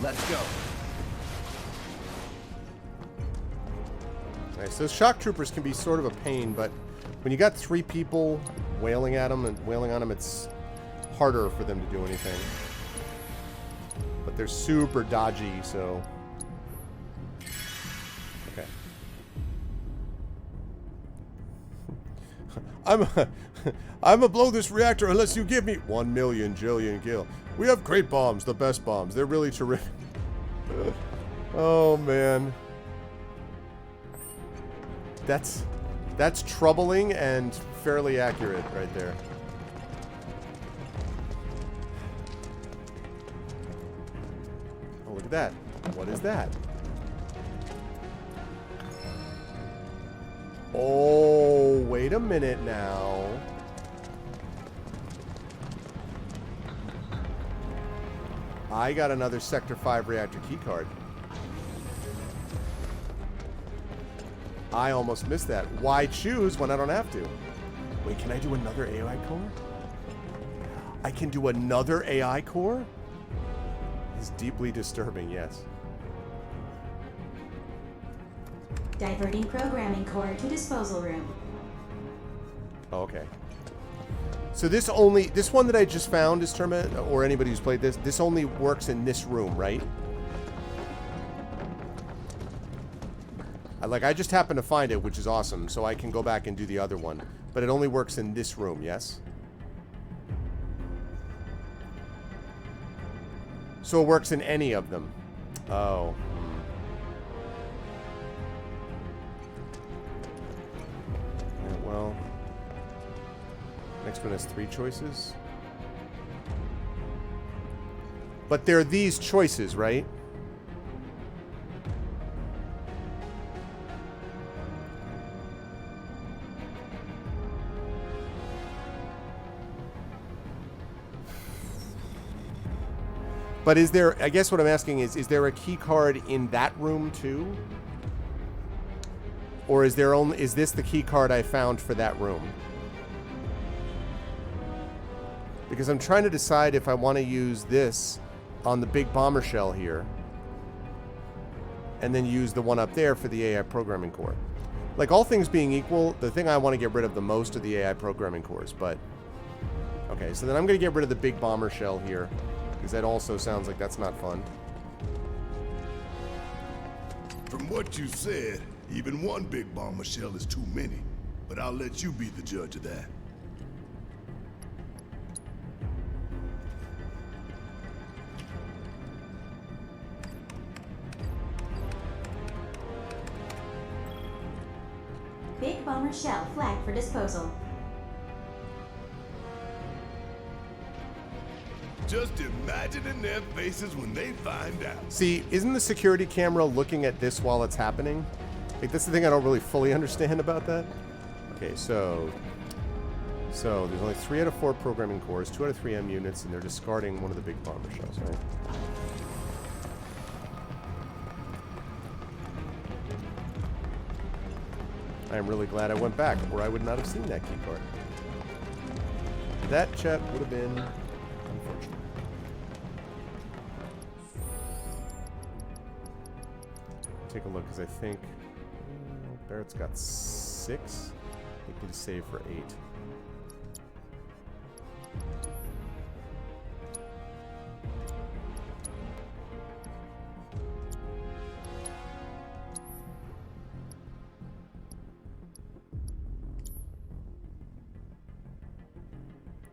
Let's go. Nice. Those shock troopers can be sort of a pain, but when you got 3 people wailing at them and wailing on them, it's harder for them to do anything. But they're super dodgy, so... Okay. I'm a blow this reactor unless you give me 1 million jillion gil. We have great bombs, the best bombs. They're really terrific. Oh, man. That's troubling and fairly accurate right there. Oh, look at that. What is that? Oh, wait a minute now. I got another Sector 5 reactor keycard. I almost missed that. Why choose when I don't have to? Wait, can I do another AI core? I can do another AI core? It's deeply disturbing, yes. Diverting programming core to disposal room. Oh, okay. So this one that I just found is or anybody who's played this only works in this room, right? I just happened to find it, which is awesome, so I can go back and do the other one. But it only works in this room, yes? So it works in any of them. Oh. Yeah, well. Next one has 3 choices. But they're these choices, right? But is there, I guess what I'm asking is there a key card in that room too? Or is this the key card I found for that room? Because I'm trying to decide if I want to use this on the big bomber shell here. And then use the one up there for the AI programming core. Like, all things being equal, the thing I want to get rid of the most are the AI programming cores, but... Okay, so then I'm going to get rid of the big bomber shell here. Because that also sounds like that's not fun. From what you said, even one big bomber shell is too many. But I'll let you be the judge of that. Big bomber shell flagged for disposal. Just imagining their faces when they find out. See, isn't the security camera looking at this while it's happening? Like, that's the thing I don't really fully understand about that. Okay, so there's only 3 out of 4 programming cores, 2 out of 3 M units, and they're discarding one of the big bomber shells, right? I am really glad I went back, or I would not have seen that key card. That, chat, would have been unfortunate. Take a look, because I think Barrett's got 6. He can save for 8.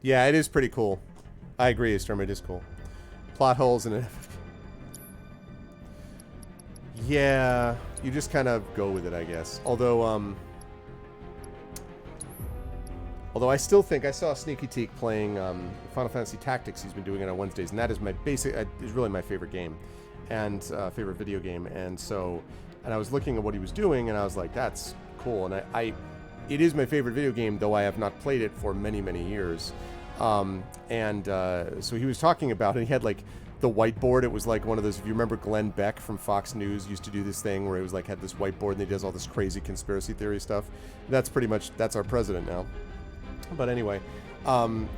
Yeah, it is pretty cool. I agree, Storm, it is cool. Plot holes in it. Yeah, you just kind of go with it, I guess. Although I still think I saw Sneaky Teak playing Final Fantasy Tactics. He's been doing it on Wednesdays, and that is my is really my favorite game, and favorite video game. And I was looking at what he was doing, and I was like, that's cool. And it is my favorite video game, though I have not played it for many, many years. So he was talking about it. He had like the whiteboard. It was like one of those, if you remember Glenn Beck from Fox News used to do this thing where it was like had this whiteboard and he does all this crazy conspiracy theory stuff. That's pretty much, that's our president now. But anyway,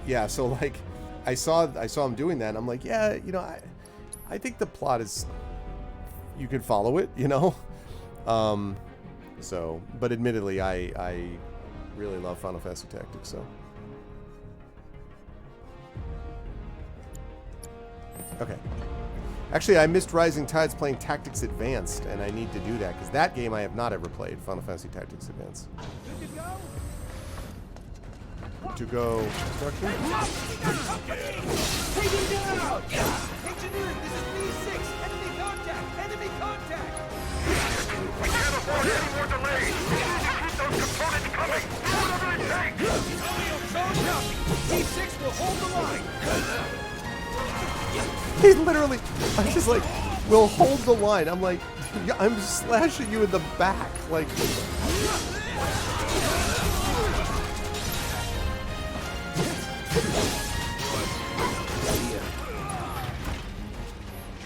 yeah, so like I saw him doing that and I'm like, yeah, you know, I think the plot is, you can follow it, you know? But admittedly, I really love Final Fantasy Tactics, so. Okay. Actually, I missed Rising Tides playing Tactics Advanced, and I need to do that, because that game I have not ever played, Final Fantasy Tactics Advanced. To go. Instruction? Taking down! Engineering, this is B6! Enemy contact! Enemy contact! We can't afford any more delays! Keep those components coming! Whatever it takes! B6 will hold the line! He literally, I'm just like, we'll hold the line. I'm like, I'm slashing you in the back. Like,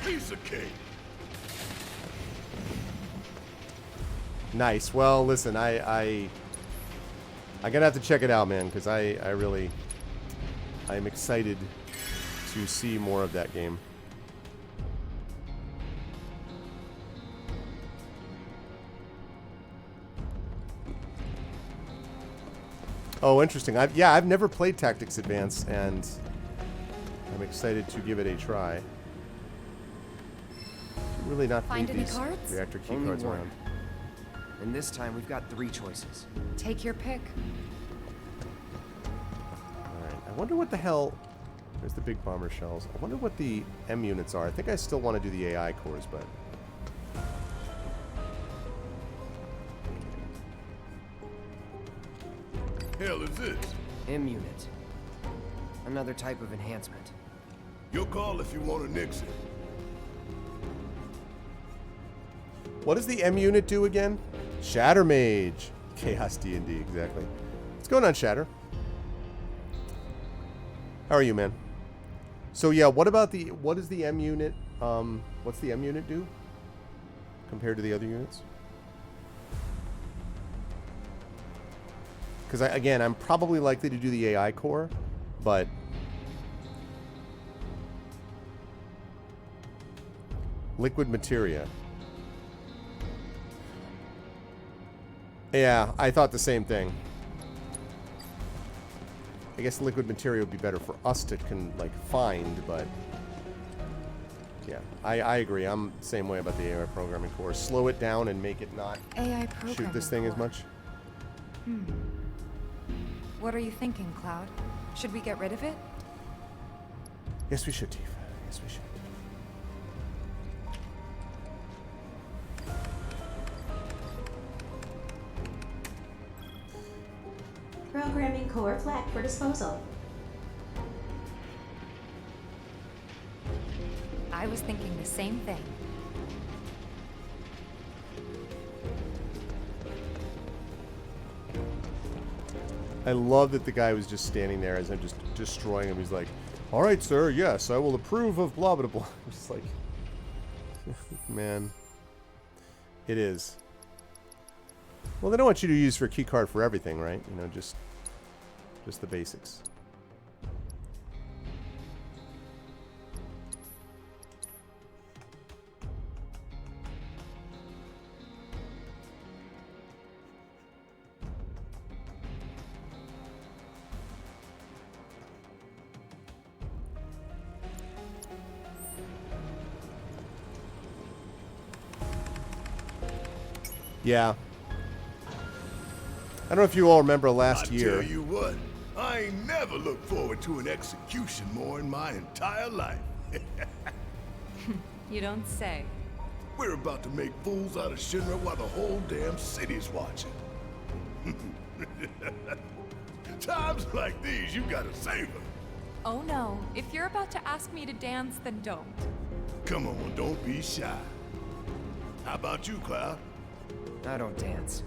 Piece of cake. nice. Well, listen, I'm gonna have to check it out, man, because I I'm excited to see more of that game. Oh, interesting. I've never played Tactics Advance, and I'm excited to give it a try. Really not Find need any these cards? reactor key Only cards one. around. And this time we've got 3 choices. Take your pick. Alright, I wonder what the hell... There's the big bomber shells. I wonder what the M units are. I think I still want to do the AI cores, but... Hell is this? M unit. Another type of enhancement. Your call if you want to nix it. What does the M unit do again? Shatter Mage. Chaos D&D, exactly. What's going on, Shatter? How are you, man? So yeah, what is the M unit? What's the M unit do compared to the other units? Because again, I'm probably likely to do the AI core, but liquid materia. Yeah, I thought the same thing. I guess liquid materia would be better for us to find, but yeah, I agree. I'm the same way about the AI programming core. Slow it down and make it not AI programming shoot this thing as core. much. What are you thinking, Cloud? Should we get rid of it? Yes, we should, Tifa. Yes, we should. Programming core flagged for disposal. I was thinking the same thing. I love that the guy was just standing there as I'm just destroying him. He's like, "All right, sir. Yes, I will approve of blah blah blah." I'm just like, man, it is. Well, they don't want you to use for keycard for everything, right? You know, just the basics. Yeah. I don't know if you all remember last year. I tell you what, I ain't never looked forward to an execution more in my entire life. You don't say. We're about to make fools out of Shinra while the whole damn city's watching. Times like these, you gotta save them. Oh no, if you're about to ask me to dance, then don't. Come on, don't be shy. How about you, Cloud? I don't dance.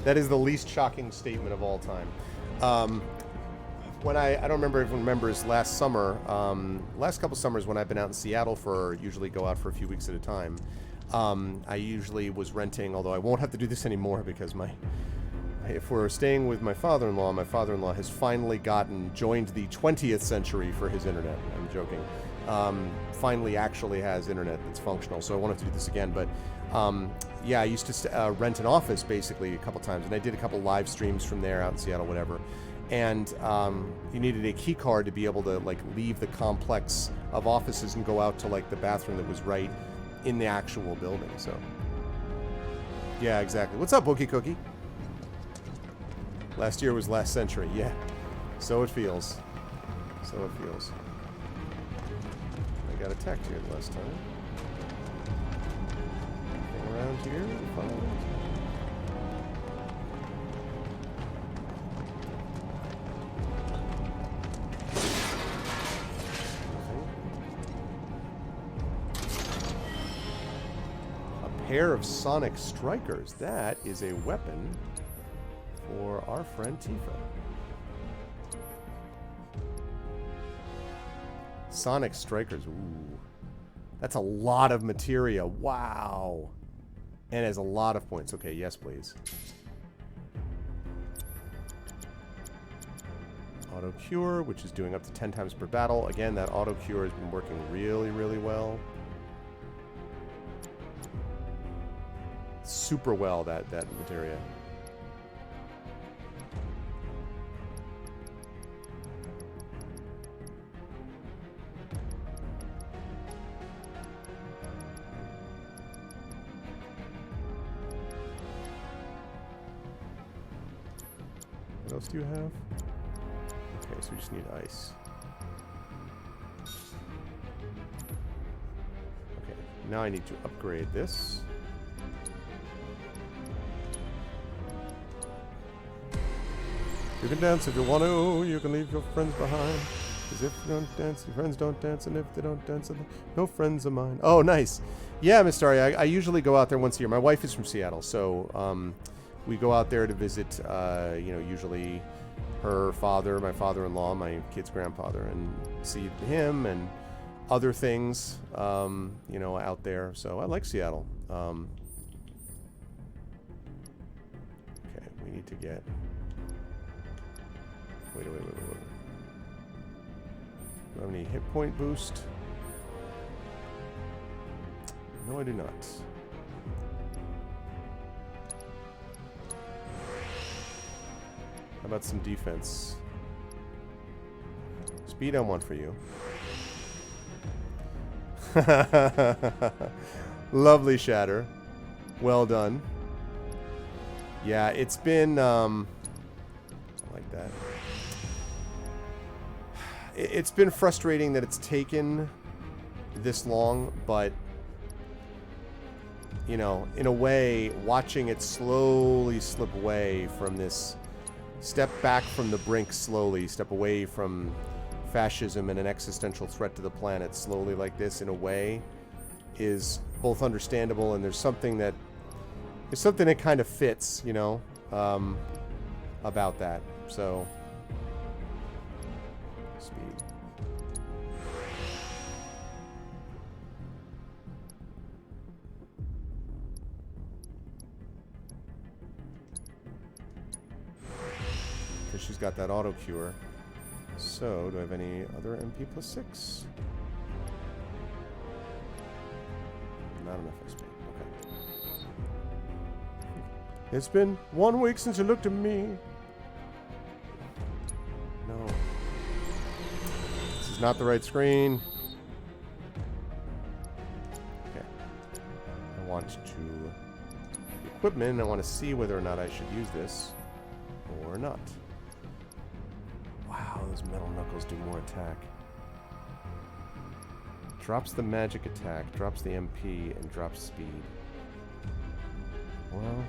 That is the least shocking statement of all time. When I don't remember if everyone remembers last summer, last couple summers when I've been out in Seattle usually go out for a few weeks at a time, I usually was renting, although I won't have to do this anymore because if we're staying with my father-in-law has finally joined the 20th century for his internet. I'm joking. Finally actually has internet that's functional, so I wanted to do this again, but yeah, I used to rent an office basically a couple times, and I did a couple live streams from there out in Seattle, whatever. And you needed a key card to be able to leave the complex of offices and go out to the bathroom that was right in the actual building. So yeah, exactly. What's up, Wookie Cookie? Last year was last century. Yeah, so it feels. So it feels. I got attacked here last time. Around here, fine. A pair of sonic strikers. That is a weapon for our friend Tifa. Sonic strikers. Ooh. That's a lot of materia. Wow. And has a lot of points. Okay, yes, please. Auto cure, which is doing up to 10 times per battle. Again, that auto cure has been working really, really well. Super well, that materia. What else do you have? Okay, so we just need ice. Okay, now I need to upgrade this. You can dance if you want to, you can leave your friends behind. Because if you don't dance, your friends don't dance, and if they don't dance, no friends of mine. Oh, nice. Yeah, Miss Starry, I usually go out there once a year. My wife is from Seattle, so we go out there to visit, you know, usually her father, my father-in-law, my kid's grandfather, and see him and other things, you know, out there. So I like Seattle. Okay, we need to get... Wait. Do I have any hit point boost? No, I do not. How about some defense? Speed on one for you. Lovely shatter. Well done. Yeah, it's been I like that. It's been frustrating that it's taken this long, but you know, in a way, watching it slowly slip away from this, step back from the brink slowly, step away from fascism and an existential threat to the planet slowly like this, in a way, is both understandable, and there's something that kind of fits, you know, about that. So speed. Because she's got that auto cure. So, do I have any other MP plus 6? Not enough SP. Okay. It's been 1 week since you looked at me. No. This is not the right screen. Okay. I want to... equipment, I want to see whether or not I should use this. Or not. Wow, those metal knuckles do more attack. Drops the magic attack, drops the MP, and drops speed. Well...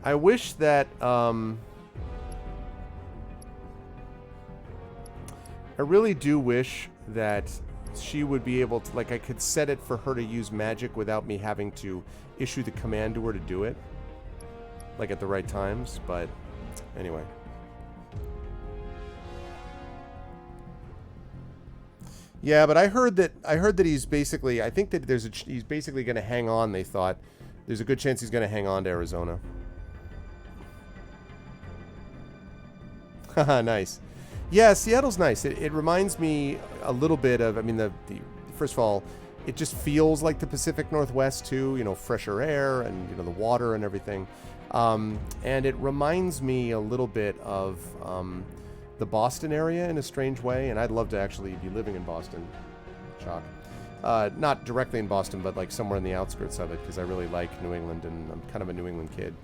I wish that, I really do wish that she would be able to, like, I could set it for her to use magic without me having to issue the command to her to do it. Like, at the right times, but anyway. Yeah, but I heard that he's basically, I think that he's basically going to hang on, they thought. There's a good chance he's going to hang on to Arizona. Haha, nice. Yeah, Seattle's nice. It reminds me a little bit of, I mean, first of all, it just feels like the Pacific Northwest too, you know, fresher air and, you know, the water and everything. And it reminds me a little bit of the Boston area in a strange way, and I'd love to actually be living in Boston. Shock. Not directly in Boston, but like somewhere in the outskirts of it, because I really like New England, and I'm kind of a New England kid.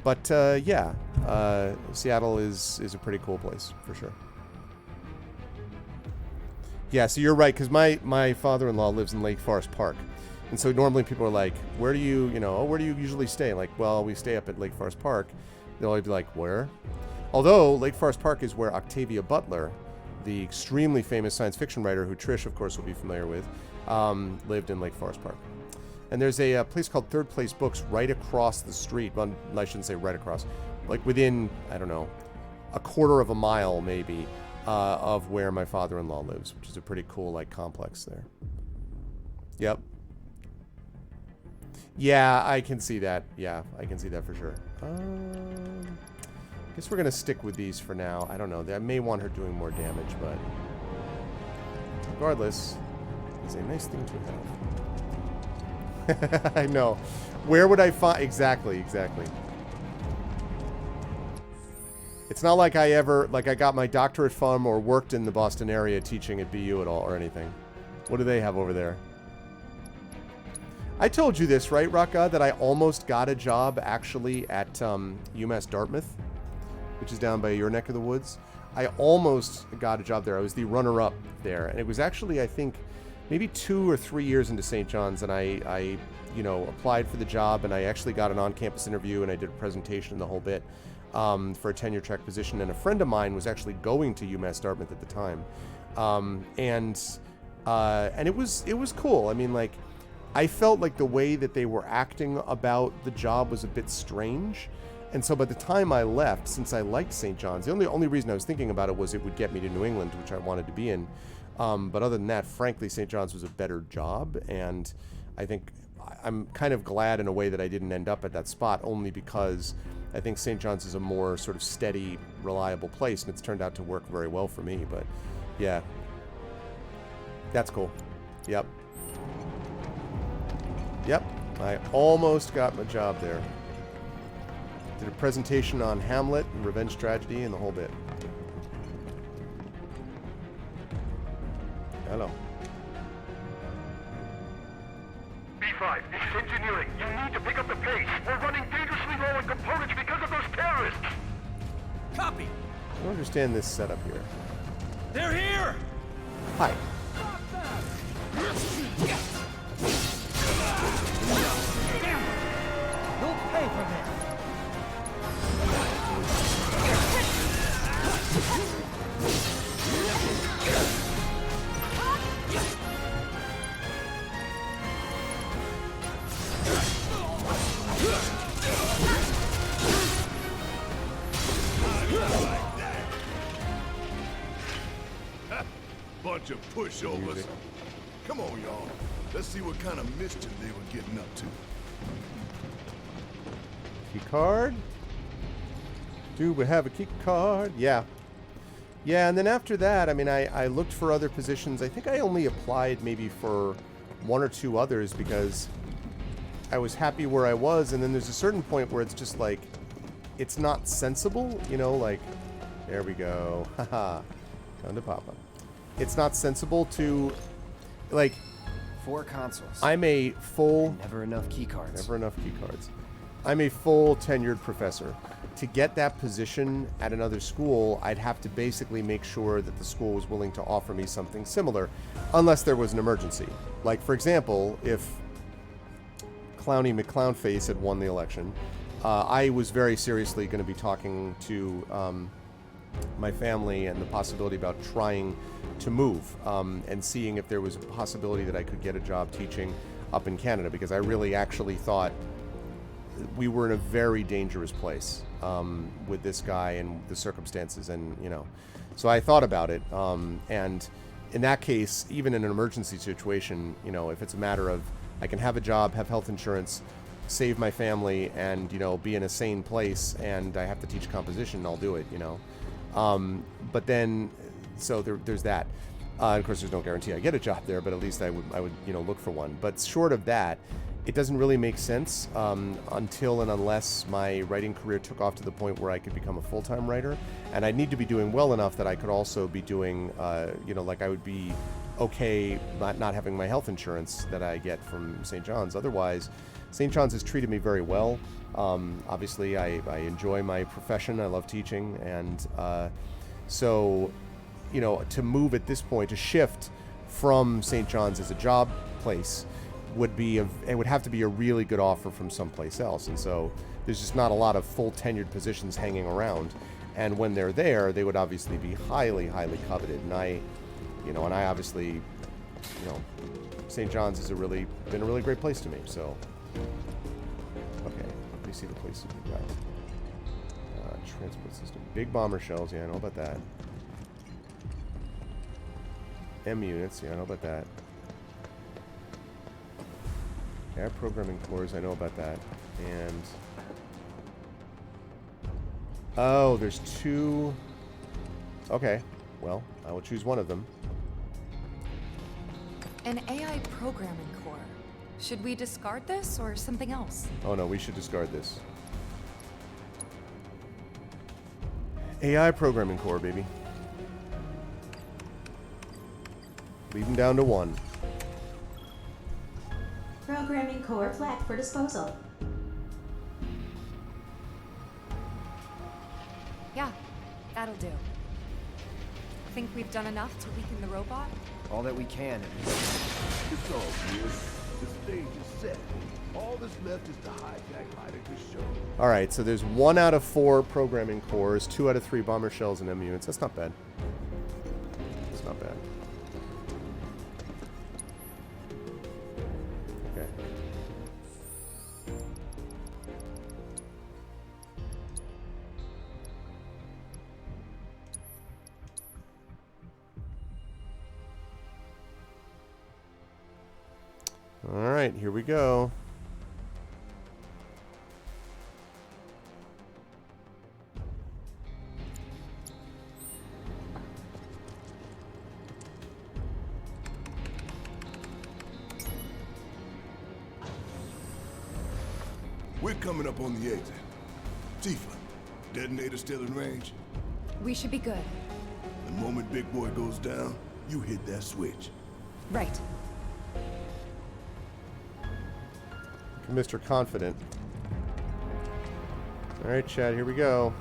But yeah, Seattle is a pretty cool place, for sure. Yeah, so you're right, because my father-in-law lives in Lake Forest Park. And so normally people are like, where do you usually stay? Like, well, we stay up at Lake Forest Park. They'll always be like, where? Although, Lake Forest Park is where Octavia Butler, the extremely famous science fiction writer, who Trish, of course, will be familiar with, lived in Lake Forest Park. And there's a place called Third Place Books right across the street. Well, I shouldn't say right across. Like within, I don't know, a quarter of a mile maybe of where my father-in-law lives, which is a pretty cool, like, complex there. Yep. Yeah, I can see that. Yeah, I can see that for sure. Guess we're gonna stick with these for now. I don't know. I may want her doing more damage, but regardless, it's a nice thing to have. I know. Where would I find... Exactly. It's not like I got my doctorate from or worked in the Boston area teaching at BU at all or anything. What do they have over there? I told you this, right, Rock God, that I almost got a job actually at UMass Dartmouth, which is down by your neck of the woods. I almost got a job there. I was the runner-up there, and it was actually, I think, maybe 2 or 3 years into St. John's, and I applied for the job, and I actually got an on-campus interview, and I did a presentation and the whole bit for a tenure-track position. And a friend of mine was actually going to UMass Dartmouth at the time, and it was cool. I mean, like, I felt like the way that they were acting about the job was a bit strange. And so by the time I left, since I liked St. John's, the only reason I was thinking about it was it would get me to New England, which I wanted to be in. But other than that, frankly, St. John's was a better job. And I think I'm kind of glad in a way that I didn't end up at that spot, only because I think St. John's is a more sort of steady, reliable place. And it's turned out to work very well for me. But yeah, that's cool. Yep. I almost got my job there. Did a presentation on Hamlet and revenge tragedy and the whole bit. Hello. B5, this is engineering. You need to pick up the pace. We're running dangerously low on components because of those terrorists. Copy. I don't understand this setup here. They're here. Hi. You'll pay for this. Bunch of pushovers. Come on, y'all. Let's see what kind of mischief they were getting up to. Key card? Do we have a key card? Yeah. Yeah, and then after that, I mean, I looked for other positions. I think I only applied maybe for 1 or 2 others because I was happy where I was, and then there's a certain point where it's just like, it's not sensible, you know, like, there we go. Haha. Down to Papa. It's not sensible to, like... 4 consoles. I'm a full... Never enough keycards. Never enough keycards. I'm a full tenured professor. To get that position at another school, I'd have to basically make sure that the school was willing to offer me something similar, unless there was an emergency. Like, for example, if Clowny McClownface had won the election, I was very seriously going to be talking to my family and the possibility about trying to move and seeing if there was a possibility that I could get a job teaching up in Canada, because I really actually thought we were in a very dangerous place with this guy and the circumstances, and you know, so I thought about it, and in that case, even in an emergency situation, you know, if it's a matter of I can have a job, have health insurance, save my family, and you know, be in a sane place, and I have to teach composition, I'll do it, you know. But then, so there's that. Of course, there's no guarantee I get a job there, but at least I would you know, look for one. But short of that, it doesn't really make sense until and unless my writing career took off to the point where I could become a full-time writer, and I'd need to be doing well enough that I could also be doing, you know, like I would be okay not having my health insurance that I get from St. John's. Otherwise, St. John's has treated me very well. Obviously, I enjoy my profession. I love teaching, and so, you know, to move at this point, to shift from St. John's as a job place it would have to be a really good offer from someplace else, and so there's just not a lot of full tenured positions hanging around, and when they're there, they would obviously be highly, highly coveted, and I obviously, you know, St. John's has been a really great place to me, so. Okay, let me see the places we got. Transport system. Big bomber shells, yeah, I know about that. M units, yeah, I know about that. AI programming cores, I know about that. And... oh, there's 2... okay, well, I will choose one of them. An AI programming core. Should we discard this or something else? Oh no, we should discard this. AI programming core, baby. Leave them down to 1. Programming core flagged for disposal. Yeah, that'll do. Think we've done enough to weaken the robot? All that we can. It's all good. The stage is set. All that's left is to hijack Heidegger's show. Alright, so there's 1 out of 4 programming cores, 2 out of 3 bomber shells and M units. That's not bad. That's not bad. Okay. Alright, here we go. We're coming up on the exit. Tifa, detonator still in range? We should be good. The moment Big Boy goes down, you hit that switch. Right. Mr. Confident. Alright, Chad, here we go.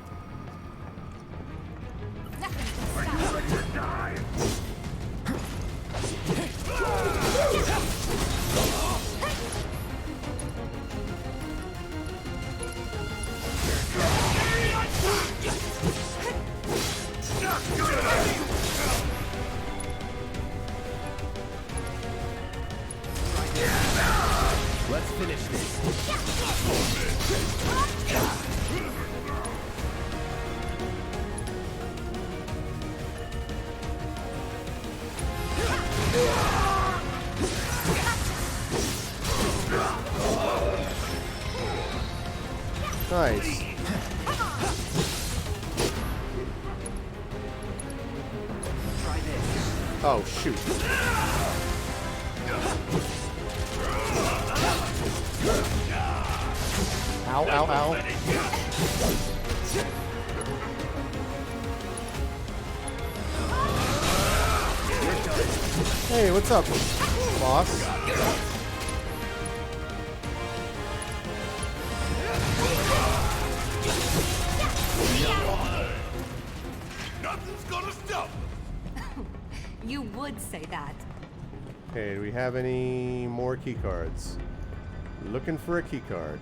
Let's finish this. Nice. Try this. Oh, shoot. Ow, ow, ow. Hey, what's up, boss? Nothing's gonna stop. You would say that. Okay, do we have any more key cards? Looking for a key card.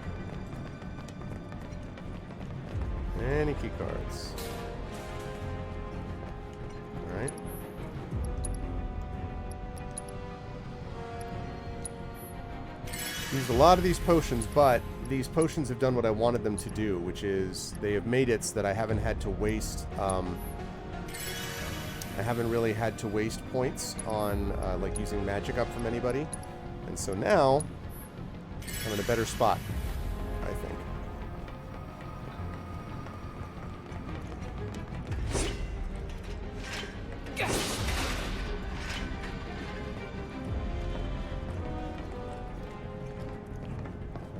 Any key cards? Alright. Used a lot of these potions, but these potions have done what I wanted them to do, which is they have made it so that I haven't had to waste, I haven't really had to waste points on, like, using magic up from anybody. And so now, I'm in a better spot, I think.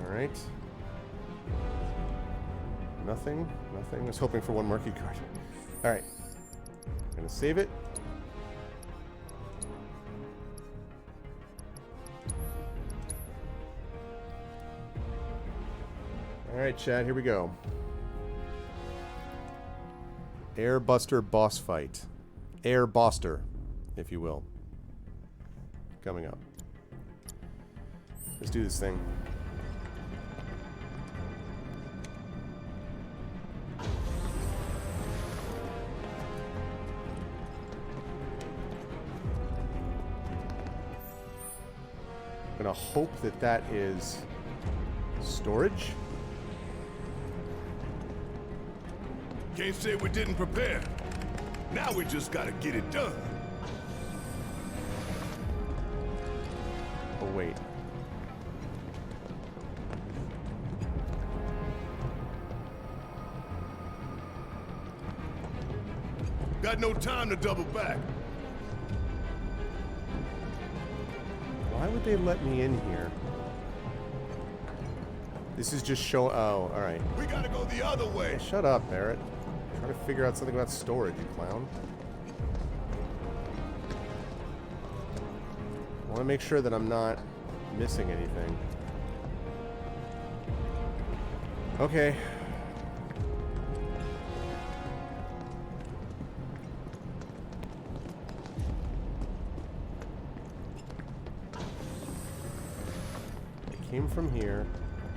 Alright. Nothing. Nothing. I was hoping for one more key card. Alright. I'm gonna save it. Alright, Chad, here we go. Airbuster boss fight. Airbuster, if you will. Coming up. Let's do this thing. I'm gonna hope that that is storage. Can't say we didn't prepare. Now we just gotta get it done. Oh, wait. Got no time to double back. Why would they let me in here? This is just show. Oh, all right. We gotta go the other way. Shut up, Barrett. I'm trying to figure out something about storage, you clown. I want to make sure that I'm not missing anything. Okay. It came from here.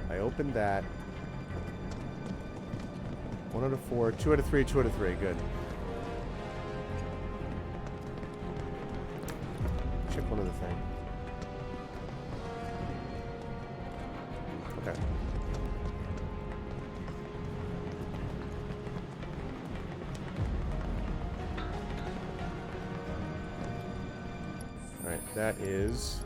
I opened that. 1 out of 4, 2 out of 3, 2 out of 3. Good. Check one other thing. Okay. Alright, that is...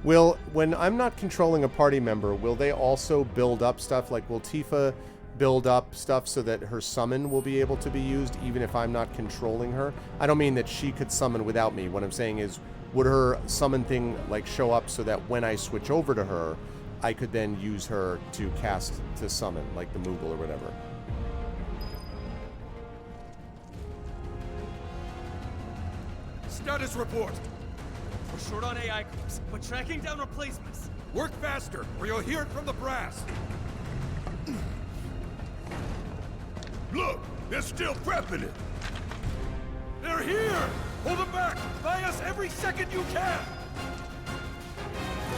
Will, when I'm not controlling a party member, will they also build up stuff? Like, will Tifa build up stuff so that her summon will be able to be used even if I'm not controlling her? I don't mean that she could summon without me. What I'm saying is, would her summon thing, like, show up so that when I switch over to her, I could then use her to cast to summon, like the Moogle or whatever? Status report. We're short on AI cores, but tracking down replacements. Work faster, or you'll hear it from the brass. Look, they're still prepping it. They're here! Hold them back! Buy us every second you can!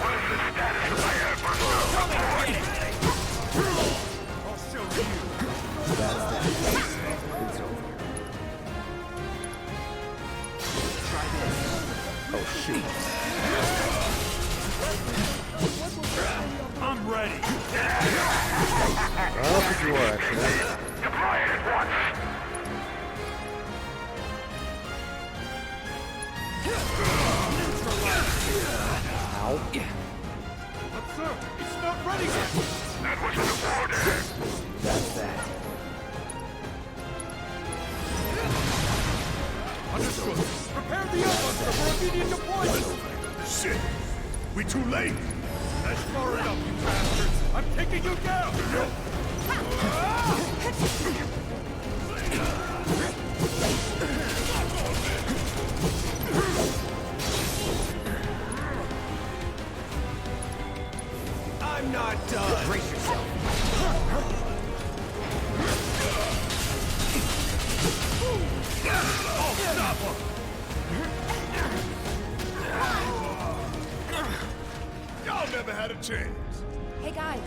What is the status of my efforts? I'll show you. That's that. It's over. Try this. Oh, shoot. I'm ready. I don't think you are, actually. Deploy it at once. Ow. But sir, it's not ready yet! That was an order. That's that. Understood. Prepare the Outlander for immediate deployment! Shit. We too late. That's far enough, you bastards! I'm taking you down! I'm not done! Brace yourself. Oh, stop her! Y'all never had a chance. Hey guys.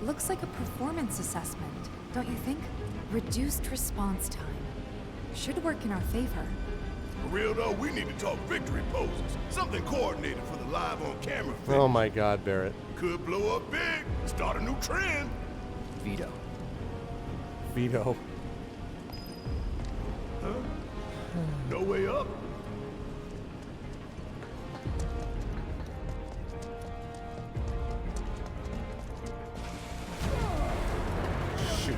Looks like a performance assessment, don't you think? Reduced response time. Should work in our favor. For real though, we need to talk victory poses. Something coordinated for the live on camera finish. Oh my god, Barrett. Could blow up big, start a new trend. Veto. Veto. Huh? No way up. Shoot.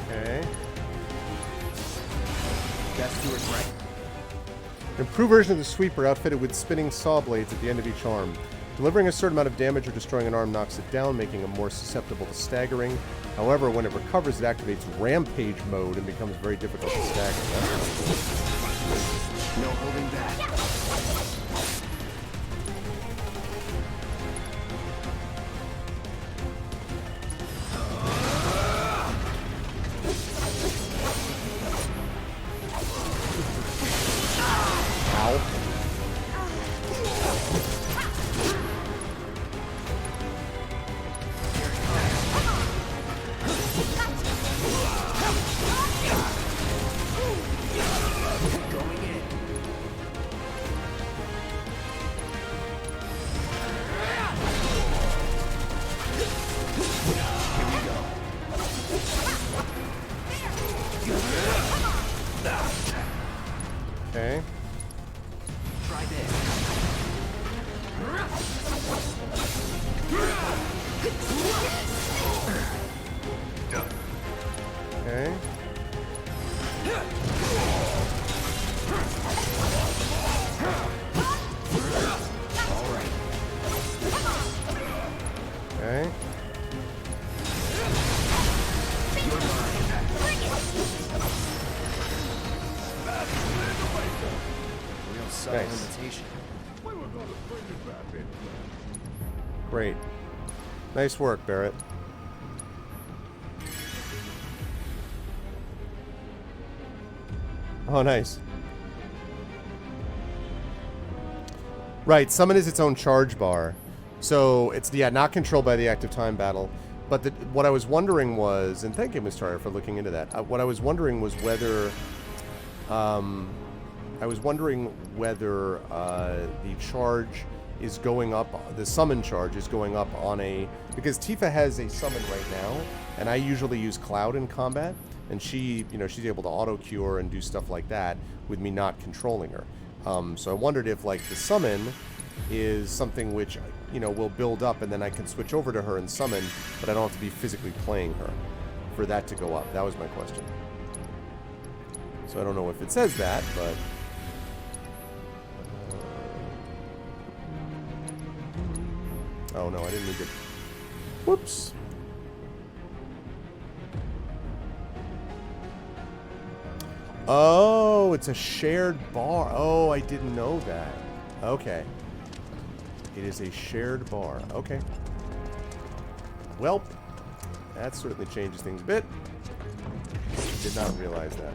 Okay. That's Stuart's right. An improved version of the sweeper outfitted with spinning saw blades at the end of each arm. Delivering a certain amount of damage or destroying an arm knocks it down, making it more susceptible to staggering. However, when it recovers, it activates rampage mode and becomes very difficult to stagger. That's No holding back. try this. Okay. Okay. Real subtle Nice. imitation. Great. Nice work, Barrett. Oh, nice. Right, summon is its own charge bar. So, it's, yeah, not controlled by the active time battle. But what I was wondering was, and thank you, Ms. Tarr, for looking into that. What I was wondering was whether... I was wondering whether the charge is going up, the summon charge is going up on a... Because Tifa has a summon right now, and I usually use Cloud in combat, and she, you know, she's able to auto-cure and do stuff like that with me not controlling her. So I wondered if, like, the summon is something which, you know, will build up, and then I can switch over to her and summon, but I don't have to be physically playing her for that to go up. That was my question. So I don't know if it says that, but... Oh no, I didn't need to... Whoops. Oh, it's a shared bar. Oh, I didn't know that. Okay. It is a shared bar. Okay. Well, that certainly changes things a bit. Did not realize that.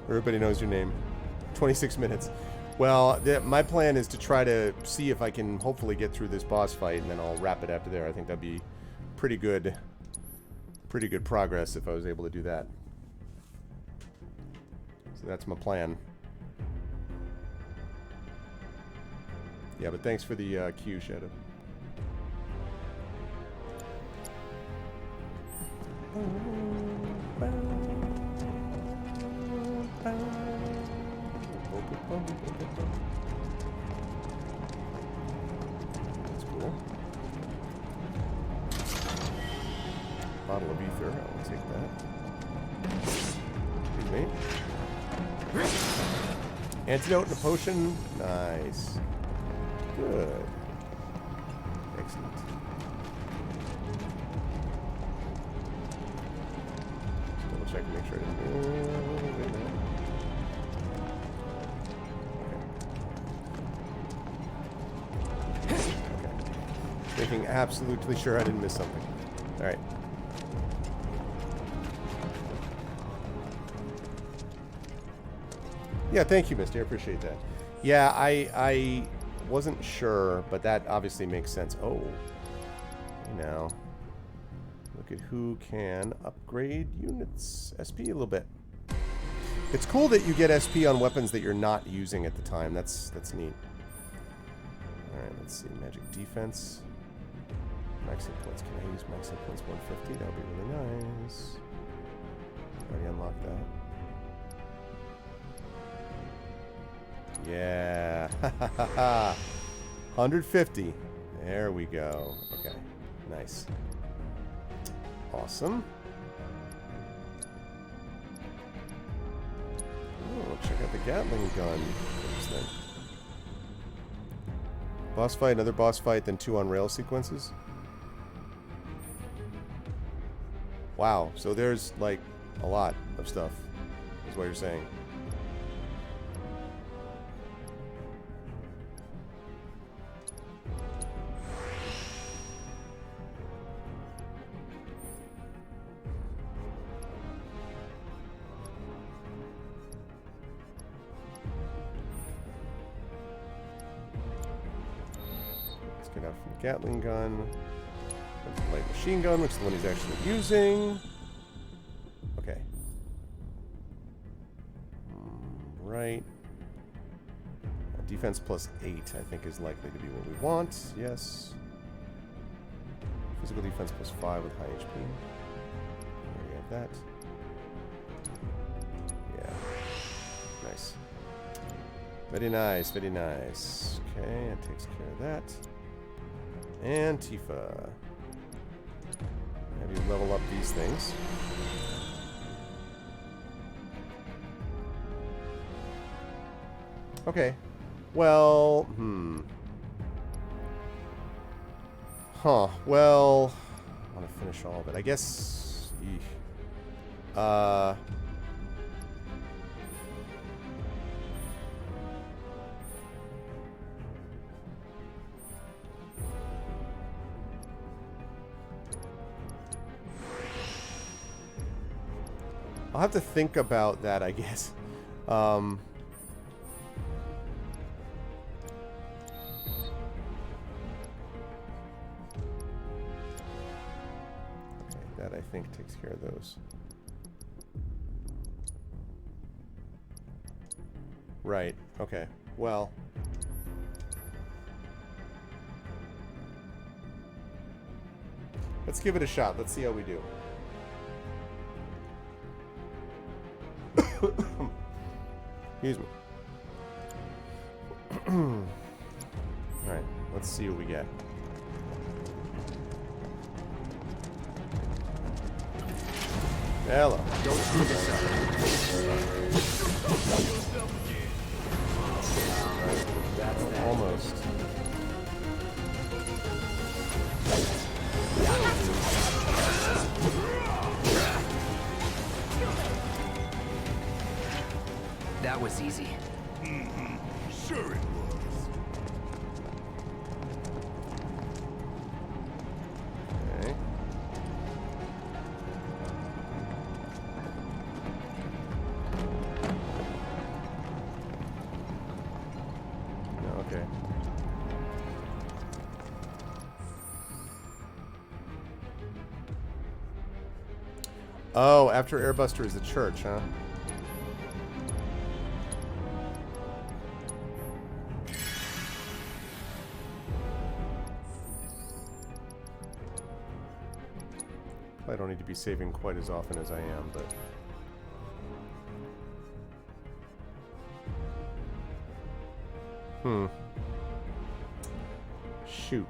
Everybody knows your name. 26 minutes. Well, my plan is to try to see if I can hopefully get through this boss fight, and then I'll wrap it after there. I think that'd be pretty good progress if I was able to do that. So that's my plan. Yeah, but thanks for the cue, Shadow. That's cool. Bottle of ether, I will take that. Excuse me. Antidote and a potion. Nice. Good. Excellent. Just double check and make sure I didn't. Making absolutely sure I didn't miss something. Alright. Yeah, thank you, Misty. I appreciate that. Yeah, I wasn't sure, but that obviously makes sense. Oh. You know. Look at who can upgrade units. SP a little bit. It's cool that you get SP on weapons that you're not using at the time. That's neat. Alright, let's see. Magic defense. Max hit points. Can I use max hit points 150? That would be really nice. Already unlocked that. Yeah. 150. There we go. Okay. Nice. Awesome. Oh, check out the Gatling gun. Interesting. Boss fight, another boss fight, then 2 on-rail sequences. Wow, so there's, like, a lot of stuff, is what you're saying. Let's get out from the Gatling gun. Light machine gun, which is the one he's actually using. Okay. right. Defense plus 8, I think, is likely to be what we want. Yes. Physical defense plus 5 with high HP. There we have that. Yeah. Nice. Very nice, very nice. Okay, that takes care of that. And Tifa. Have you level up these things. Okay. Well, Huh. Well, I want to finish all of it. I guess... I'll have to think about that, I guess. Okay, that I think takes care of those. Right, okay. Well... let's give it a shot. Let's see how we do. Excuse me. Alright, let's see what we get. Hello. Don't screw this up. That's that. Almost. That was easy. Sure it was. Okay. No, okay. Oh, after Airbuster is the church, huh? I don't need to be saving quite as often as I am, but... Shoot.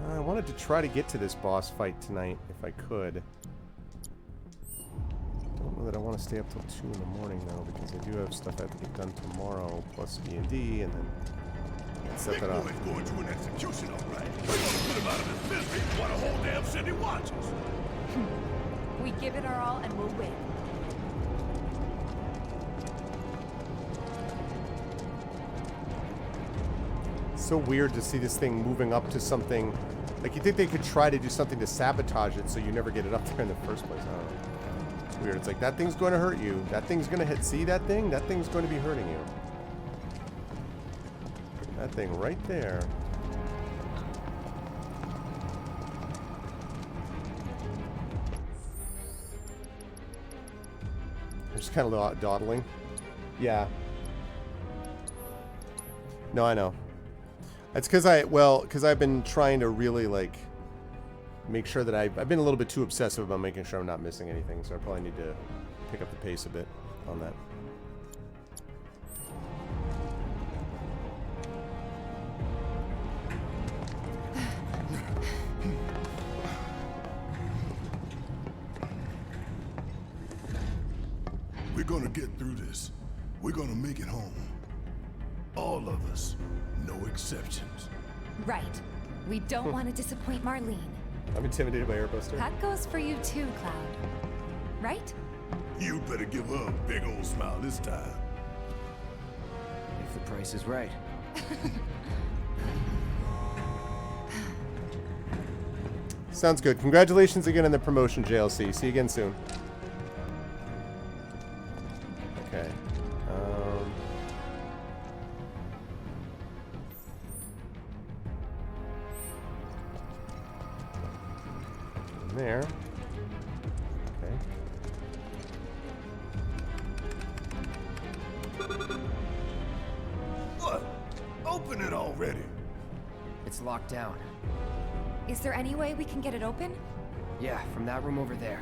I wanted to try to get to this boss fight tonight, if I could. Don't know that I want to stay up till 2 in the morning, though, because I do have stuff I have to get done tomorrow, plus D&D, and then set that up. Big boy's going to an execution, all right. We're going to put him out of his misery while the whole damn city watches. We give it our all and we'll win. So weird to see this thing moving up to something. Like, you think they could try to do something to sabotage it so you never get it up there in the first place. I don't know. It's weird. It's like, that thing's going to hurt you. That thing's going to hit. See that thing? That thing's going to be hurting you. That thing right there. I'm just kind of dawdling. Yeah. No, I know. It's because I've been trying to really, like, make sure that I've been a little bit too obsessive about making sure I'm not missing anything, so I probably need to pick up the pace a bit on that. We're gonna get through this. We're gonna make it home. All of us. No exceptions. Right. We don't want to disappoint Marlene. I'm intimidated by Airbuster. That goes for you too, Cloud. Right? You better give her a big old smile this time. If the price is right. Sounds good. Congratulations again on the promotion, JLC. See you again soon. Okay. There. Okay. Open it already. It's locked down. Is there any way we can get it open? Yeah, from that room over there.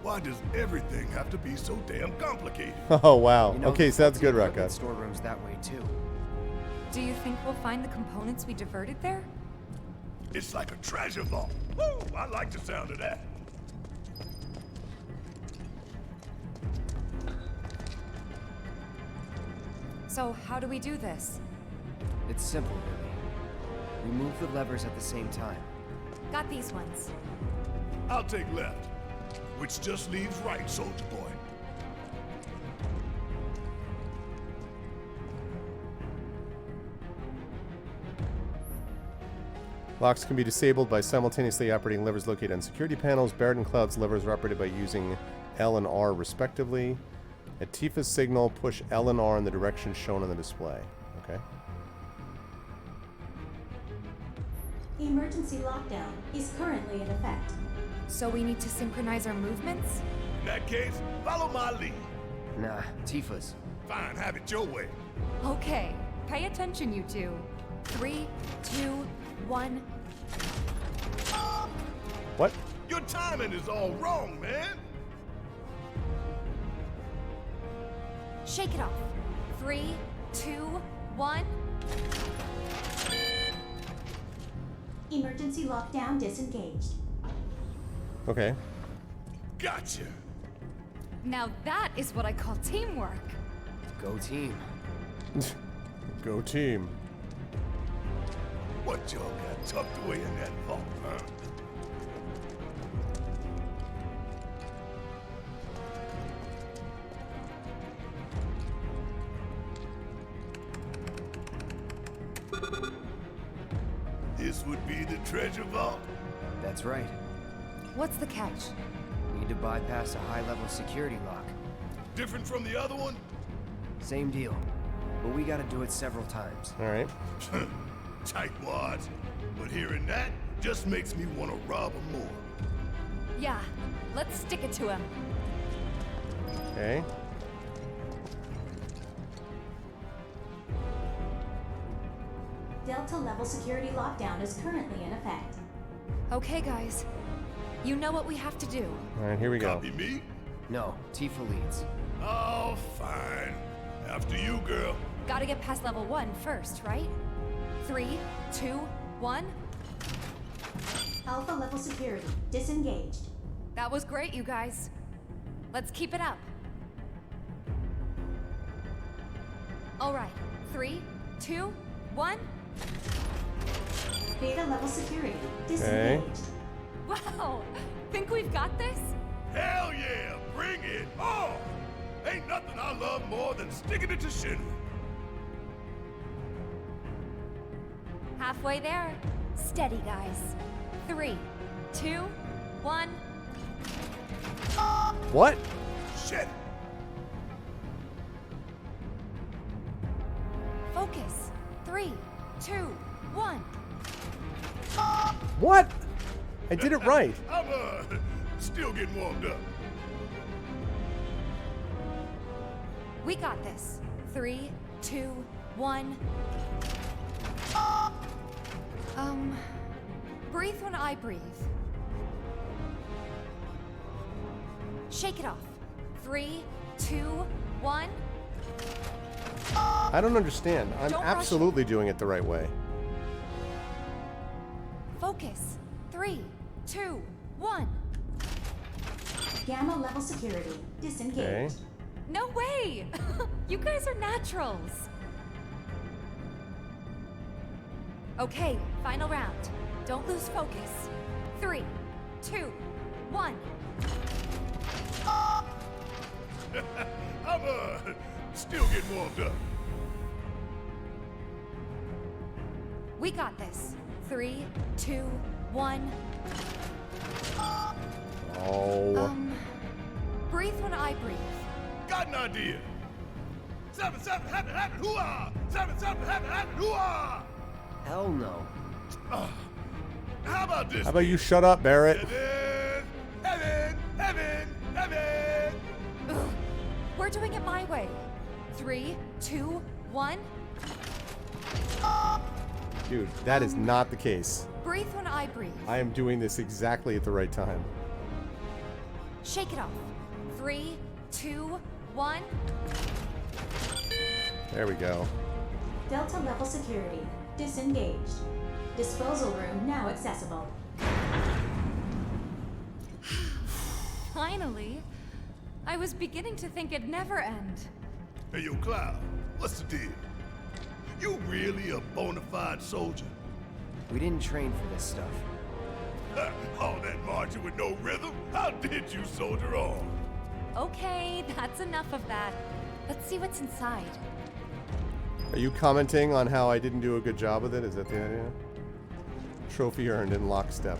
Why does everything have to be so damn complicated? Oh, wow. You know, Okay, so that's good, equipment Rekka. Storerooms that way too. Do you think we'll find the components we diverted there? It's like a treasure vault. Woo! I like the sound of that. So, how do we do this? It's simple, really. We move the levers at the same time. Got these ones. I'll take left, which just leaves right, soldier boy. Locks can be disabled by simultaneously operating levers located on security panels. Barrett and Cloud's levers are operated by using L and R respectively. At Tifa's signal, push L and R in the direction shown on the display. Okay. Emergency lockdown is currently in effect. So we need to synchronize our movements? In that case, follow my lead. Nah, Tifa's. Fine, have it your way. Okay, pay attention, you two. 3, 2, 1. What? Your timing is all wrong, man. Shake it off. 3, 2, 1. Emergency lockdown disengaged. Okay. Gotcha. Now that is what I call teamwork. Go team. Go team. What y'all got tucked away in that vault, huh? This would be the treasure vault. That's right. What's the catch? We need to bypass a high-level security lock. Different from the other one? Same deal. But we gotta do it several times. Alright. Tightwads. But hearing that just makes me want to rob him more. Yeah, let's stick it to him. Okay. Delta level security lockdown is currently in effect. Okay, guys. You know what we have to do. Alright, here we go. Copy me? No, Tifa leads. Oh, fine. After you, girl. Gotta get past level 1 first, right? 3, 2, 1. Alpha level security disengaged. That was great, you guys. Let's keep it up. All right. 3, 2, 1. Beta level security disengaged. Wow! Think we've got this? Hell yeah! Bring it on! Ain't nothing I love more than sticking it to Shinra. Halfway there. Steady, guys. 3, 2, 1. What? Shit! Focus. 3, 2, 1. What? I did it right. I'm still getting warmed up. We got this. 3, 2, 1. Breathe when I breathe. Shake it off. 3, 2, 1. I don't understand. I'm Don't rush. absolutely doing it the right way. Focus. 3, 2, 1. Gamma level security disengaged. Okay. No way! You guys are naturals. Okay, final round. Don't lose focus. 3, 2, 1. I'm still getting warmed up. We got this. 3, 2, 1. Oh. Breathe when I breathe. Got an idea. 7, happen, hoo-ah! 7, happen, hoo-ah! Hell no. How about this? How about you shut up, Barrett? Heaven! Ugh, We're doing it my way. 3, 2, 1. Dude, that is not the case. Breathe when I breathe. I am doing this exactly at the right time. Shake it off. 3, 2, 1. There we go. Delta level security disengaged. Disposal room now accessible. Finally. I was beginning to think it'd never end. Hey, yo, Cloud, what's the deal? You really a bona fide soldier? We didn't train for this stuff. All that marching with no rhythm? How did you soldier on? Okay, that's enough of that. Let's see what's inside. Are you commenting on how I didn't do a good job with it? Is that the idea? Trophy earned in lockstep.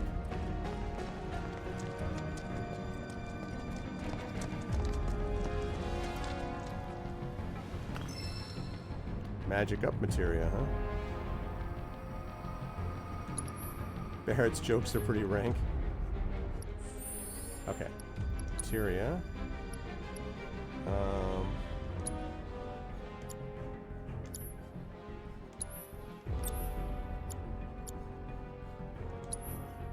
Magic up materia, huh? Barrett's jokes are pretty rank. Okay. Materia.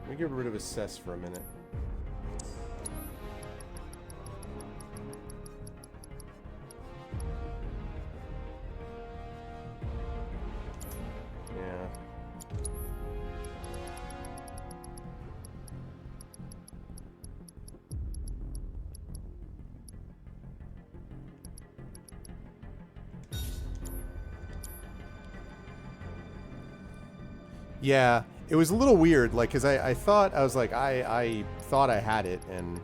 Let me get rid of assess for a minute. Yeah. Yeah, it was a little weird, like, because I thought, I was like, I thought I had it, and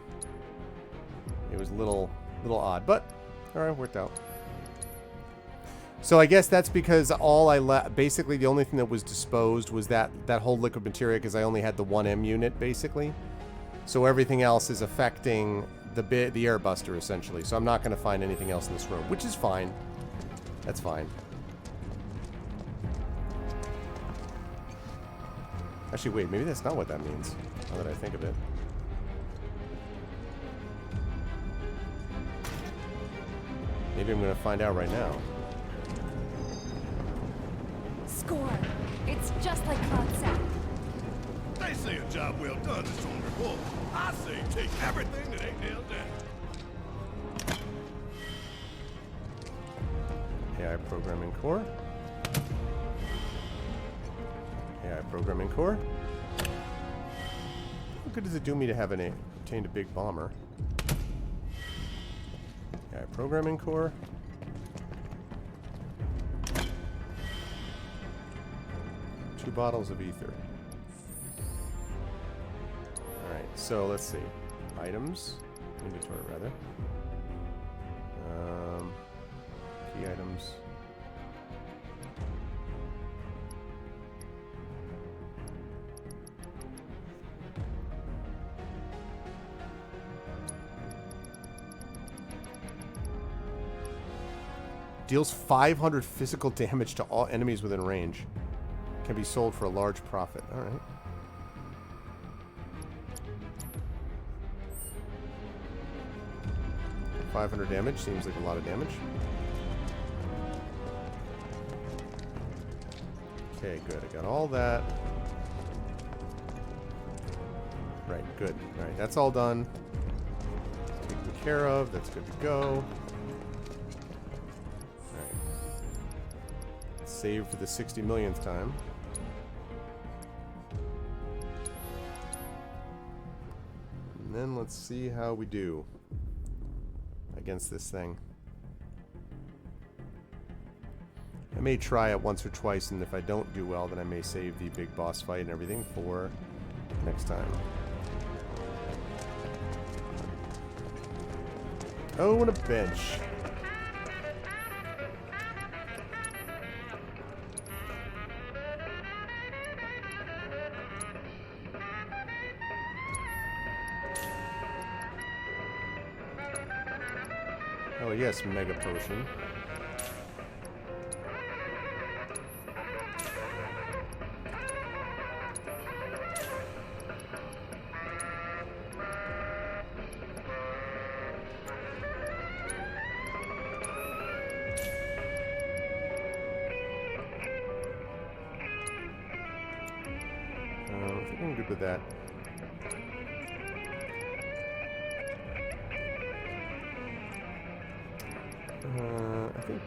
it was a little odd, but, alright, worked out. So I guess that's because basically the only thing that was disposed was that whole liquid materia, because I only had the 1M unit, basically. So everything else is affecting the airbuster, essentially. So I'm not going to find anything else in this room, which is fine. That's fine. Actually, wait, maybe that's not what that means, now that I think of it. Maybe I'm going to find out right now. Score! It's just like Cloud said. They say a job well done is on report. I say take everything that ain't nailed down. AI programming core. AI programming core. How good does it do me to have obtained a big bomber? AI programming core. Two bottles of ether. Alright, so let's see. Items. Inventory, rather. Key items. Deals 500 physical damage to all enemies within range. Can be sold for a large profit. Alright. $500 damage seems like a lot of damage. Okay, good. I got all that. Right, good. Alright, that's all done. Taken care of. That's good to go. Alright. Save for the 60 millionth time. And then let's see how we do against this thing. I may try it once or twice, and if I don't do well, then I may save the big boss fight and everything for next time. Oh, and a bench. Oh yes, Mega Potion. with that. I think...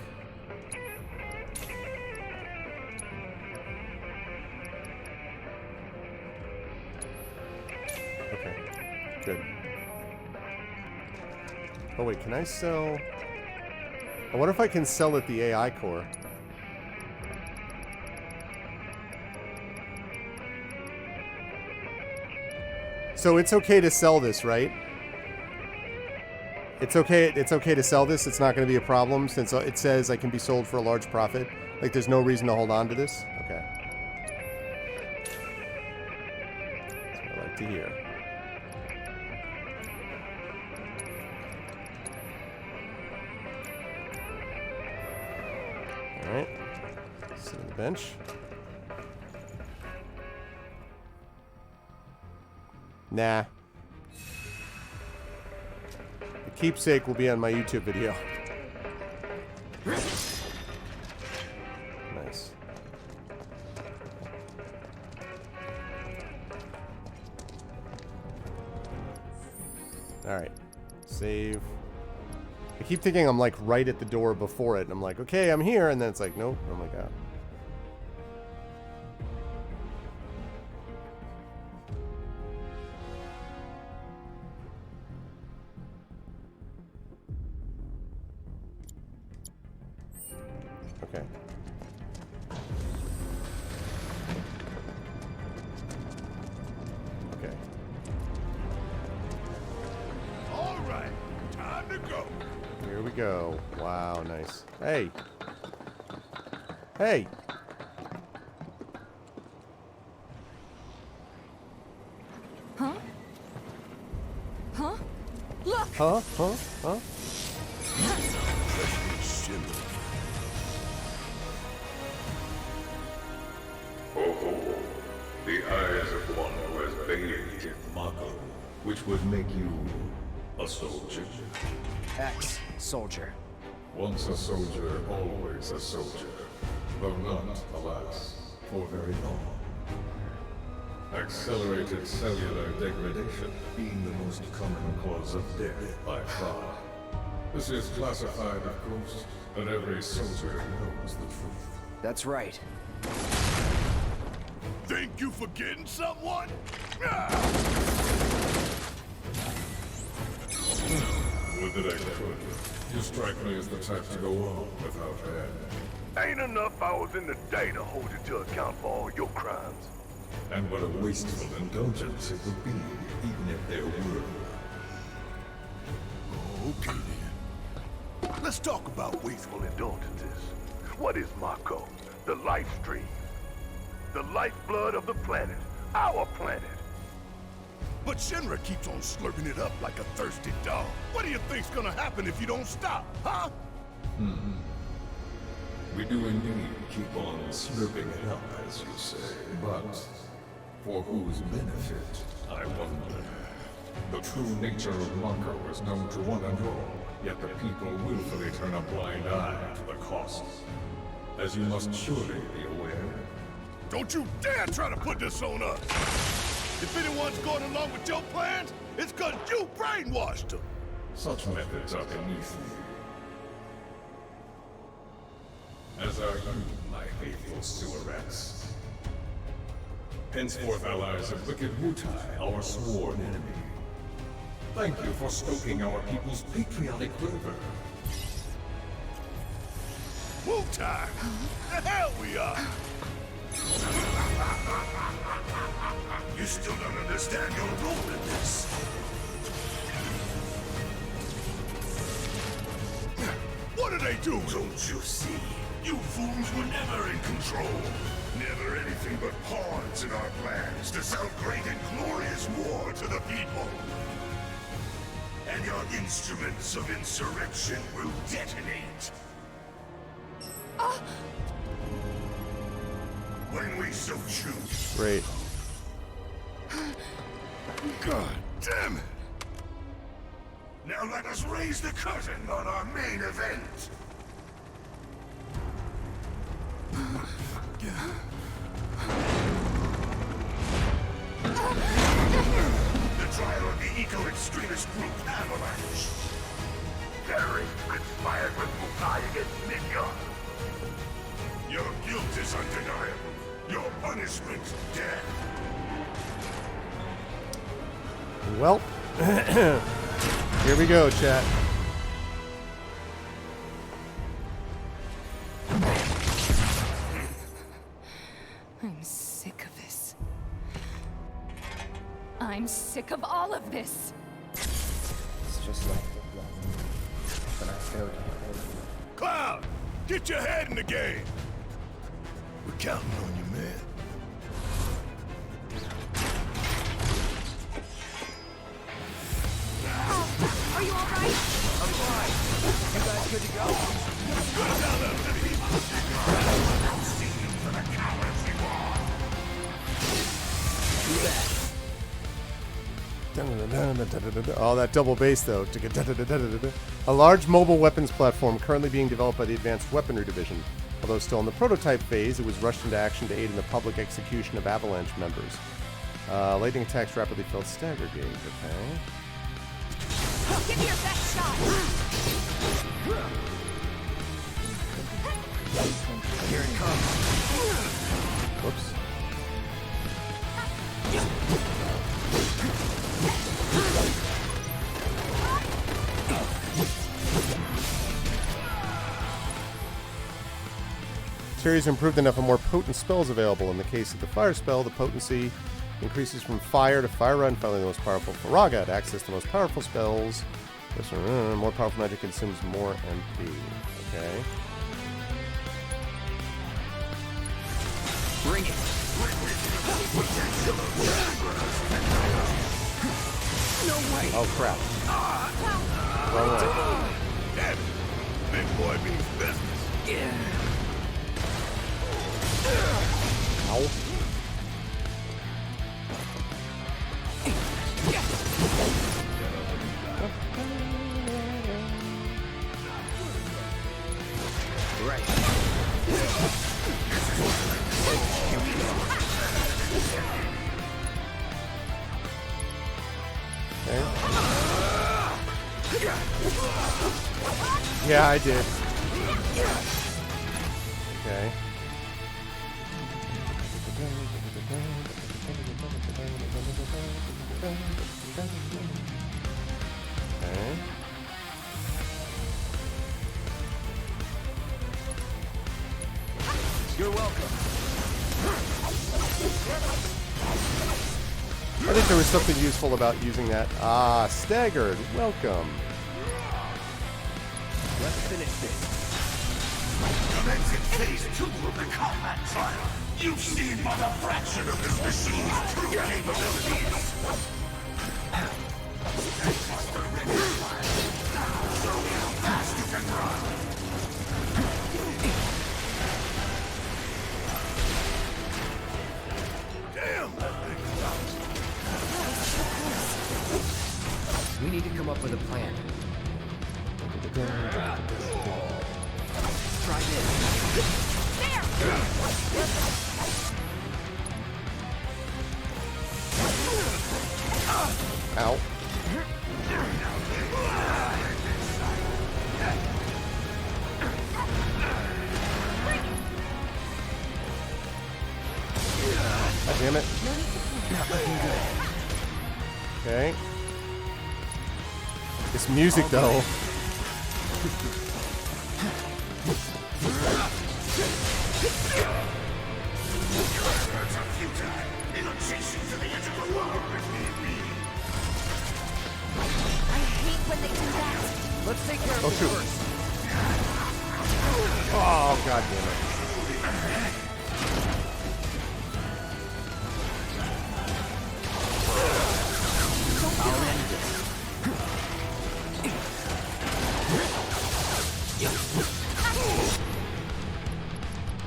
Okay, good. Oh wait, can I sell... I wonder if I can sell at the AI core. So it's okay to sell this, right? It's okay to sell this. It's not going to be a problem since it says I can be sold for a large profit. Like there's no reason to hold on to this. Okay. That's what I like to hear. All right. Sit on the bench. Nah. The keepsake will be on my YouTube video. Nice. Alright. Save. I keep thinking I'm like right at the door before it, and I'm like, okay, I'm here, and then it's like, nope. I'm like, oh. Okay. Okay. All right, time to go. Here we go. Wow, nice. Hey. Hey. Huh? Huh? Look! Huh? Huh? Huh? Oh, the eyes of one who has bathed in Mako, which would make you a soldier. Ex-soldier. Once a soldier, always a soldier. Though not, alas, for very long. Accelerated cellular degradation being the most common cause of death by far. This is classified, of course, but every soldier knows the truth. That's right. Think you forgetting someone? Would that I could. You strike me as the type to go on without end. Ain't enough hours in the day to hold you to account for all your crimes. And what a wasteful indulgence it would be, even if there were. Okay then. Let's talk about Wasteful indulgences. What is Mako? The life stream. The lifeblood of the planet. Our planet. But Shinra keeps on slurping it up like a thirsty dog. What do you think's gonna happen if you don't stop, huh? We do indeed keep on slurping it up, as you say. But for whose benefit, I wonder. The true nature of Mako is known to one and all, yet the people willfully turn a blind eye to the costs. As you must surely be aware. Don't you dare try to put this on us! If anyone's going along with your plans, it's cause you brainwashed them! Such methods are beneath me. As are you, my faithful sewerets. Henceforth allies of wicked Wutai, our sworn enemy. Thank you for stoking our people's patriotic fervor. Wutai! The hell we are! You still don't understand your role in this. What do they do? Don't you see? You fools were never in control. Never anything but pawns in our plans to sell great and glorious war to the people. And your instruments of insurrection will detonate. When we so choose. Great. God damn it! Now let us raise the curtain on our main event. The trial of the eco-extremist group Avalanche. Terrorists conspired with Mukai against Midgar. Your guilt is undeniable. Your punishment, death. Well, here we go, chat. I'm sick of this. I'm sick of all of this. It's just like the blood. But I failed you. Cloud, get your head in the game. We're counting on you, man. Are you all right? I'm fine. You guys good to go? Oh, that double bass, though. A large mobile weapons platform currently being developed by the Advanced Weaponry Division. Although still in the prototype phase, it was rushed into action to aid in the public execution of Avalanche members. Lightning attacks rapidly filled stagger gauge, okay. Give me your best shot. Here it comes. Whoops. Series improved enough and more potent spells available. In the case of the fire spell, the potency increases from fire to fire run, finally the most powerful Faraga. To access the most powerful spells, more powerful magic consumes more MP. Okay. Bring it. No way. Oh crap. Wrong way. Damn it. Big boy means business. Yeah. Ow. Right. Okay. Yeah, I did. Okay. Okay. You're welcome. I think there was something useful about using that. Ah, staggered. Welcome. Let's finish this. Commencing phase 2 of the combat trial. You've seen but a fraction of this machine's true capabilities. Show me how fast you can run. Damn! We need to come up with a plan. Try this. Ow. God damn it. Okay. This music, though. I hate when they do that. Let's take care of Oh, this shoot. first. Oh, god damn it. I'll end this.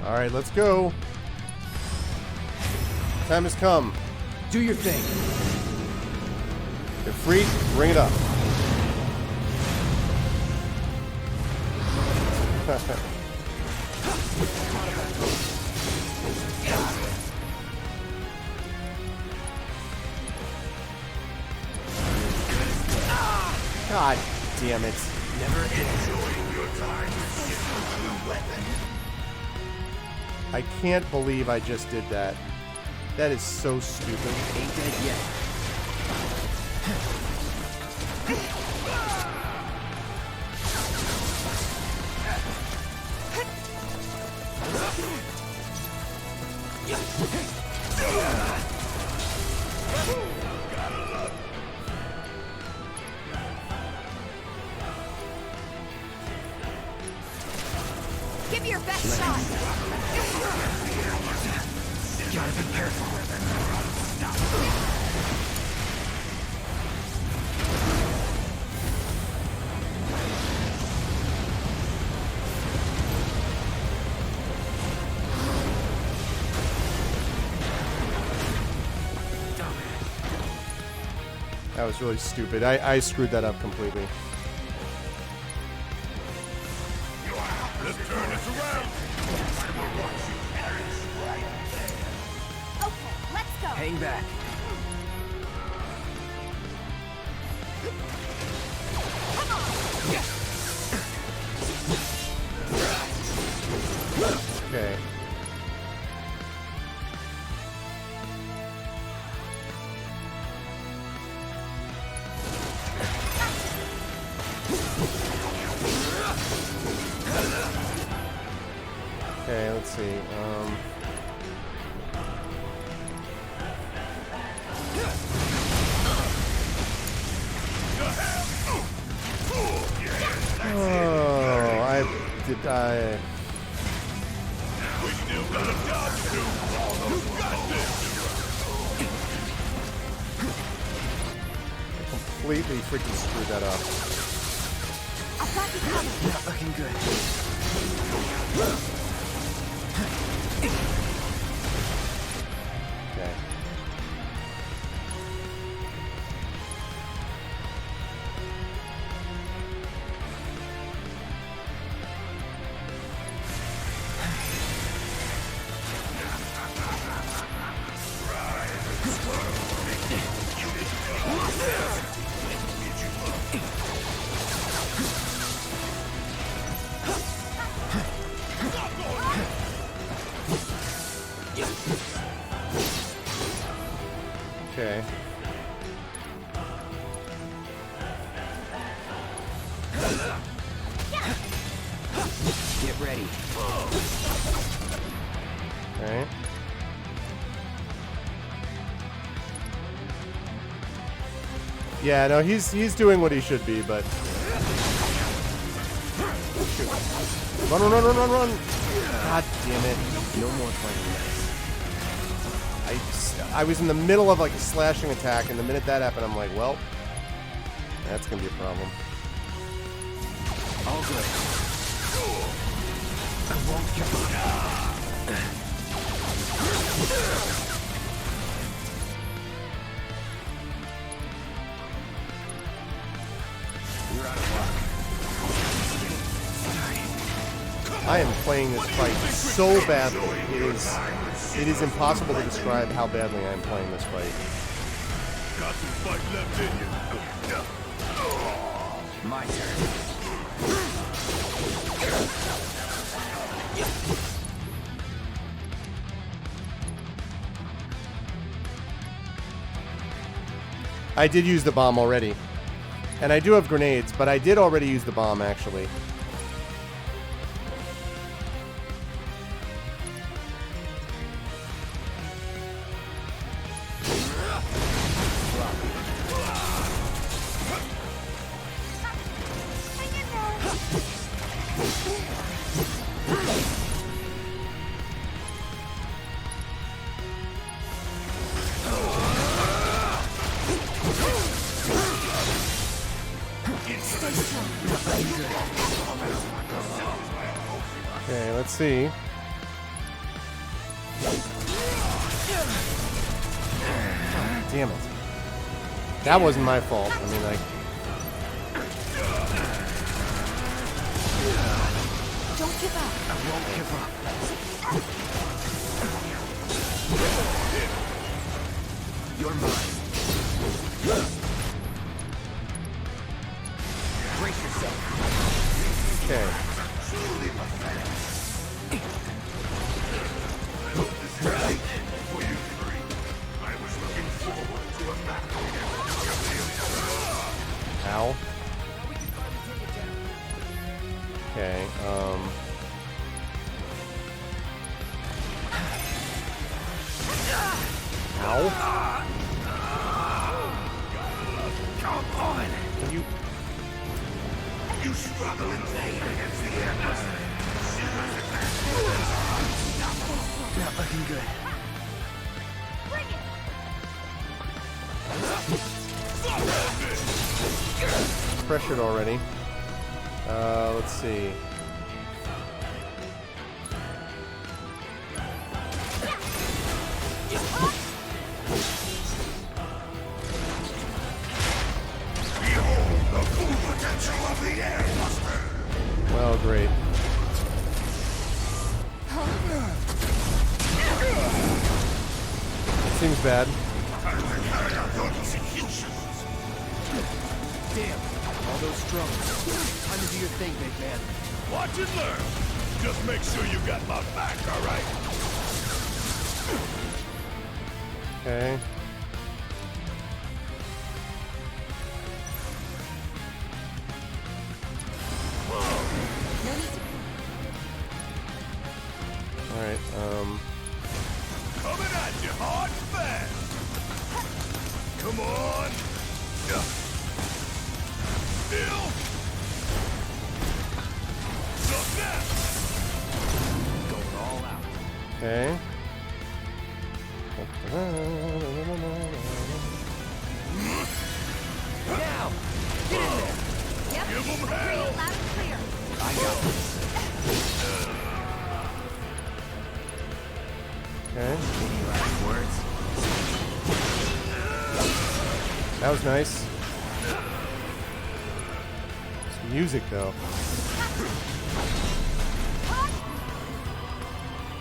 Alright, let's go. Time has come. Do your thing. You're free, bring it up. God damn it. Never enjoying your time with your weapon. I can't believe I just did that. That is so stupid. Ain't dead yet. Give me your best shot. Gotta be careful. That was really stupid. I screwed that up completely. Let's turn this around. Okay, let's go. Hang back. Okay. Okay, let's see. Oh, I We still got a job to do. You got this. completely freaking screwed that up. I've got you covered. Not looking good. Okay. Okay. Get ready. Alright. Yeah, no, he's doing what he should be, but run! God damn it! No more playing nice. I was in the middle of like a slashing attack, and the minute that happened, I'm like, well, that's gonna be a problem. All good. I won't give up. You're out of luck. I am playing this fight so badly. It is impossible to describe how badly I am playing this fight. Got some fight left in you. My turn. I did use the bomb already. And I do have grenades, but I did already use the bomb, actually. Okay, let's see. Damn it. That wasn't my fault. I mean, like... Don't give up. I won't give up. You're mine. yourself. Okay. Right. For you three, I was looking forward to a battle against Ow. Okay, Ow. Come on! You... You struggle in vain against the Airbuster. Not looking good. Pressured already. Let's see. Behold the full potential of the Airbuster! Well, great. Seems bad. Time to carry out your executions! Damn, all those drums. Time to do your thing, big man. Watch and learn! Just make sure you got my back, alright? Okay. Alright, Coming at you hard and fast! Come on! Still! Look now! Going all out. okay. Now! Get in there! Yep. Give 'em Hear hell! you loud and clear. I got this. Okay. Any last words? That was nice. Some music, though.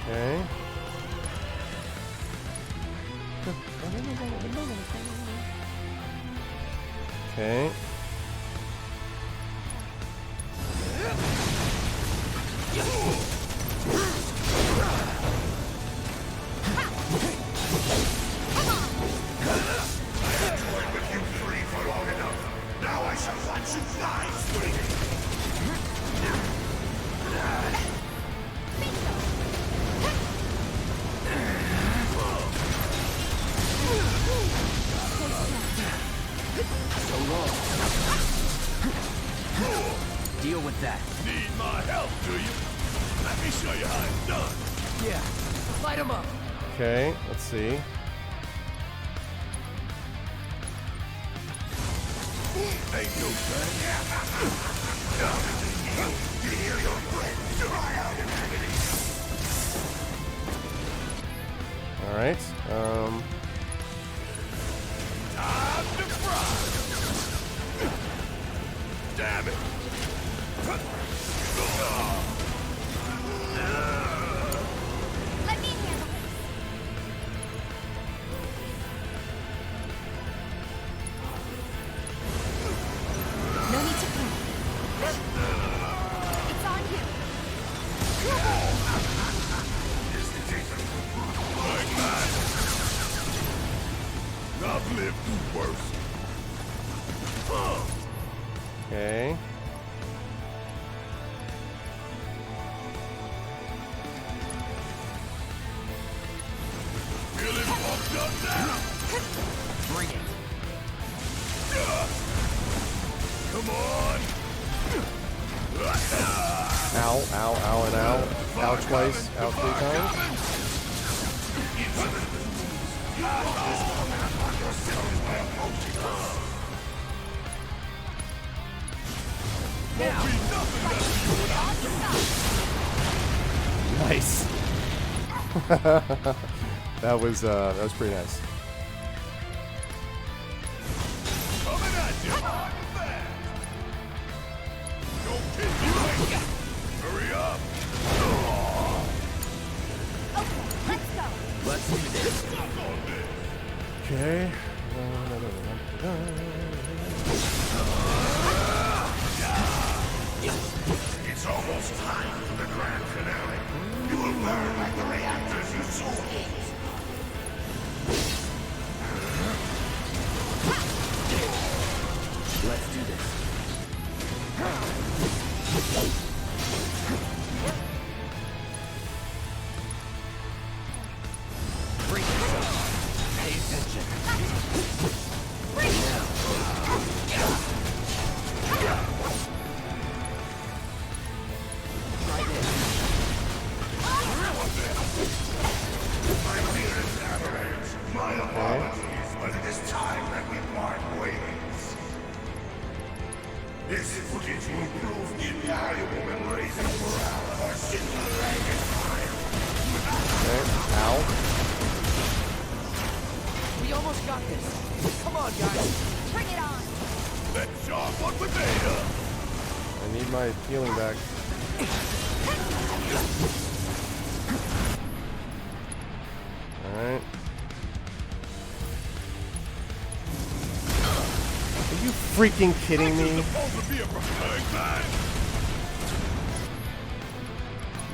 Okay. Okay. Toyed with you three for long enough. Now I shall watch you die swinging! So long. Deal with that. Need my help, do you? Let me show you how it's done! Yeah. Light him up. Okay, let's see. Ain't no thing. You hear your friend cry out in agony. Alright, Time to fry! Damn it! Let me handle this. No need to panic. It's on you. Like that. I've lived through worse. okay. Feeling pumped up now? Bring it. Come on! Ow, ow, ow, and ow. Ow twice, ow 3 times. Nice. that was pretty nice. Coming at you hard and fast! Don't kiss you like Hurry up! Let's go. Let's do this. Suck on this! Okay. Break yourself. Pay attention. Try this. My dearest Avalanche, my apologies, but it is time that we part ways. This footage will prove invaluable in raising morale of our single ragged fire. Okay. Ow. We almost got this. Come on, guys. Bring it on! Let's chop one potato! I need my healing back. Alright. Are you freaking kidding me?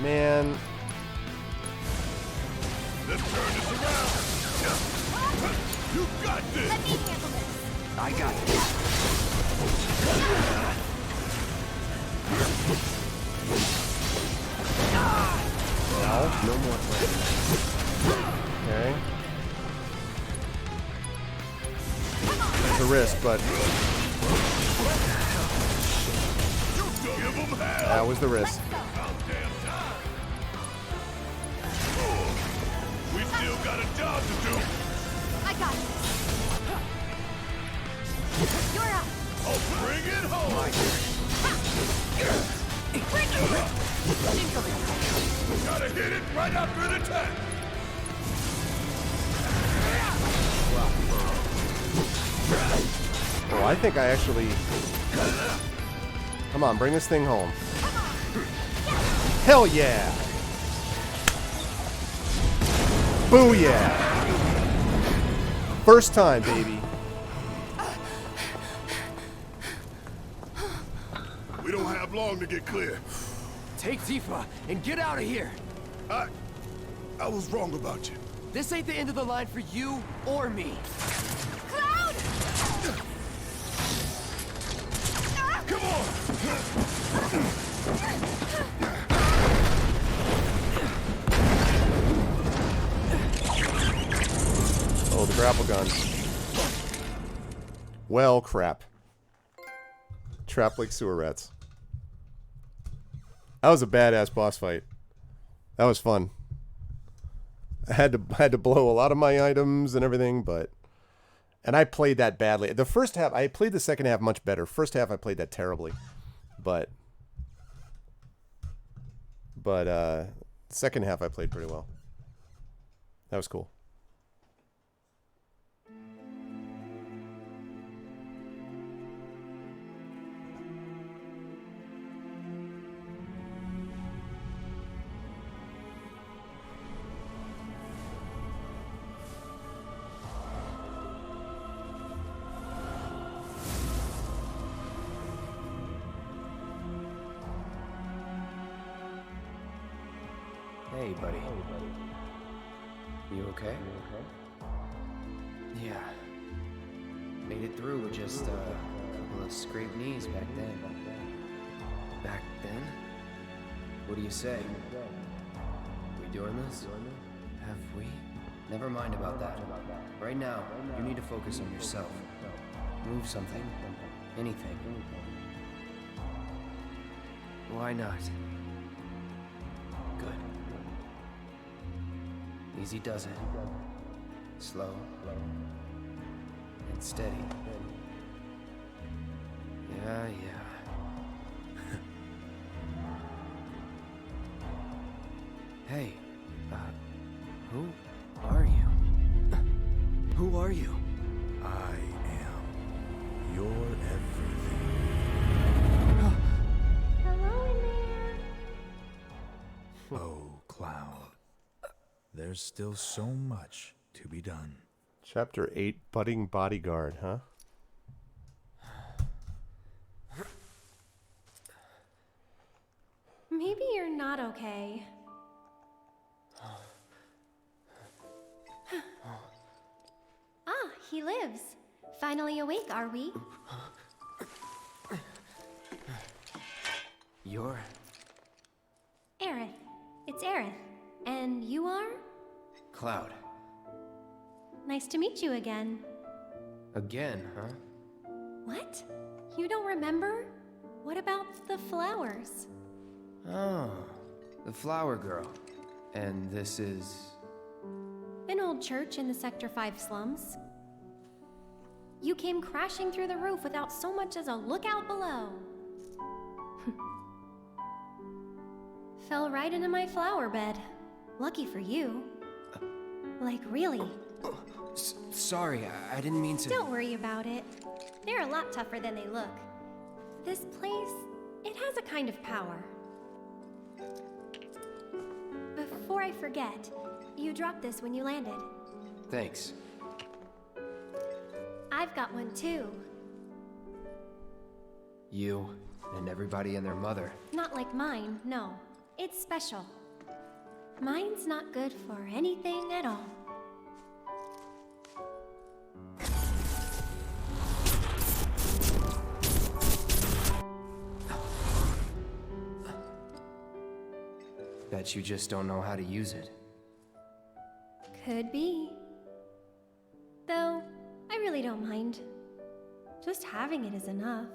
Man. Let's turn this around! You got this! Let me handle this! I got this. Ow. No more playing. Okay. There's a risk, but Give them hell! that was the risk. We still got a job to do! I got this! You're up! Oh, bring it home! Bring it! Gotta hit it right after an attack! Oh, I think I actually... Come on, bring this thing home. Hell yeah! Booyah! First time, baby. We don't have long to get clear. Take Tifa and get out of here. I was wrong about you. This ain't the end of the line for you or me. Cloud! Come on! Oh, the grapple gun. Well, crap. Trap like sewer rats. That was a badass boss fight. That was fun. I had to blow a lot of my items and everything, and I played that badly. The first half, I played the second half much better. First half, I played that terribly, but second half, I played pretty well. That was cool. Hey, buddy. You okay? Yeah. Made it through with just a couple of scraped knees back then. Back then? What do you say? We doing this? Have we? Never mind about that. Right now, you need to focus on yourself. Move something. Anything. Why not? Good. Easy does it. Slow. And steady. Yeah. Hey, who are you? Who are you? I am your everything. Hello in there. Oh, Cloud. There's still so much to be done. Chapter 8, Budding Bodyguard, huh? Maybe you're not okay. Ah, he lives. Finally awake, are we? You're... Aerith. It's Aerith. And you are? Cloud. Nice to meet you again. Again, huh? What? You don't remember? What about the flowers? Oh, the flower girl. And this is... An old church in the Sector 5 slums. You came crashing through the roof without so much as a look out below. Fell right into my flower bed. Lucky for you. Like, really. Sorry, I didn't mean to... Don't worry about it. They're a lot tougher than they look. This place, it has a kind of power. Before I forget, you dropped this when you landed. Thanks. I've got one too. You and everybody and their mother. Not like mine, no. It's special. Mine's not good for anything at all. Bet you just don't know how to use it. Could be. Though, I really don't mind. Just having it is enough.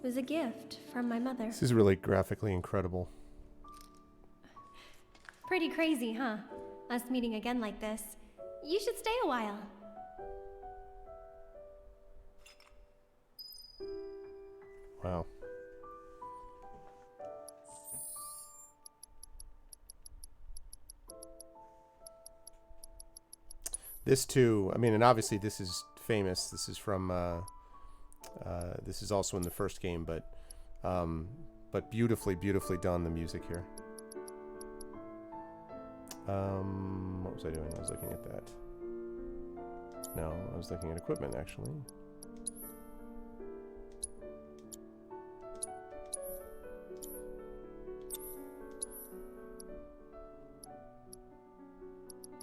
It was a gift from my mother. This is really graphically incredible. Pretty crazy, huh? Us meeting again like this. You should stay a while. Wow. This too, I mean, and obviously this is famous. This is from, this is also in the first game, but beautifully, beautifully done, the music here. What was I doing? I was looking at that. No, I was looking at equipment, actually.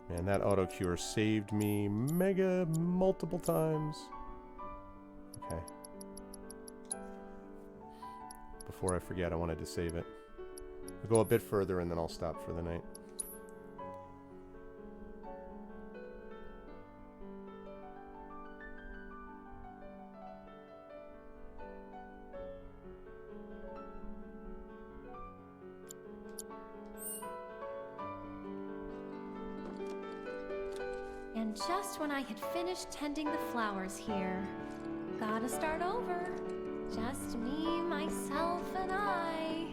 Man, that auto cure saved me mega multiple times. Okay. Before I forget, I wanted to save it. I'll go a bit further and then I'll stop for the night. And just when I had finished tending the flowers here, gotta start over. Just me, myself, and I.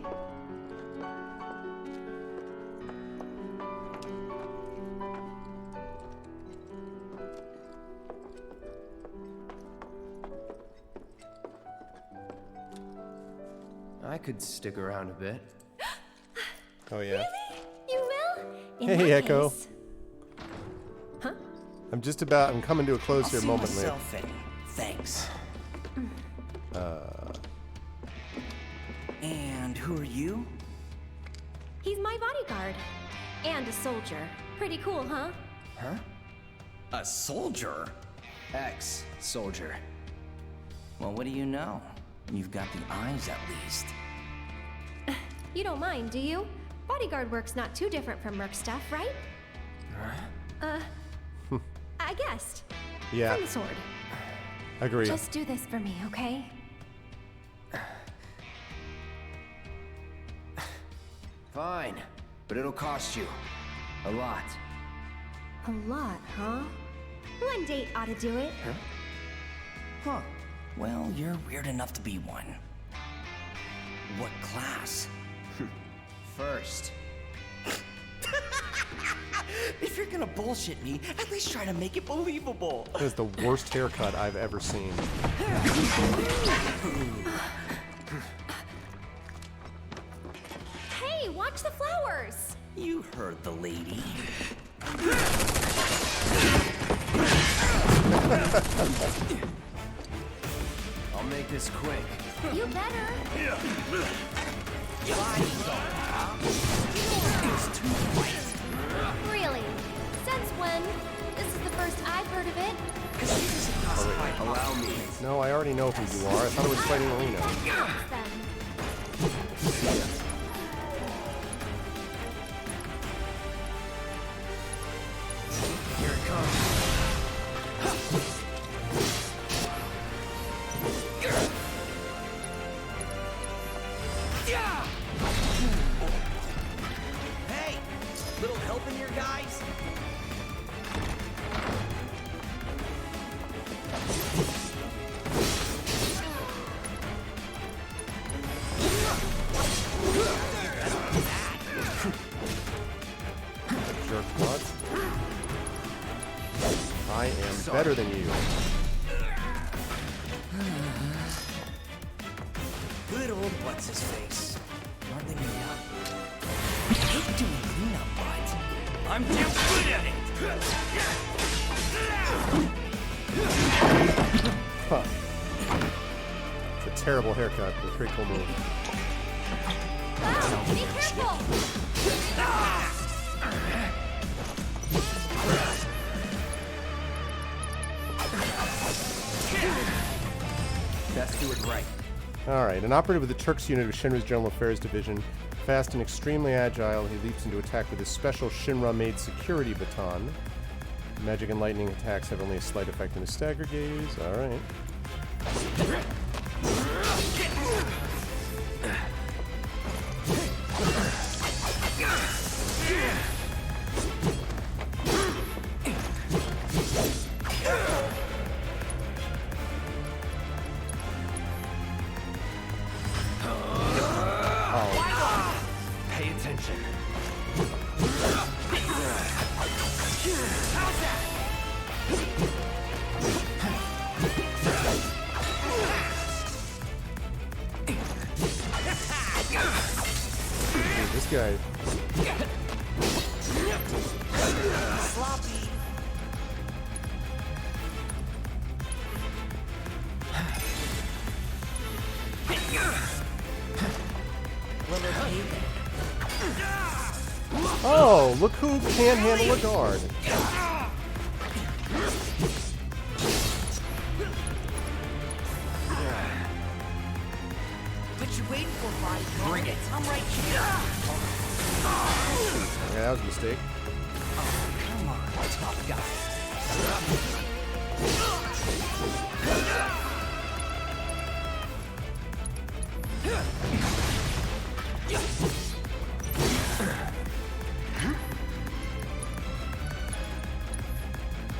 I could stick around a bit. Oh, yeah. Really? You will? In Hey, that Echo. case. I'm coming to a close here momently. Thanks. And who are you? He's my bodyguard. And a soldier. Pretty cool, huh? Huh? A soldier? Ex-soldier. Well, what do you know? You've got the eyes, at least. You don't mind, do you? Bodyguard work's not too different from merc stuff, right? I guessed. Yeah. From the sword. Agreed. Just do this for me, okay? Fine, but it'll cost you. A lot. A lot, huh? One date ought to do it. Huh. Well, you're weird enough to be one. What class? First. If you're gonna bullshit me, at least try to make it believable. That is the worst haircut I've ever seen. Hey, watch the flowers! You heard the lady. I'll make this quick. You better. Really? Since when? This is the first I've heard of it. Allow me. No, I already know who you are. I thought it was fighting Arena. Then. Here it comes. Hey! Little help in here, guys? Jerk what? I am better than you. Good old what's-his-face. Hardly knew ya. I hate doing cleanup, but I'm damn good at it! Huh. It's a terrible haircut, but a pretty cool move. Oh, be careful! Best do it right. Alright, an operative with the Turks unit of Shinra's General Affairs Division. Fast and extremely agile, he leaps into attack with his special Shinra-made security baton. Magic and lightning attacks have only a slight effect on his stagger gaze. Alright. Pay attention. Dude, this guy. Sloppy. Well, okay then. Oh, look who can't handle a guard. What you waiting for, buddy? Bring it. I'm right here. Yeah, that was a mistake. Oh, come on, tough guy.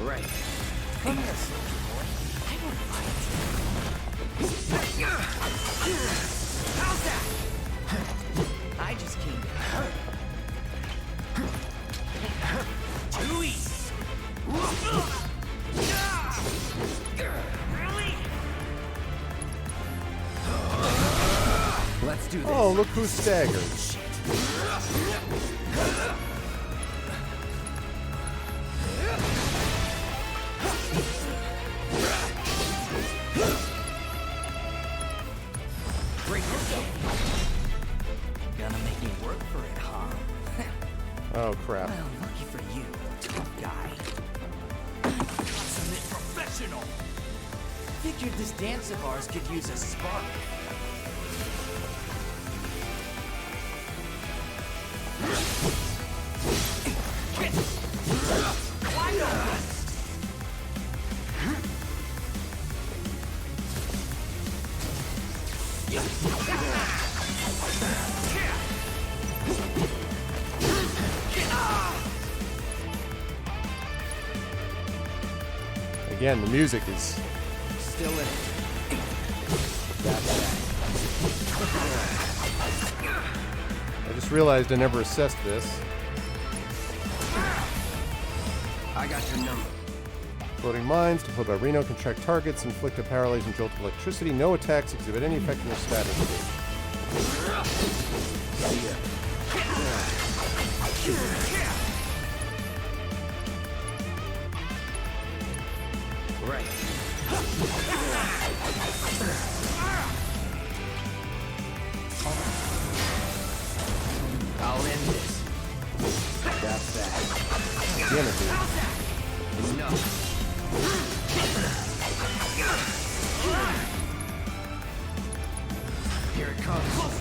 Right. Come here, soldier boy. I will fight. How's that? I just came to hurt. Too easy. Really? Let's do this. Oh, look who staggered. Gonna make me work for it, huh? Oh, crap. Well, lucky for you, tough guy. Consummate professional! Figured this dance of ours could use a spark. Wide open! Again, the music is Still in it. I just realized I never assessed this. I got your number. Floating mines deployed by Reno can track targets, inflict a paralyzing jolt of electricity. No attacks exhibit any effect on their status. See ya. Right. I'll end this. That's that. Damn it, dude. Enough. Here it comes.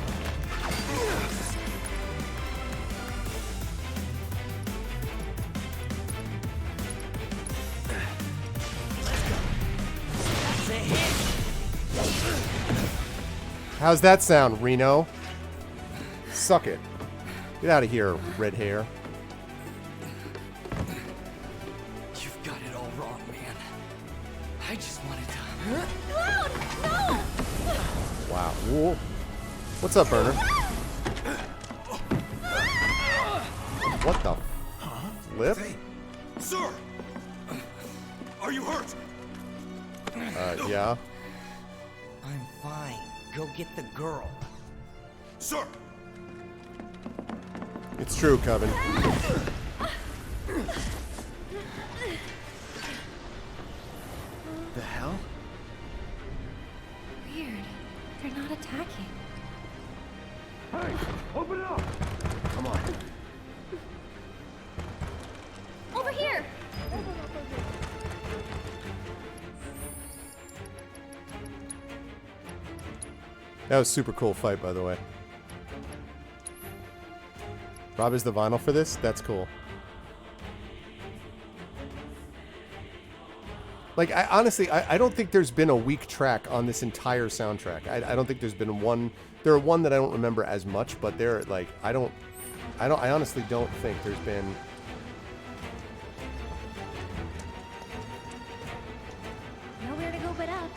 How's that sound, Reno? Suck it. Get out of here, red hair. You've got it all wrong, man. I just wanted to... Cloud! No! Wow. Whoa. What's up, Burner? What the flip? Hey, sir! Are you hurt? Yeah. I'm fine. Go get the girl. Sir! It's true, Coven. The hell? Weird. They're not attacking. Hey, open it up! Come on. Over here! That was a super cool fight, by the way. Rob is the vinyl for this? That's cool. Like, honestly, I don't think there's been a weak track on this entire soundtrack. I don't think there's been one. There are one that I don't remember as much, but they're like, I honestly don't think there's been. Nowhere to go but up.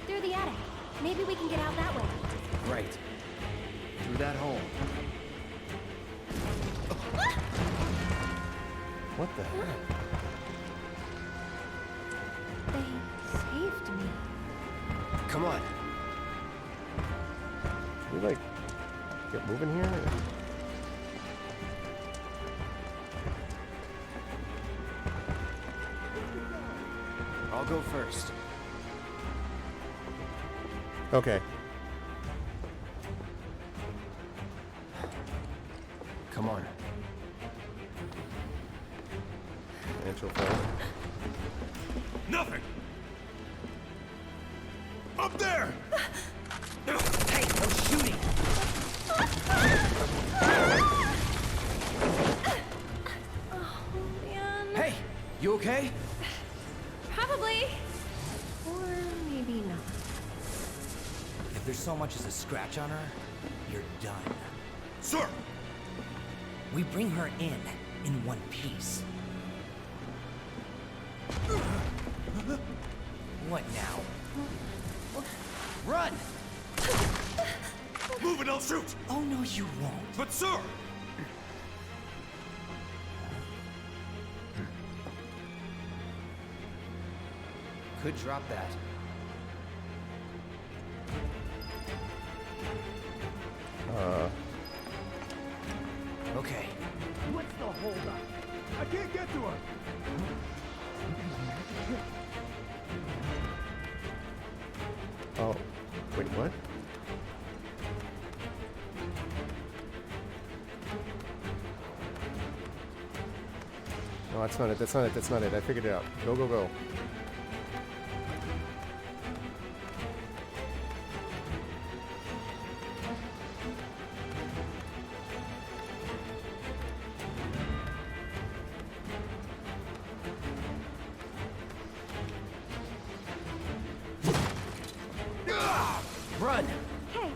Through the attic. Maybe we can get out that way. Right. Through that hole. What the heck? They saved me. Come on. Can we, like, get moving here? I'll go first. Okay. Come on. Financial phone. Nothing! Up there! Hey, no shooting! Oh, man. Hey, you okay? Probably. Or maybe not. If there's so much as a scratch on her, you're done. Sir! We bring her in one piece. What now? Run! Move and I'll shoot! Oh, no, you won't. But sir! Could drop that. Okay. What's the holdup? I can't get to her! Oh. Wait, what? No, that's not it. That's not it. That's not it. I figured it out. Go, go, go. Run! Hey,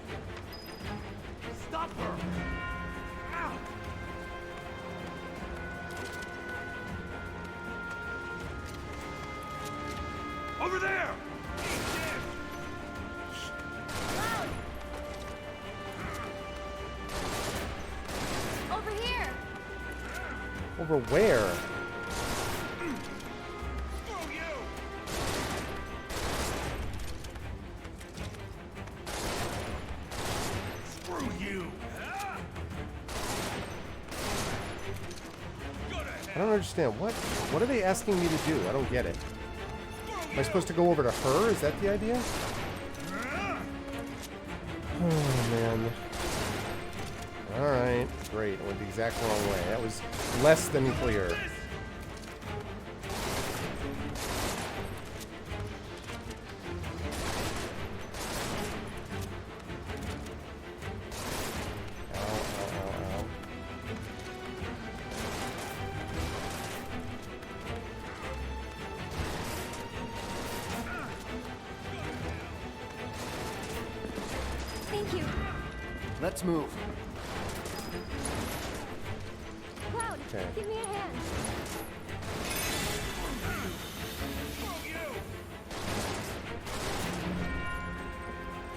Stop her! Ow! Over there! over here! Over where? Screw you! Screw you! I don't understand. What are they asking me to do? I don't get it. Am I supposed to go over to her? Is that the idea? Oh, man. Alright, great. I went the exact wrong way. That was less than clear. Let's move. Cloud, Okay. give me a hand.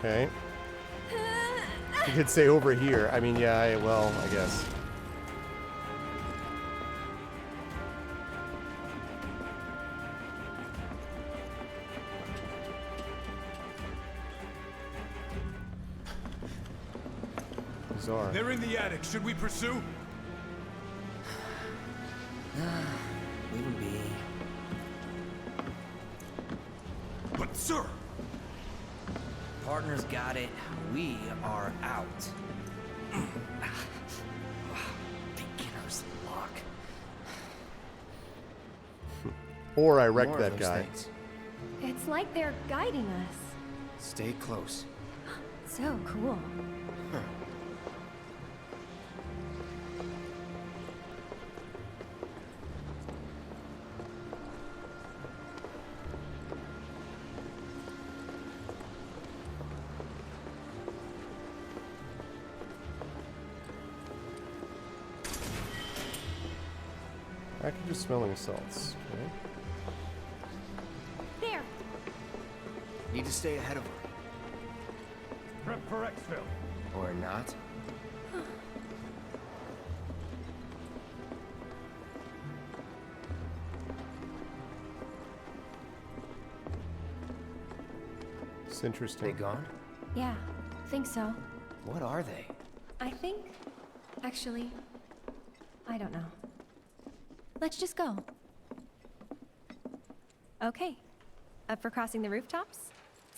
Okay. You could say over here. I mean, yeah, well, I guess. Bizarre. They're in the attic. Should we pursue? Leave him be. But sir! Partner's got it. We are out. Beginner's luck. Or I wrecked More of that those guy. things. It's like they're guiding us. Stay close. So cool. Packages smelling salts. Okay. There. Need to stay ahead of her. Prep for exfil. Or not. It's interesting. They gone? Yeah, think so. What are they? I think... Actually... I don't know. Let's just go. Okay. Up for crossing the rooftops?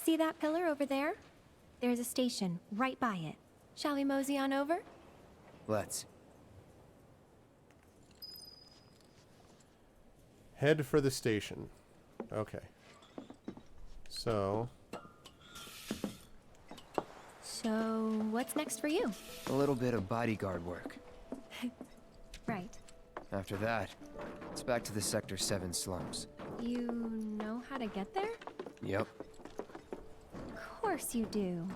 See that pillar over there? There's a station right by it. Shall we mosey on over? Let's. Head for the station. Okay. So... So, what's next for you? A little bit of bodyguard work. Right. After that, it's back to the Sector 7 slums. You know how to get there? Yep. Of course you do.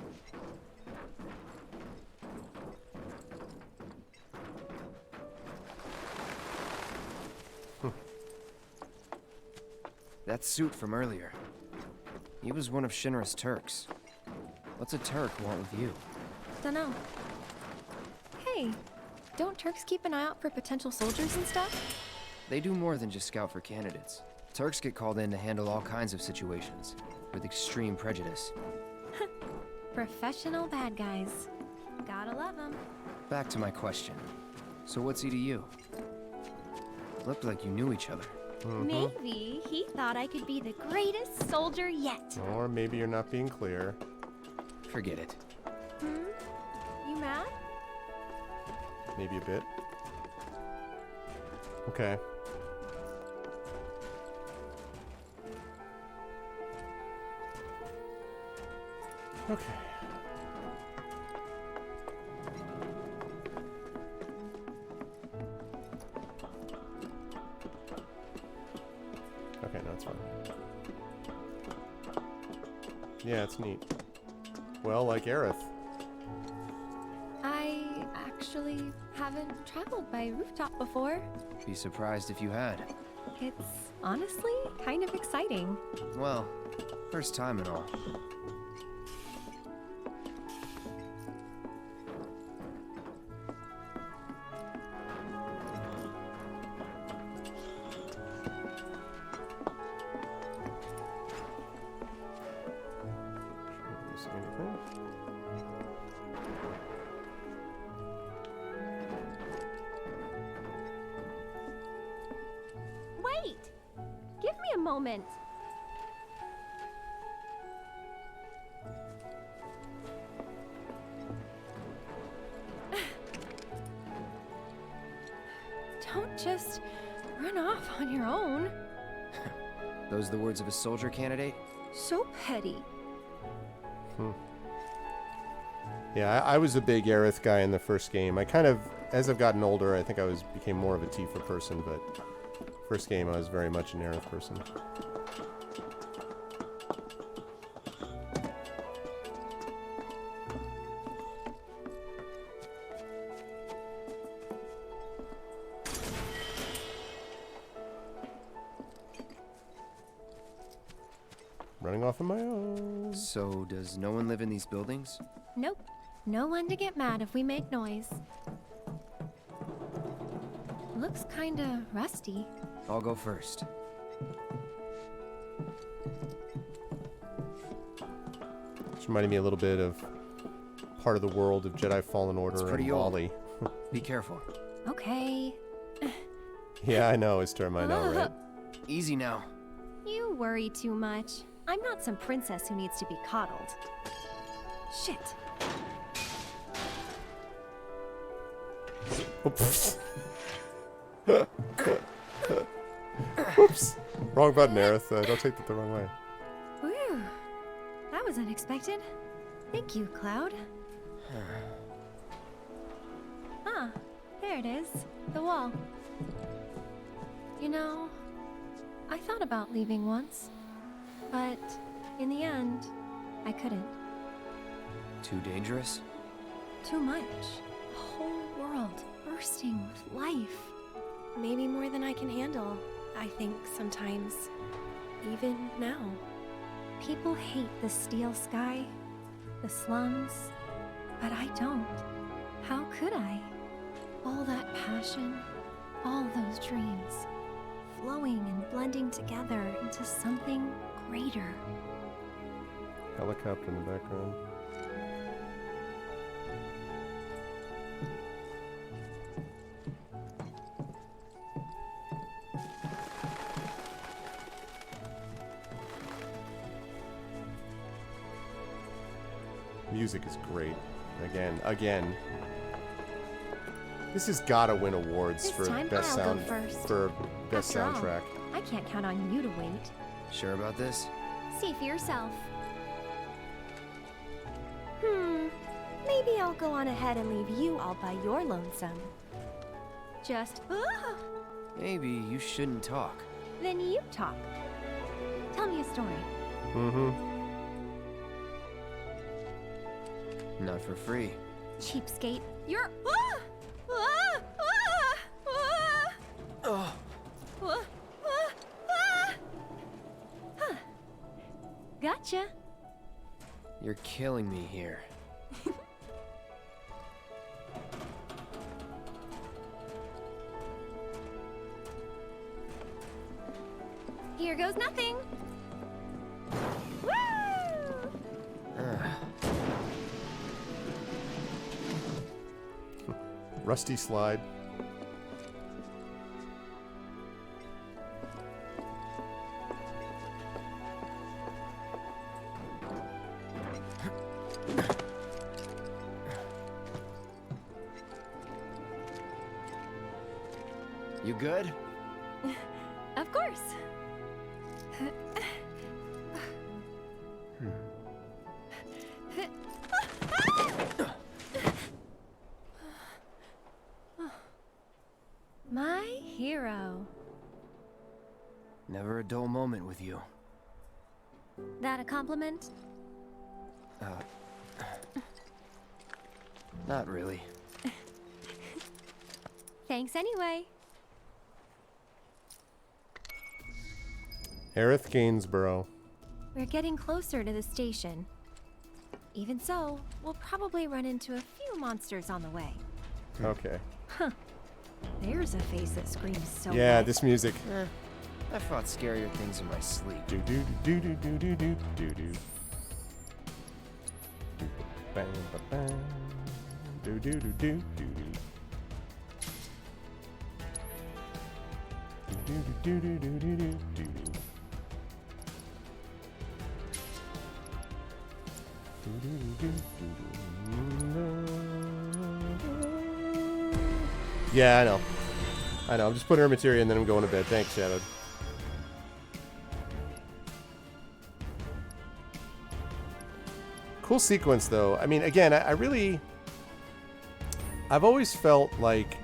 That suit from earlier. He was one of Shinra's Turks. What's a Turk want with you? Dunno. Hey, don't Turks keep an eye out for potential soldiers and stuff? They do more than just scout for candidates. Turks get called in to handle all kinds of situations, with extreme prejudice. Professional bad guys. Gotta love them. Back to my question. So what's he to you? Looked like you knew each other. Maybe he thought I could be the greatest soldier yet. Or maybe you're not being clear. Forget it. You mad? Maybe a bit. Okay. Okay. Okay, no, it's fine. Yeah, it's neat. Well, like Aerith. I actually haven't traveled by rooftop before. Be surprised if you had. It's honestly kind of exciting. Well, first time and all. See anything? Wait! Give me a moment. Don't just run off on your own. Those the words of a soldier candidate? So petty. Yeah, I was a big Aerith guy in the first game. I kind of, as I've gotten older, I think I became more of a Tifa person, but first game I was very much an Aerith person. Running off on my own. So, does no one live in these buildings? Nope. No one to get mad if we make noise. Looks kinda rusty. I'll go first. It's reminding me a little bit of part of the world of Jedi Fallen Order It's pretty and old. Wally. Be careful. Okay. Yeah, I know. His term, I know, right? Easy now. You worry too much. I'm not some princess who needs to be coddled. Shit. Oops. Oops. Wrong button, Aerith. Don't take that the wrong way. Whew. That was unexpected. Thank you, Cloud. Ah, there it is. The wall. You know, I thought about leaving once, but in the end, I couldn't. Too dangerous? Too much. The whole world bursting with life. Maybe more than I can handle, I think sometimes. Even now. People hate the steel sky, the slums, but I don't. How could I? All that passion, all those dreams, flowing and blending together into something greater. Helicopter in the background. Music is great. Again. This has gotta win awards This for time best I'll go sound first. for best After all, soundtrack. I can't count on you to wait. Sure about this? See for yourself. Maybe I'll go on ahead and leave you all by your lonesome. Just, Maybe you shouldn't talk. then you talk. Tell me a story. Not for free. Cheapskate. You're, Gotcha. You're killing me here. Here goes nothing. Woo! Rusty slide. You good? Of course. My hero. Never a dull moment with you. That a compliment? Not really. Thanks anyway. Aerith Gainsborough. We're getting closer to the station. Even so, we'll probably run into a few monsters on the way. Okay. There's a face that screams so Yeah, bad. this music. I fought scarier things in my sleep. Do do do do do do do do do. Bang bang. Do do do do do do. Do do do do do do do. Yeah, I know. I'm just putting her materia and then I'm going to bed. Thanks, Shadowed. Cool sequence, though. I mean, again, I've always felt like,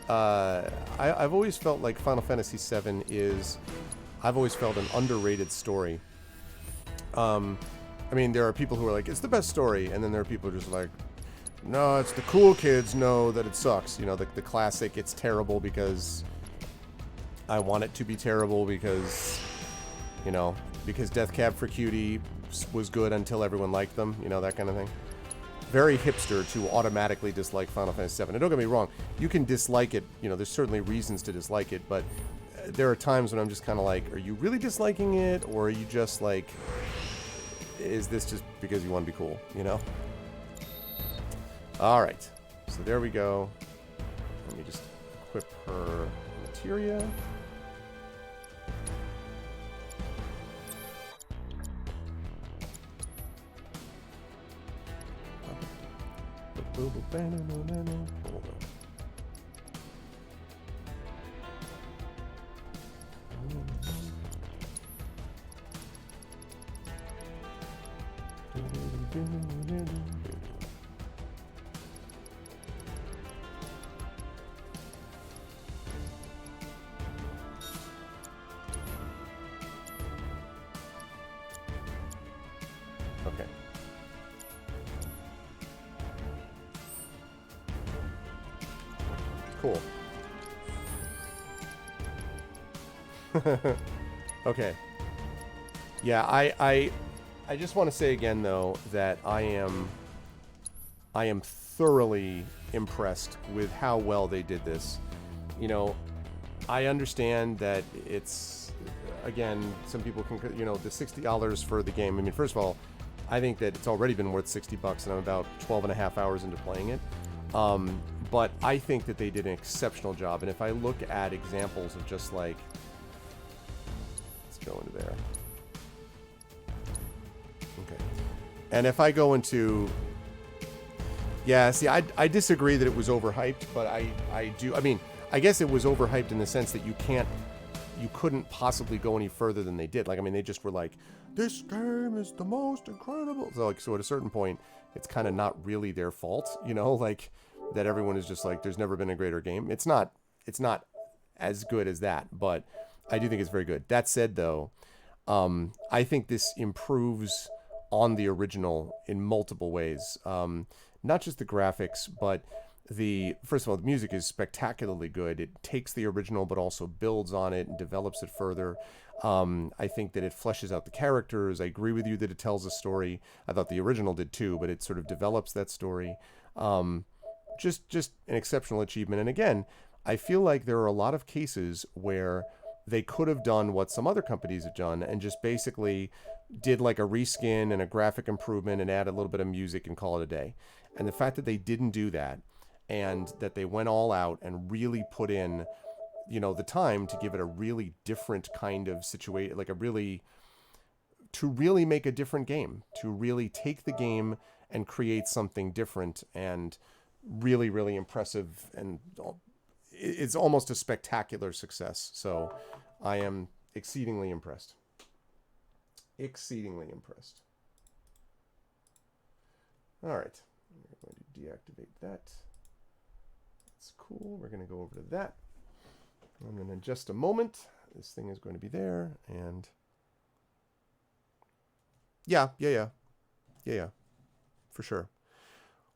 I've always felt like Final Fantasy VII is, I've always felt an underrated story. I mean, there are people who are like, it's the best story, and then there are people who are just like, no, it's the cool kids know that it sucks. You know, the classic, it's terrible because I want it to be terrible because because Death Cab for Cutie was good until everyone liked them, you know, that kind of thing. Very hipster to automatically dislike Final Fantasy VII. And don't get me wrong, you can dislike it, you know, there's certainly reasons to dislike it, but there are times when I'm just kind of like, are you really disliking it, or are you just like, is this just because you want to be cool, you know? Alright, so there we go. Let me just equip her materia. Okay. Cool. Okay. Yeah, I just want to say again though that I am thoroughly impressed with how well they did this. You know, I understand that it's, again, some people can, you know, the $60 for the game. I mean, first of all, I think that it's already been worth $60 and I'm about 12 and a half hours into playing it. But I think that they did an exceptional job. And if I look at examples of just like, let's go into there. Okay. And if I go into, yeah, see, I disagree that it was overhyped, but I mean, I guess it was overhyped in the sense that you couldn't possibly go any further than they did. Like, I mean, they just were like, this game is the most incredible. So, like, so at a certain point, it's kind of not really their fault, you know, like that everyone is just like, there's never been a greater game. It's not as good as that, but I do think it's very good. That said, though, I think this improves on the original in multiple ways. Not just the graphics, but first of all, the music is spectacularly good. It takes the original, but also builds on it and develops it further. I think that it fleshes out the characters. I agree with you that it tells a story. I thought the original did too, but it sort of develops that story. Just an exceptional achievement. And again, I feel like there are a lot of cases where they could have done what some other companies have done and just basically did like a reskin and a graphic improvement and add a little bit of music and call it a day. And the fact that they didn't do that, and that they went all out and really put in, you know, the time to give it a really different kind of situation, like to really make a different game, to really take the game and create something different and really, really impressive. And it's almost a spectacular success. So I am exceedingly impressed. Exceedingly impressed. All right. We're going to deactivate that. That's cool. We're going to go over to that. And then in just a moment, this thing is going to be there. And yeah, for sure.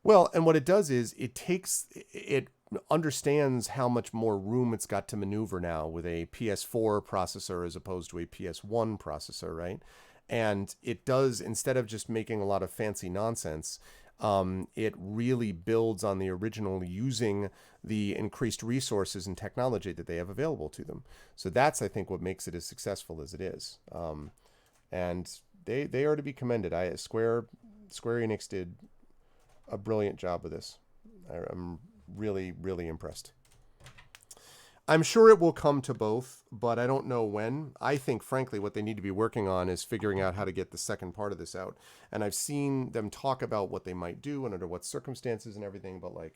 Well, and what it does is it understands how much more room it's got to maneuver now with a PS4 processor as opposed to a PS1 processor, right? And it does, instead of just making a lot of fancy nonsense, it really builds on the original using the increased resources and technology that they have available to them. So that's, I think, what makes it as successful as it is. And they are to be commended. Square Enix did a brilliant job with this. I'm really, really impressed. I'm sure it will come to both, but I don't know when. I think, frankly, what they need to be working on is figuring out how to get the second part of this out. And I've seen them talk about what they might do and under what circumstances and everything, but like,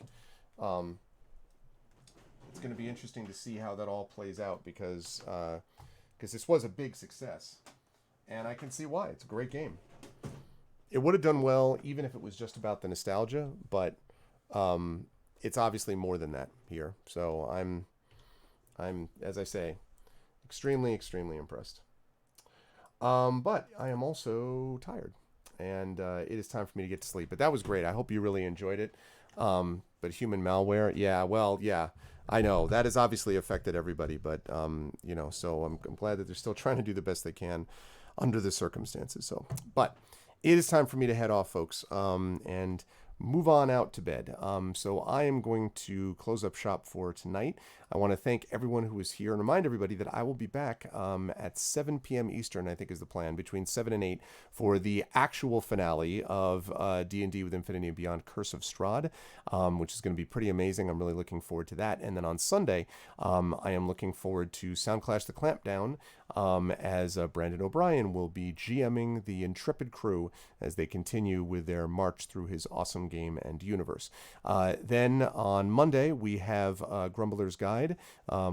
it's going to be interesting to see how that all plays out because this was a big success. And I can see why. It's a great game. It would have done well even if it was just about the nostalgia, but it's obviously more than that here. So I'm, as I say, extremely, extremely impressed. But I am also tired, and it is time for me to get to sleep. But that was great. I hope you really enjoyed it. But human malware, yeah, well, yeah, I know that has obviously affected everybody. But you know, so I'm glad that they're still trying to do the best they can. under the circumstances. So, but it is time for me to head off, folks, and move on out to bed. So I am going to close up shop for tonight. I want to thank everyone who is here and remind everybody that I will be back at 7 p.m. Eastern, I think is the plan, between 7 and 8 for the actual finale of D&D with Infinity and Beyond Curse of Strahd, which is going to be pretty amazing. I'm really looking forward to that. And then on Sunday, I am looking forward to Soundclash the Clampdown, as Brandon O'Brien will be GMing the Intrepid crew as they continue with their march through his awesome game and universe. Then on Monday, we have Grumbler's Guide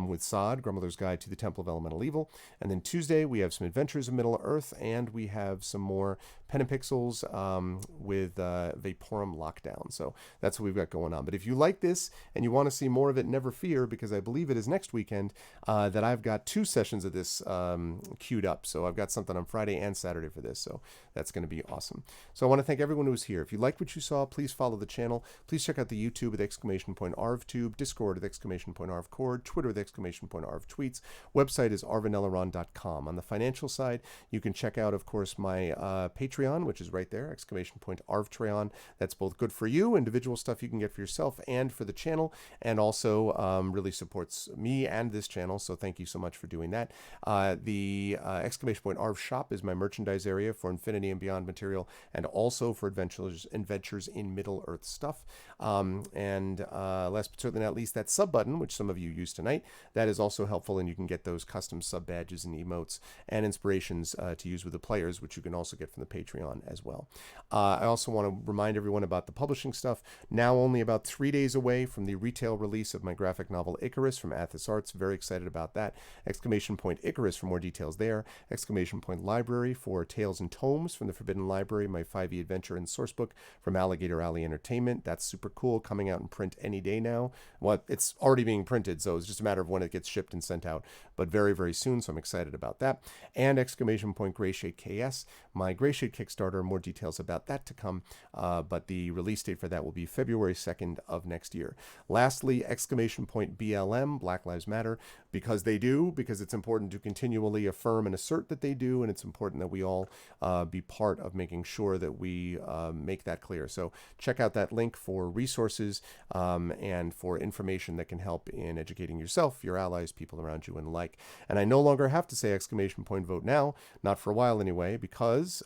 with Sod, Grumbler's Guide to the Temple of Elemental Evil. And then Tuesday, we have some Adventures of Middle-earth, and we have some more Pen and Pixels with Vaporum Lockdown. So that's what we've got going on. But if you like this and you want to see more of it, never fear, because I believe it is next weekend that I've got 2 sessions of this queued up. So I've got something on Friday and Saturday for this. So that's going to be awesome. So I want to thank everyone who was here. If you liked what you saw, please follow the channel. Please check out the YouTube with !ArvTube, Discord with !ArvCord, Twitter with !ArvTweets. Website is arvaneleron.com. On the financial side, you can check out, of course, my Patreon, which is right there, !ArvTreon. That's both good for you, individual stuff you can get for yourself, and for the channel, and also really supports me and this channel. So thank you so much for doing that. The !Arv shop is my merchandise area for Infinity and Beyond material, and also for adventures in Middle-earth stuff. And last but certainly not least, that sub button, which some of you used tonight, that is also helpful, and you can get those custom sub badges and emotes and inspirations to use with the players, which you can also get from the Patreon as well. I also want to remind everyone about the publishing stuff. Now only about 3 days away from the retail release of my graphic novel Icarus from Athos Arts. Very excited about that. !Icarus for more details there. !Library for Tales and Tomes from the Forbidden Library, my 5e adventure and sourcebook from Alligator Alley Entertainment. That's super cool, coming out in print any day now. Well, it's already being printed, so it's just a matter of when it gets shipped and sent out, but very, very soon, so I'm excited about that. And !Grayshade KS, my Grayshade Kickstarter, more details about that to come, but the release date for that will be February 2nd of next year. Lastly, !BLM, Black Lives Matter, because it's important to continually affirm and assert that they do, and it's important that we all be part of making sure that we make that clear. So check out that link for resources and for information that can help in educating yourself, your allies, people around you, and like. And I no longer have to say !Vote now, not for a while anyway, because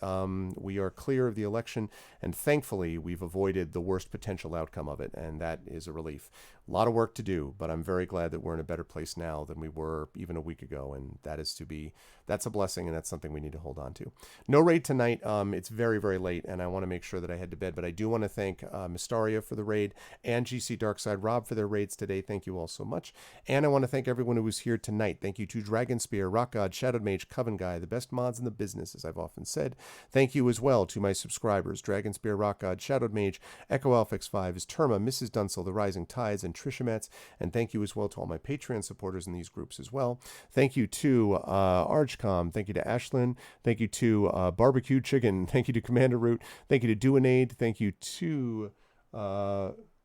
we are clear of the election, and thankfully we've avoided the worst potential outcome of it, and that is a relief. A lot of work to do, but I'm very glad that we're in a better place now than we were even a week ago, and that's a blessing, and that's something we need to hold on to. No raid tonight. It's very, very late, and I want to make sure that I head to bed, but I do want to thank Mystaria for the raid and GC Darkside Rob for their raids today. Thank you all so much. And I want to thank everyone who was here tonight. Thank you to Dragonspear, Rock God, Shadowed Mage, Coven Guy, the best mods in the business, as I've often said. Thank you as well to my subscribers, Dragonspear, Rock God, Shadowed Mage, Echo Alpha X5, is Terma, Mrs. Dunsel, The Rising Tides, and Trisha Metz. And thank you as well to all my Patreon supporters in these groups as well. Thank you to Archcom. Thank you to Ashlyn. Thank you to Barbecue Chicken. Thank you to Commander Root. Thank you to Duanade. Thank you to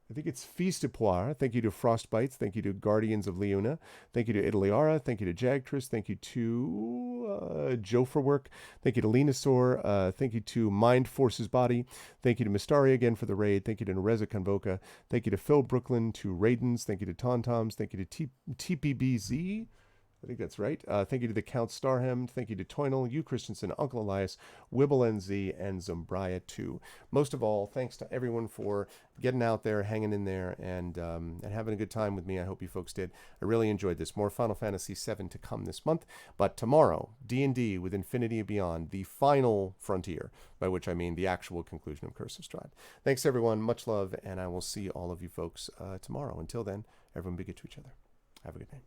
I think it's Feast de Poire. Thank you to Frostbites. Thank you to Guardians of Leona. Thank you to Italiara. Thank you to Jagtris. Thank you to Joe for Work. Thank you to Lenasaur. Thank you to Mind Forces Body. Thank you to Mystari again for the raid. Thank you to Nereza Convoca. Thank you to Phil Brooklyn, to Raidens. Thank you to Tauntoms. Thank you to TPBZ. I think that's right. Thank you to the Count Starhem. Thank you to Toynal, you Christensen, Uncle Elias, Wibble NZ, and Zumbria 2. Most of all, thanks to everyone for getting out there, hanging in there, and having a good time with me. I hope you folks did. I really enjoyed this. More Final Fantasy VII to come this month. But tomorrow, D&D with Infinity and Beyond, the final frontier, by which I mean the actual conclusion of Curse of Strahd. Thanks, everyone. Much love, and I will see all of you folks tomorrow. Until then, everyone be good to each other. Have a good night.